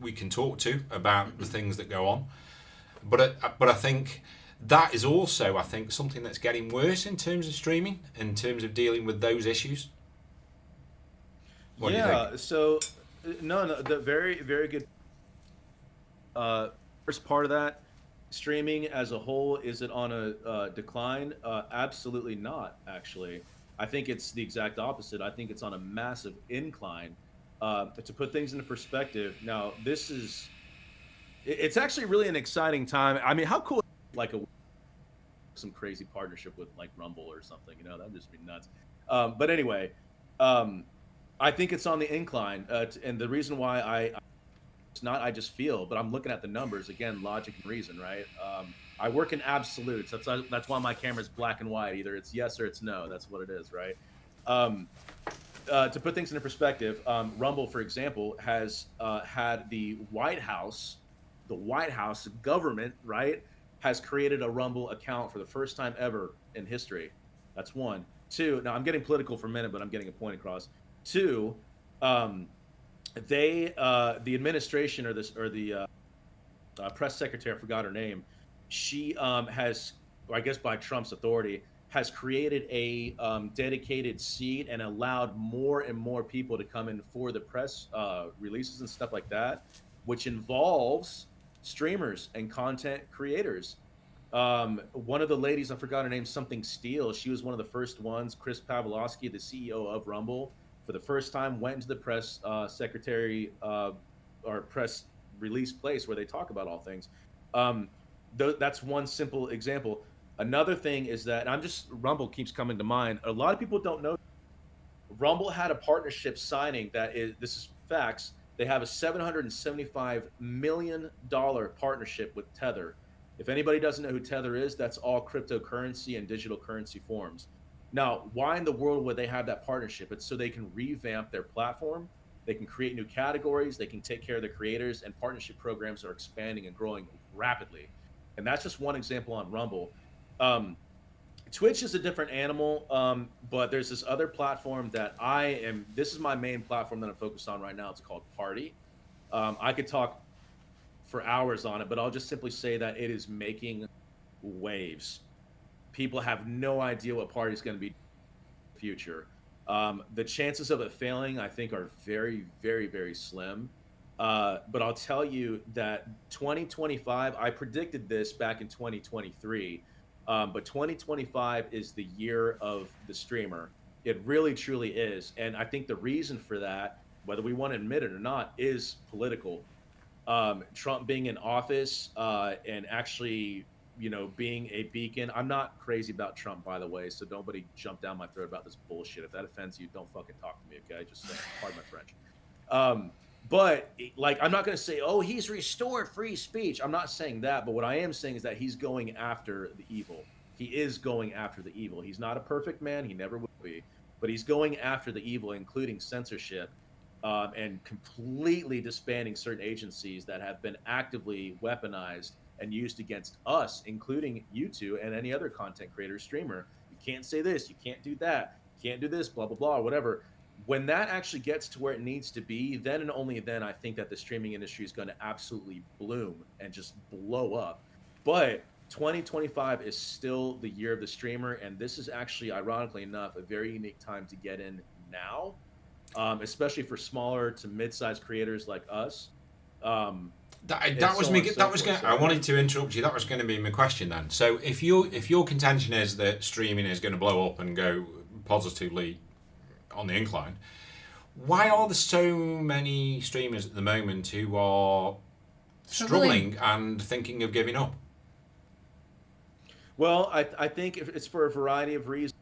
we can talk to about the things that go on. But I think that is also, I think, something that's getting worse in terms of streaming, in terms of dealing with those issues. What do you think? So no, the very, very good. First part of that, streaming as a whole, is it on a decline? Absolutely not, actually. I think it's the exact opposite. I think it's on a massive incline. To put things into perspective, now it's actually really an exciting time. I mean, how cool is like some crazy partnership with like Rumble or something, you know, that'd just be nuts. But anyway, I think it's on the incline, and the reason why it's not I just feel, but I'm looking at the numbers again, logic and reason, right? I work in absolutes. That's why my camera's black and white. Either it's yes or it's no. That's what it is, right? To put things into perspective, Rumble, for example, has had the White House government, right, has created a Rumble account for the first time ever in history. That's one. Two, now I'm getting political for a minute, but I'm getting a point across. Two, the administration or the press secretary, I forgot her name, she has, I guess by Trump's authority, has created a dedicated seat and allowed more and more people to come in for the press releases and stuff like that, which involves streamers and content creators. One of the ladies, I forgot her name, something Steele. She was one of the first ones. Chris Pavlovsky, the CEO of Rumble, for the first time went into the press secretary or press release place where they talk about all things. That's one simple example. Another thing is that, and Rumble keeps coming to mind. A lot of people don't know. Rumble had a partnership signing this is facts. They have a $775 million partnership with Tether. If anybody doesn't know who Tether is, that's all cryptocurrency and digital currency forms. Now, why in the world would they have that partnership? It's so they can revamp their platform. They can create new categories. They can take care of the creators, and partnership programs are expanding and growing rapidly. And that's just one example on Rumble. Twitch is a different animal, but there's this other platform that this is my main platform that I'm focused on right now. It's called Party. I could talk for hours on it, but I'll just simply say that it is making waves. People have no idea what Party is going to be in the future. The chances of it failing, I think, are very, very, very slim. But I'll tell you that 2025, I predicted this back in 2023, but 2025 is the year of the streamer. It really, truly is. And I think the reason for that, whether we want to admit it or not, is political. Trump being in office and actually, being a beacon. I'm not crazy about Trump, by the way, so nobody jump down my throat about this bullshit. If that offends you, don't fucking talk to me, okay? Just pardon my French. But I'm not going to say, oh, he's restored free speech. I'm not saying that, but what I am saying is that he's going after the evil. He is going after the evil. He's not a perfect man. He never will be, but he's going after the evil, including censorship, and completely disbanding certain agencies that have been actively weaponized and used against us, including you two and any other content creator, streamer. You can't say this, you can't do that, you can't do this, blah, blah, blah, whatever. When that actually gets to where it needs to be, then and only then, I think that the streaming industry is going to absolutely bloom and just blow up. But 2025 is still the year of the streamer, and this is actually, ironically enough, a very unique time to get in now, especially for smaller to mid-sized creators like us. I wanted to interrupt you. That was going to be my question then. So if your contention is that streaming is going to blow up and go positively on the incline, why are there so many streamers at the moment who are struggling and thinking of giving up? Well, I think it's for a variety of reasons.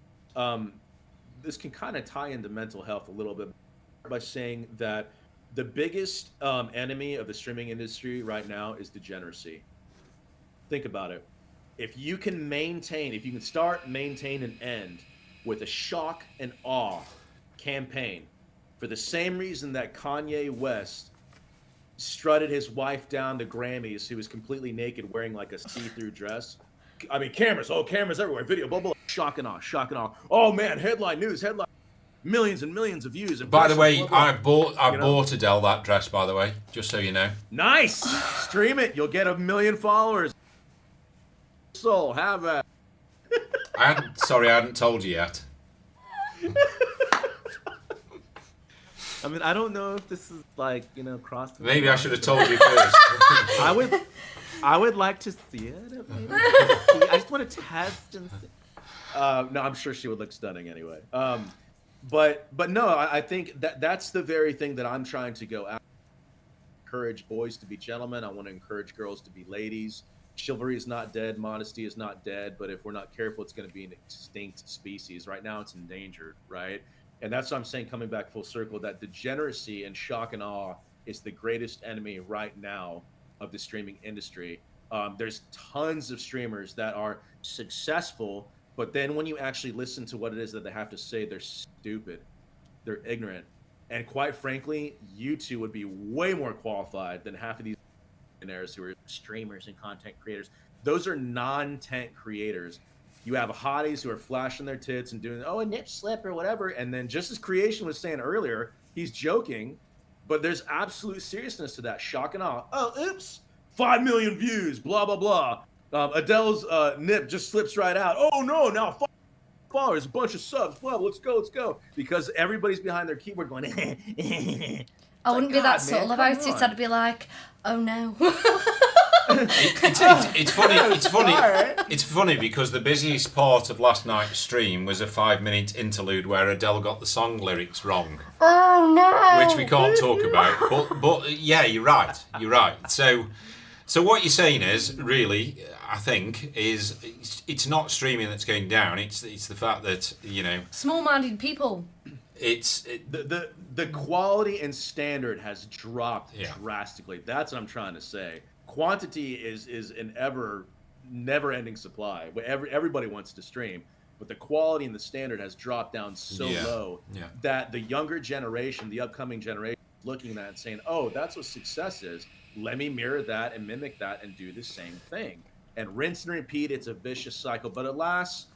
This can kind of tie into mental health a little bit by saying that the biggest enemy of the streaming industry right now is degeneracy. Think about it. If you can start, maintain, and end with a shock and awe campaign for the same reason that Kanye West strutted his wife down the Grammys, who was completely naked wearing like a see-through dress. I mean, cameras everywhere, video, blah, blah, shock and awe. Oh man, headline news, millions and millions of views. By the way, blah, blah. I bought Adele that dress, by the way, just so you know. Nice! Stream it, you'll get 1 million followers. So, have that. Sorry, I hadn't told you yet. I mean, I don't know if this is cross. Maybe I should have told you first. I would like to see it. I just want to test and see. No, I'm sure she would look stunning anyway. But no, I think that's the very thing that I'm trying to go after. Encourage boys to be gentlemen. I want to encourage girls to be ladies. chivalry is not dead, modesty is not dead, but if we're not careful, it's going to be an extinct species. Right now, it's endangered, right? And that's what I'm saying, coming back full circle, that degeneracy and shock and awe is the greatest enemy right now of the streaming industry. There's tons of streamers that are successful, but then when you actually listen to what it is that they have to say, they're stupid, they're ignorant. And quite frankly, you two would be way more qualified than half of these millionaires who are streamers and content creators. Those are non-tent creators. You have hotties who are flashing their tits and doing, a nip slip or whatever. And then just as Creation was saying earlier, he's joking, but there's absolute seriousness to that. Shock and awe. Oh, oops, 5 million views, blah, blah, blah. Adele's nip just slips right out. Oh, no, now followers, a bunch of subs, blah, let's go. Because everybody's behind their keyboard going, I wouldn't be God, that man, subtle come about it. on. I'd be like, oh no. It's funny. It's funny. Alright. It's funny because the busiest part of last night's stream was a 5-minute interlude where Adele got the song lyrics wrong, Oh no. which we can't talk about. But yeah, you're right. So what you're saying is really, I think, is it's not streaming that's going down. It's the fact that Small-minded people. The quality and standard has dropped Yeah. drastically. That's what I'm trying to say. Quantity is an never-ending supply. Everybody wants to stream, but the quality and the standard has dropped down so Yeah. low Yeah. that the younger generation, the upcoming generation, is looking at that and saying, "Oh, that's what success is. Let me mirror that and mimic that and do the same thing." And rinse and repeat. It's a vicious cycle, but alas,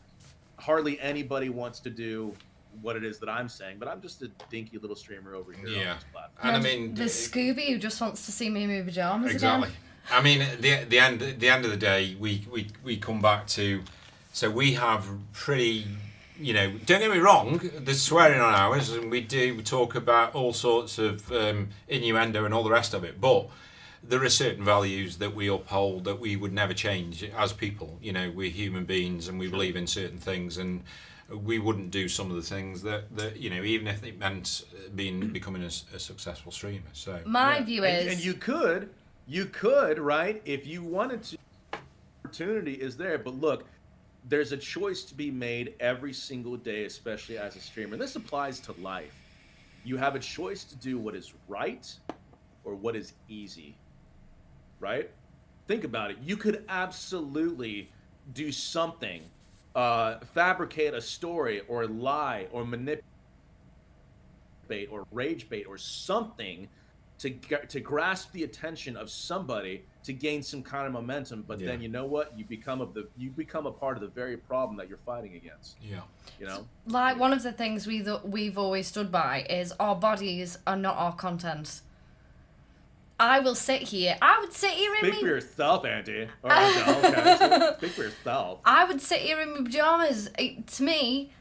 hardly anybody wants to do what it is that I'm saying, but I'm just a dinky little streamer over here Yeah. on this platform. And I There's- mean, there's Scooby who just wants to see me in my pajamas exactly. again. I mean, at the end of the day, we come back to, so we have pretty, don't get me wrong, there's swearing on ours, and we talk about all sorts of innuendo and all the rest of it, but there are certain values that we uphold that we would never change as people. We're human beings and we believe in certain things, and we wouldn't do some of the things that even if it meant becoming a successful streamer. So My view is... And you could, right? If you wanted to, opportunity is there. But look, there's a choice to be made every single day, especially as a streamer. This applies to life. You have a choice to do what is right or what is easy, right? Think about it. You could absolutely do something, fabricate a story or lie or manipulate or rage bait or something to grasp the attention of somebody to gain some kind of momentum, but Yeah. then you know what? You become a part of the very problem that you're fighting against. yeah. Like, one of the things we've always stood by is our bodies are not our content. I would sit here in Speak for me... yourself, Andy. Or Adele, okay? Speak for yourself. I would sit here in my pajamas. To me,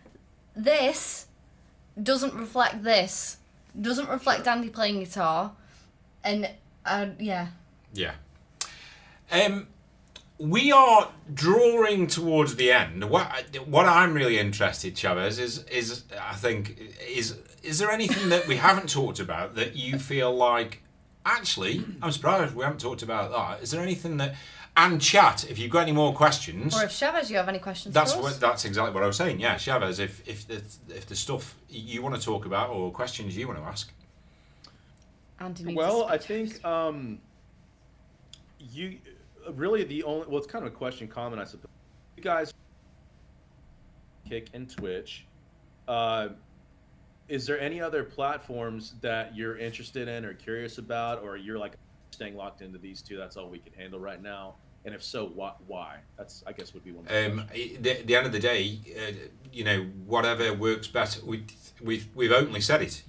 this doesn't reflect this. Doesn't reflect Andy playing guitar. And, yeah. Yeah. We are drawing towards the end. What I'm really interested, Chavez, is I think is there anything that we haven't talked about that you feel like actually I'm surprised we haven't talked about that. Is there anything that, and chat if you've got any more questions. Or if Chavez, you have any questions That's for us? that's exactly what I was saying. Yeah, Chavez, if the stuff you want to talk about or questions you want to ask. Andy needs Well, to I speak. think you really it's kind of a question comment, I suppose. You guys, Kick and Twitch. Is there any other platforms that you're interested in or curious about, or you're like staying locked into these two? That's all we can handle right now. And if so, why? That's, I guess, would be one. The end of the day, whatever works better. We've openly said it.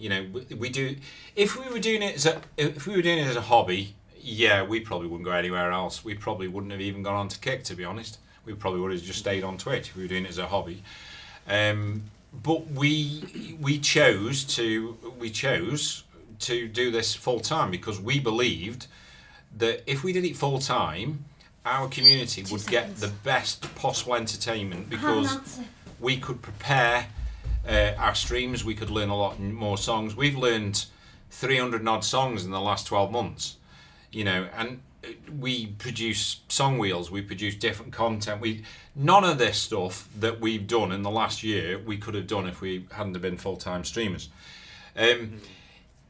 We do. If we were doing it as a hobby, yeah, we probably wouldn't go anywhere else. We probably wouldn't have even gone on to Kick, to be honest. We probably would have just stayed on Twitch if we were doing it as a hobby. But we chose to do this full time because we believed that if we did it full time, our community would get the best possible entertainment because we could prepare our streams. We could learn a lot more songs. We've learned 300 odd songs in the last 12 months. and we produce song wheels, we produce different content. None of this stuff that we've done in the last year we could have done if we hadn't have been full-time streamers.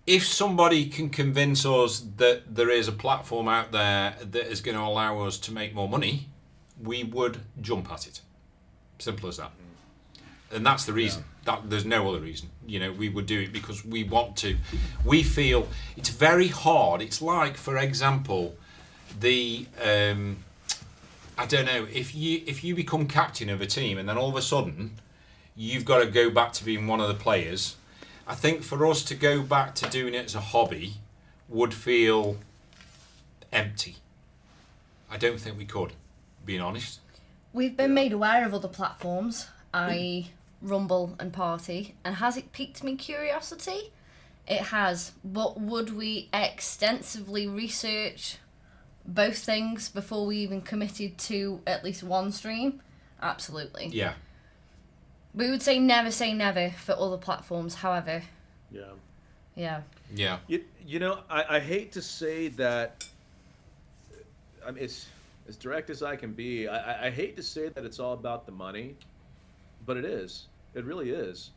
If somebody can convince us that there is a platform out there that is going to allow us to make more money, we would jump at it. Simple as that. And that's the reason. There's no other reason. We would do it because we want to. We feel it's very hard. It's like, for example, the I don't know, if you become captain of a team and then all of a sudden you've got to go back to being one of the players. I think for us to go back to doing it as a hobby would feel empty. I don't think we could, being honest. We've been made aware of other platforms, i.e. Rumble and Party, and has it piqued my curiosity? It has, but would we extensively research both things before we even committed to at least one stream? Absolutely. Yeah. We would say never for other platforms, however. Yeah. Yeah. Yeah. I hate to say that. I mean, it's as direct as I can be. I hate to say that it's all about the money, but it is. It really is.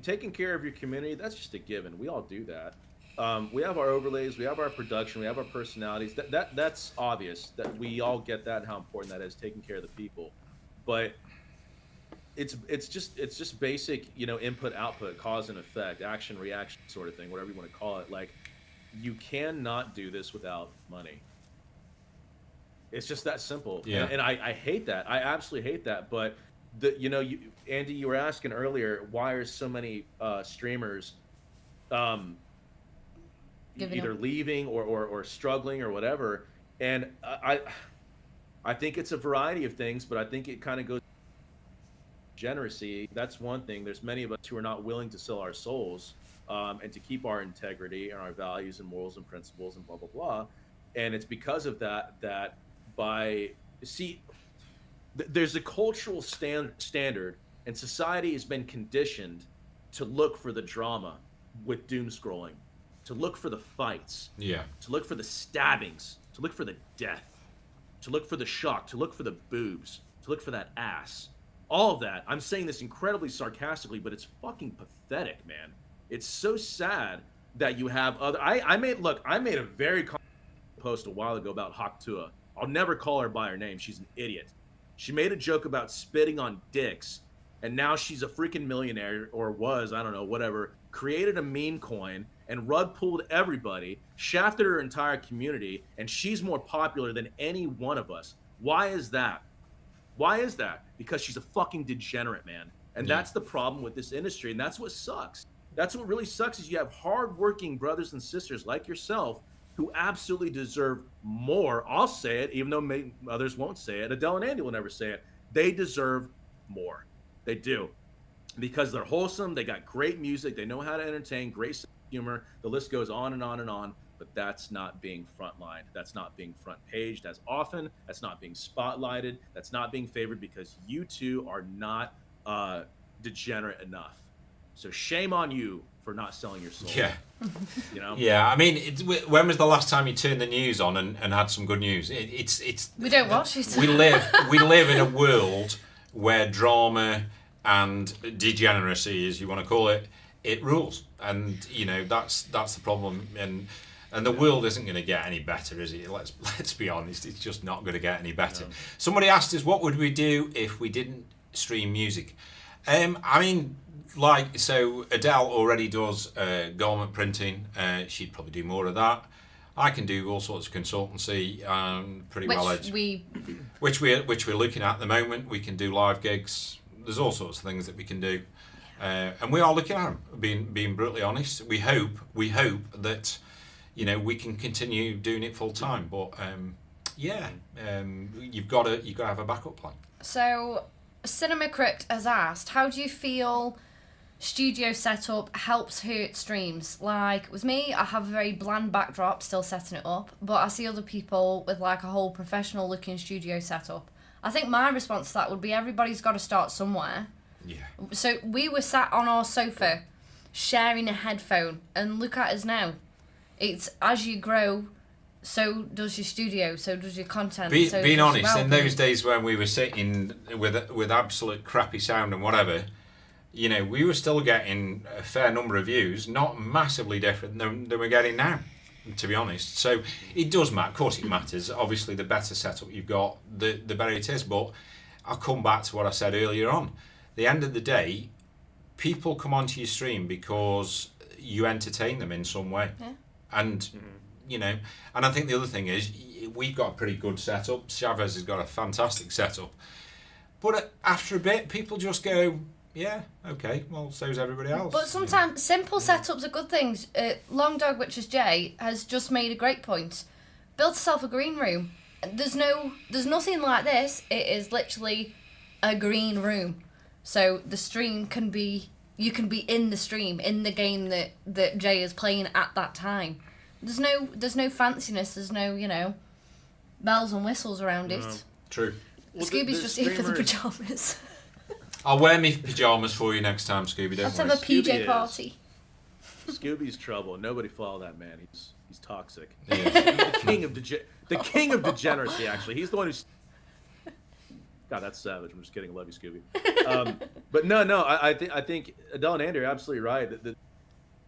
Taking care of your community, that's just a given. We all do that. We have our overlays, we have our production, we have our personalities. That's obvious that we all get that and how important that is, taking care of the people. But it's just basic, input output, cause and effect, action reaction sort of thing, whatever you want to call it. Like, you cannot do this without money. It's just that simple. Yeah. And I hate that. I absolutely hate that. But Andy, you were asking earlier, why are so many streamers Giving either up. leaving or struggling or whatever? And I think it's a variety of things, but I think it kind of goes generosity. That's one thing. There's many of us who are not willing to sell our souls and to keep our integrity and our values and morals and principles and blah blah blah. And it's because of that there's a cultural standard, and society has been conditioned to look for the drama with doom scrolling, to look for the fights, Yeah. to look for the stabbings, to look for the death, to look for the shock, to look for the boobs, to look for that ass. All of that. I'm saying this incredibly sarcastically, but it's fucking pathetic, man. It's so sad that you have other. I made a very post a while ago about Haktua. I'll never call her by her name. She's an idiot. She made a joke about spitting on dicks, and now she's a freaking millionaire, or was, I don't know, whatever. Created a meme coin and rug pulled everybody, shafted her entire community, and she's more popular than any one of us. Why is that? Why is that? Because she's a fucking degenerate, man. And Yeah. that's the problem with this industry, and that's what sucks. That's what really sucks is you have hardworking brothers and sisters like yourself who absolutely deserve more. I'll say it, even though others won't say it. Adele and Andy will never say it. They deserve more. They do. Because they're wholesome, they got great music, they know how to entertain, great sense of humor. The list goes on and on and on. But that's not being frontlined. That's not being front paged as often. That's not being spotlighted. That's not being favored because you two are not degenerate enough. So shame on you for not selling your soul. Yeah. Yeah. I mean, when was the last time you turned the news on and had some good news? It's We don't watch it. we live in a world where drama and degeneracy, as you want to call it, it rules, and that's the problem. And the world isn't going to get any better, is it? Let's be honest, it's just not going to get any better. No. Somebody asked us, what would we do if we didn't stream music? I mean, so Adele already does garment printing. She'd probably do more of that. I can do all sorts of consultancy, pretty well edged. Which we're looking at the moment. We can do live gigs. There's all sorts of things that we can do, and we are looking at them. Being brutally honest, we hope that we can continue doing it full time. But you've got to have a backup plan. So, Cinema Crypt has asked, how do you feel studio setup helps hurt streams? Like, with me, I have a very bland backdrop, still setting it up, but I see other people with like a whole professional looking studio setup. I think my response to that would be everybody's got to start somewhere. Yeah. So we were sat on our sofa sharing a headphone, and look at us now. It's as you grow, so does your studio, so does your content. Being does your honest, in well-being. those days when we were sitting with absolute crappy sound and whatever, you know, we were still getting a fair number of views, not massively different than we're getting now, to be honest. So it does matter. Of course it matters. Obviously, the better setup you've got, the better it is. But I'll come back to what I said earlier on. The end of the day, people come onto your stream because you entertain them in some way. Yeah. And, you know, and I think the other thing is, we've got a pretty good setup. Chavez has got a fantastic setup. But after a bit, people just go, yeah, okay, well, so's everybody else. But sometimes simple setups are good things. Long Dog, which is Jay, has just made a great point. Build yourself a green room. There's nothing like this. It is literally a green room. So the stream can be, you can be in the stream, in the game that Jay is playing at that time. There's no fanciness. There's no, you know, bells and whistles around it. True. Well, Scooby's the just here for the streamers- pajamas. I'll wear my pyjamas for you next time, Scooby. Don't Let's worry. have a Scooby PJ is. party. Scooby's trouble. Nobody follow that man. He's toxic. Yeah. He's the king of degeneracy. Actually, he's the one who's. God, that's savage. I'm just kidding. I love you, Scooby. But no. I think Adele and Andy are absolutely right.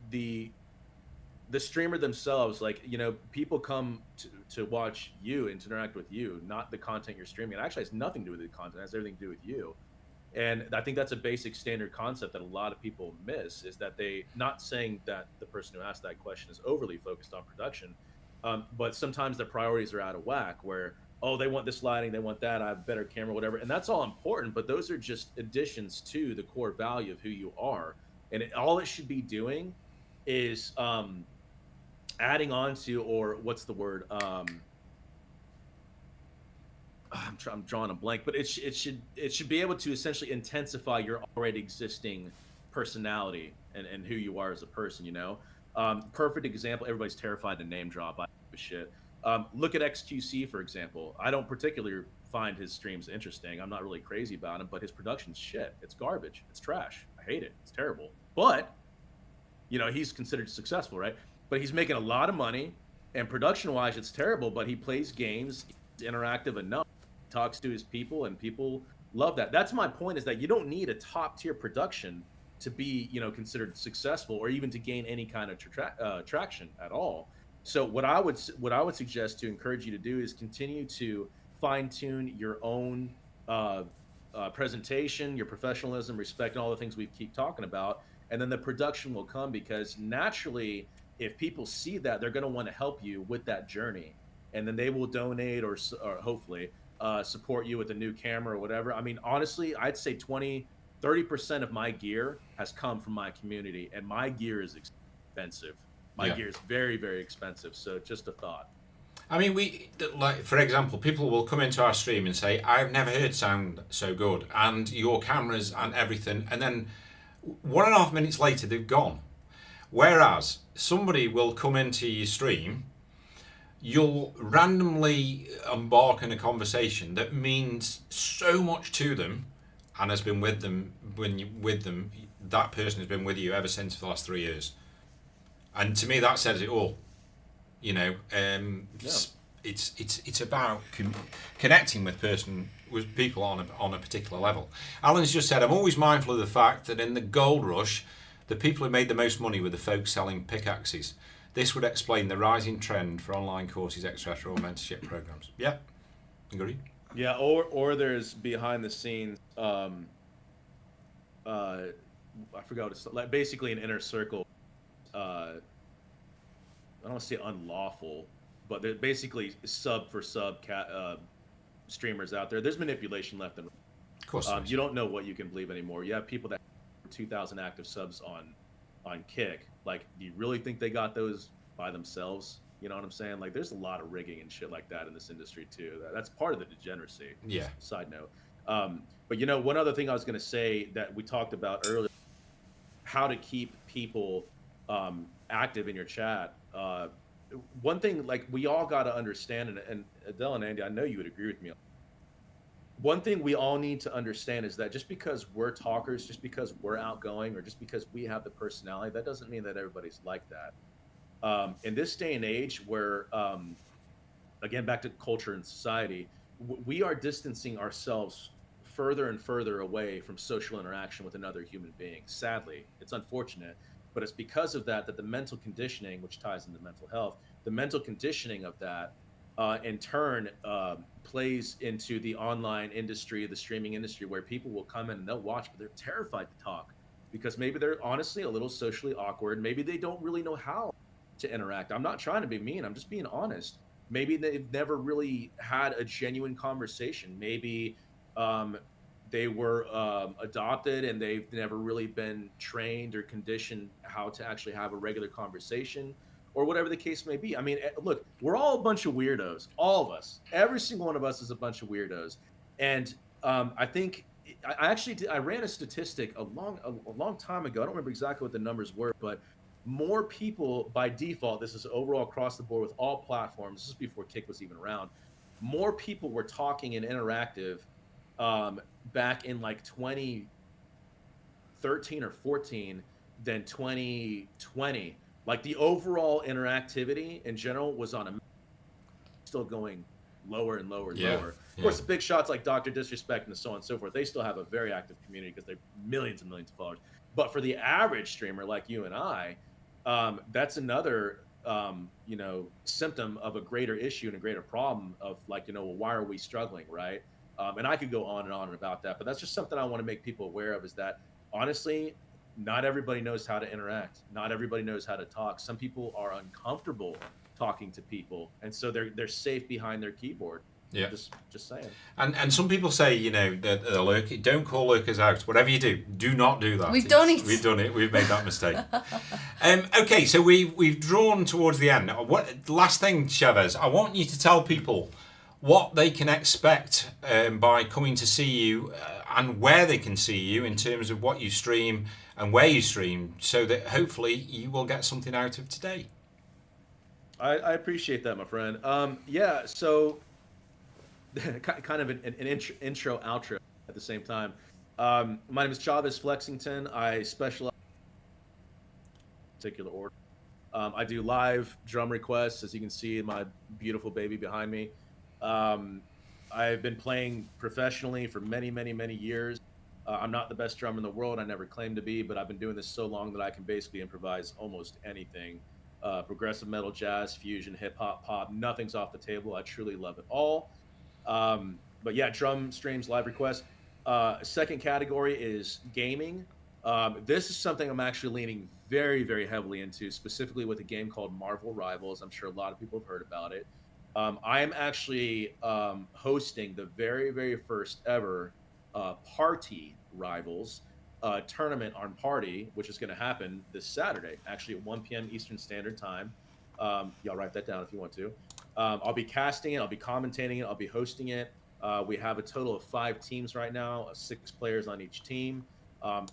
The streamer themselves, like, you know, people come to watch you and to interact with you, not the content you're streaming. It actually has nothing to do with the content. It has everything to do with you. And I think that's a basic standard concept that a lot of people miss, is that they, not saying that the person who asked that question is overly focused on production, but sometimes their priorities are out of whack, where, oh, they want this lighting, they want that, I have a better camera, whatever. And that's all important, but those are just additions to the core value of who you are. And all it should be doing is adding on to, or what's the word? I'm drawing a blank, but it should be able to essentially intensify your already existing personality and who you are as a person. You know, perfect example. Everybody's terrified to name drop. I give a shit. Look at XQC, for example. I don't particularly find his streams interesting. I'm not really crazy about him, but his production's shit. It's garbage. It's trash. I hate it. It's terrible. But you know, he's considered successful, right? But he's making a lot of money, and production-wise, it's terrible. But he plays games. He's interactive enough. Talks to his people, and people love that. That's my point, is that you don't need a top tier production to be, you know, considered successful, or even to gain any kind of traction at all. So what I would suggest to encourage you to do is continue to fine tune your own presentation, your professionalism, respect, and all the things we keep talking about, and then the production will come, because naturally, if people see that, they're going to want to help you with that journey, and then they will donate or hopefully support you with a new camera or whatever. I mean, honestly, I'd say 30% of my gear has come from my community, and my gear is expensive. My gear is very, very expensive. So just a thought. I mean, like, for example, people will come into our stream and say, I've never heard sound so good, and your cameras and everything, and then 1.5 minutes later, they've gone. Whereas somebody will come into your stream, you'll randomly embark on a conversation that means so much to them and has been with them that person has been with you ever since for the last 3 years. And to me, that says it all. You know, it's about connecting with people on a particular level. Alan's just said, I'm always mindful of the fact that in the gold rush, the people who made the most money were the folks selling pickaxes. This would explain the rising trend for online courses, etc., or mentorship programs. Yeah, agree. Yeah, or there's behind the scenes. I forgot what it's like. Basically, an inner circle. I don't want to say unlawful, but they're basically sub streamers out there. There's manipulation left and right. Of course. You don't know what you can believe anymore. You have people that have 2,000 active subs on Kick. Like, do you really think they got those by themselves? You know what I'm saying? Like, there's a lot of rigging and shit like that in this industry too. That's part of the degeneracy. Yeah. Side note. But you know, one other thing I was going to say that we talked about earlier, how to keep people active in your chat. One thing, like, we all got to understand, and Adele and Andy, I know you would agree with me. One thing we all need to understand is that just because we're talkers, just because we're outgoing, or just because we have the personality, that doesn't mean that everybody's like that. In this day and age where again, back to culture and society, we are distancing ourselves further and further away from social interaction with another human being. Sadly, it's unfortunate, but it's because of that the mental conditioning, which ties into mental health, the mental conditioning of that, in turn, plays into the online industry, the streaming industry, where people will come in and they'll watch, but they're terrified to talk because maybe they're honestly a little socially awkward. Maybe they don't really know how to interact. I'm not trying to be mean. I'm just being honest. Maybe they've never really had a genuine conversation. Maybe they were adopted and they've never really been trained or conditioned how to actually have a regular conversation, or whatever the case may be. I mean, look, we're all a bunch of weirdos. All of us. Every single one of us is a bunch of weirdos. And I think I actually I ran a statistic a long time ago. I don't remember exactly what the numbers were, but more people by default, this is overall across the board with all platforms, this is before Kick was even around, more people were talking and interactive back in like 2013 or 14 than 2020. Like the overall interactivity in general was on a still going lower and lower and lower. Of course, the big shots like Dr. Disrespect and so on and so forth, they still have a very active community because they're millions and millions of followers. But for the average streamer like you and I, that's another symptom of a greater issue and a greater problem of like, well, why are we struggling, right? And I could go on and on about that, but that's just something I want to make people aware of, is that honestly, not everybody knows how to interact. Not everybody knows how to talk. Some people are uncomfortable talking to people, and so they're safe behind their keyboard. Yeah. Just saying. And some people say, that don't call lurkers out. Whatever you do not do that. We've done it. We've done it. We've made that mistake. Okay, so we've drawn towards the end. Last thing, Chavez, I want you to tell people what they can expect by coming to see you and where they can see you in terms of what you stream and where you stream, so that hopefully you will get something out of today. I appreciate that, my friend. So kind of an intro, outro at the same time. My name is Chavez Flexington. I specialize in particular order. I do live drum requests, as you can see my beautiful baby behind me. I've been playing professionally for many, many, many years. I'm not the best drummer in the world. I never claimed to be, but I've been doing this so long that I can basically improvise almost anything. Progressive metal, jazz, fusion, hip hop, pop, nothing's off the table. I truly love it all. But yeah, drum streams, live requests. Second category is gaming. This is something I'm actually leaning very, very heavily into, specifically with a game called Marvel Rivals. I'm sure a lot of people have heard about it. I am actually hosting the very, very first ever Party Rivals tournament on Party, which is going to happen this Saturday, actually at 1 p.m. Eastern Standard Time. Y'all write that down if you want to. I'll be casting it, I'll be commentating it, I'll be hosting it. We have a total of 5 teams right now, 6 players on each team.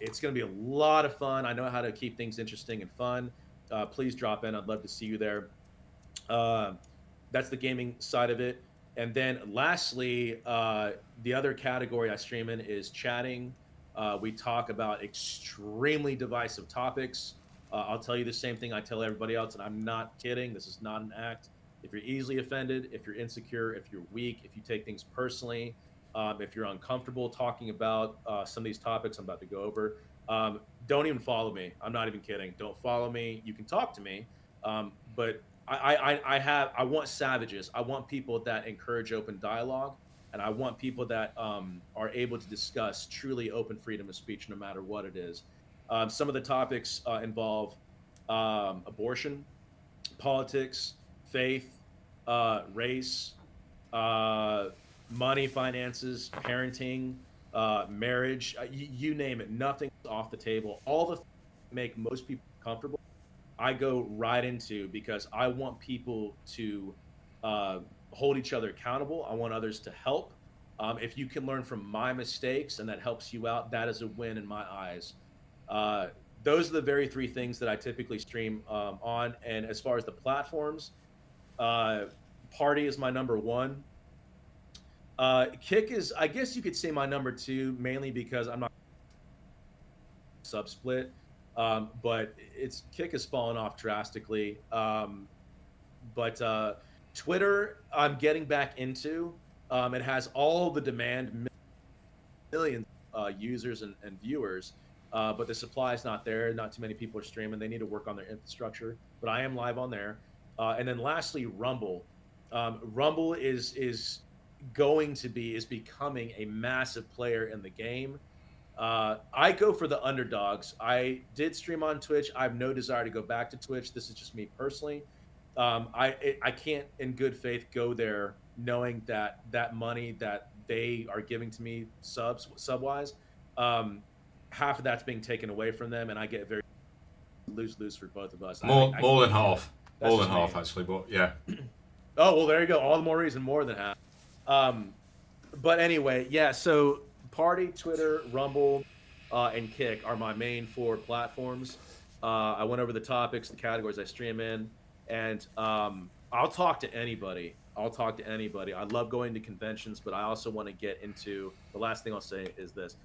It's going to be a lot of fun. I know how to keep things interesting and fun. Please drop in. I'd love to see you there. That's the gaming side of it. And then lastly, the other category I stream in is chatting. We talk about extremely divisive topics. I'll tell you the same thing I tell everybody else, and I'm not kidding. This is not an act. If you're easily offended, if you're insecure, if you're weak, if you take things personally, if you're uncomfortable talking about some of these topics I'm about to go over, don't even follow me. I'm not even kidding. Don't follow me. You can talk to me, but I want savages. I want people that encourage open dialogue, and I want people that are able to discuss truly open freedom of speech, no matter what it is. Some of the topics involve abortion, politics, faith, race, money, finances, parenting, marriage, you name it. Nothing's off the table. All the things that make most people comfortable, I go right into, because I want people to hold each other accountable. I want others to help. If you can learn from my mistakes and that helps you out, that is a win in my eyes. Those are the very 3 things that I typically stream on. And as far as the platforms, Party is my number 1. Kick is, I guess you could say, my number 2, mainly because I'm not sub-split. But Kick has fallen off drastically. But Twitter, I'm getting back into. It has all the demand, millions users and viewers, but the supply is not there. Not too many people are streaming. They need to work on their infrastructure. But I am live on there. And then lastly, Rumble. Rumble is becoming a massive player in the game. I go for the underdogs. I did stream on Twitch. I have no desire to go back to Twitch. This is just me personally. I can't, in good faith, go there knowing that money that they are giving to me sub-wise, half of that's being taken away from them, and I get very lose for both of us. More than half. That's More than just me. half, actually, but yeah. Oh, well, there you go. All the more reason, more than half. But anyway, yeah, so Party, Twitter, Rumble, and Kick are my main 4 platforms. I went over the topics, the categories I stream in, and I'll talk to anybody. I love going to conventions, but I also want to get into, the last thing I'll say is this,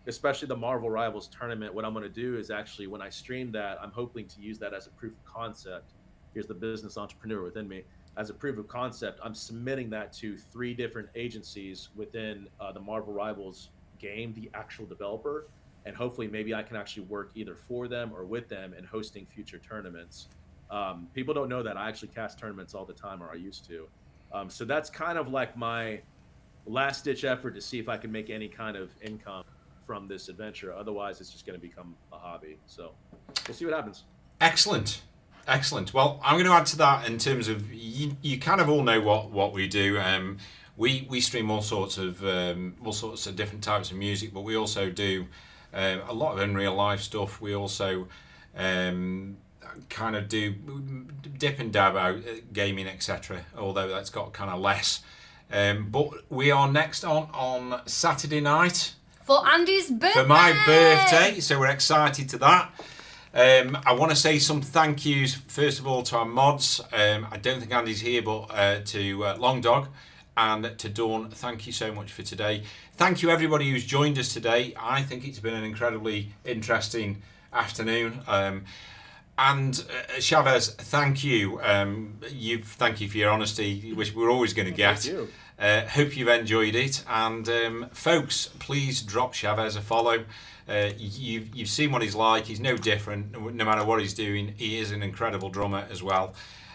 especially the Marvel Rivals tournament. What I'm going to do is actually, when I stream that, I'm hoping to use that as a proof of concept. Here's the business entrepreneur within me. As a proof of concept, I'm submitting that to 3 different agencies within the Marvel Rivals game, the actual developer, and hopefully maybe I can actually work either for them or with them in hosting future tournaments. People don't know that I actually cast tournaments all the time, or I used to. So that's kind of like my last-ditch effort to see if I can make any kind of income from this adventure. Otherwise, it's just going to become a hobby. So we'll see what happens. Excellent. Well, I'm going to add to that in terms of you kind of all know what we do. We stream all sorts of different types of music, but we also do a lot of in real life stuff. We also kind of do dip and dab out gaming, etc. Although that's got kind of less. But we are next on Saturday night For Andy's birthday. for my birthday, so we're excited to that. I want to say some thank yous, first of all, to our mods. I don't think Andy's here, but to Long Dog and to Dawn, thank you so much for today. Thank you, everybody who's joined us today. I think it's been an incredibly interesting afternoon. And Chavez, thank you. Thank you for your honesty, which we're always going to get. Thank you. Hope you've enjoyed it. And folks, please drop Chavez a follow. You've seen what he's like. He's no different, no matter what he's doing. He is an incredible drummer as well,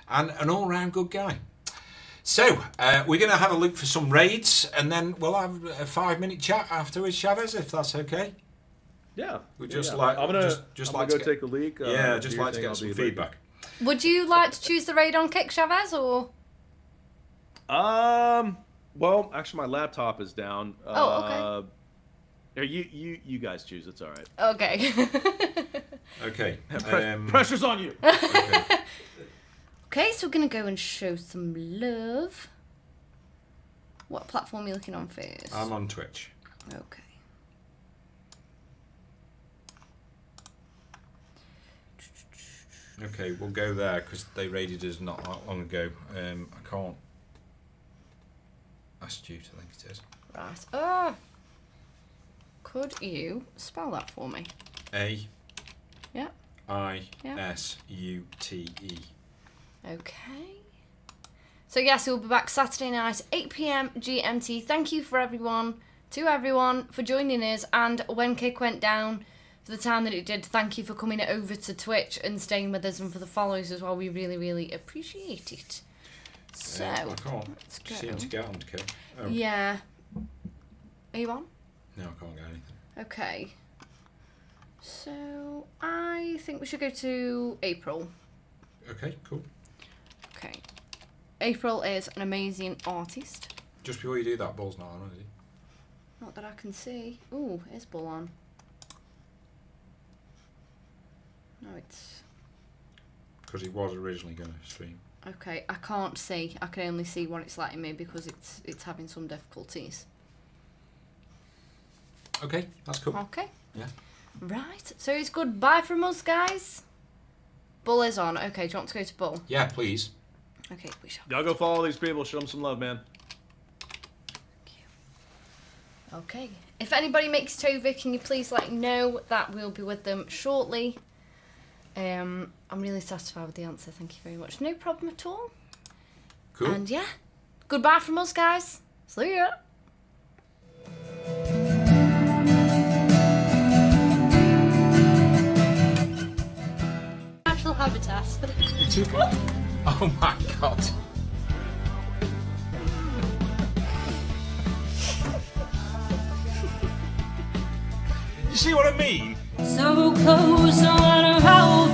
and an all-round good guy. So we're going to have a look for some raids, and then we'll have a 5-minute chat afterwards, Chavez, if that's okay. Yeah. We just yeah. like I'm gonna just I'm like gonna to go get, take a leak. just do your like to thing, get I'll some be feedback. Would you like to choose the raid on Kick, Chavez, or? Well, actually, my laptop is down. Oh, okay. You guys choose. It's all right. Okay. Okay. Pressure's on you. Okay. Okay, so we're going to go and show some love. What platform are you looking on first? I'm on Twitch. Okay. Okay, we'll go there because they raided us not that long ago. I can't. Astute, I think it is. Right. Oh. Could you spell that for me? A. Yeah. I. Yeah. S. U. T. E. Okay. So yes, we'll be back Saturday night, 8 p.m. GMT. Thank you for everyone for joining us. And when Kick went down for the time that it did, thank you for coming over to Twitch and staying with us, and for the follows as well. We really, really appreciate it. So I can't let's go. seem to get on to kill. Oh. Yeah. Are you on? No, I can't get anything. Okay. So I think we should go to April. Okay, cool. Okay. April is an amazing artist. Just before you do that, Ball's not on, is he? Not that I can see. Ooh, is Bull on? No, it's... Because he was originally going to stream. Okay, I can't see. I can only see what it's letting me because it's having some difficulties. Okay, that's cool. Okay. Yeah. Right, so it's goodbye from us, guys. Bull is on. Okay, do you want to go to Bull? Yeah, please. Okay, we shall. Y'all go follow these people. Show them some love, man. Okay. If anybody makes Tova, can you please let me know that we'll be with them shortly? I'm really satisfied with the answer. Thank you very much. No problem at all. Cool. And yeah, goodbye from us, guys. See ya. Natural habitat. Oh my god. You see what I mean? So close, no matter how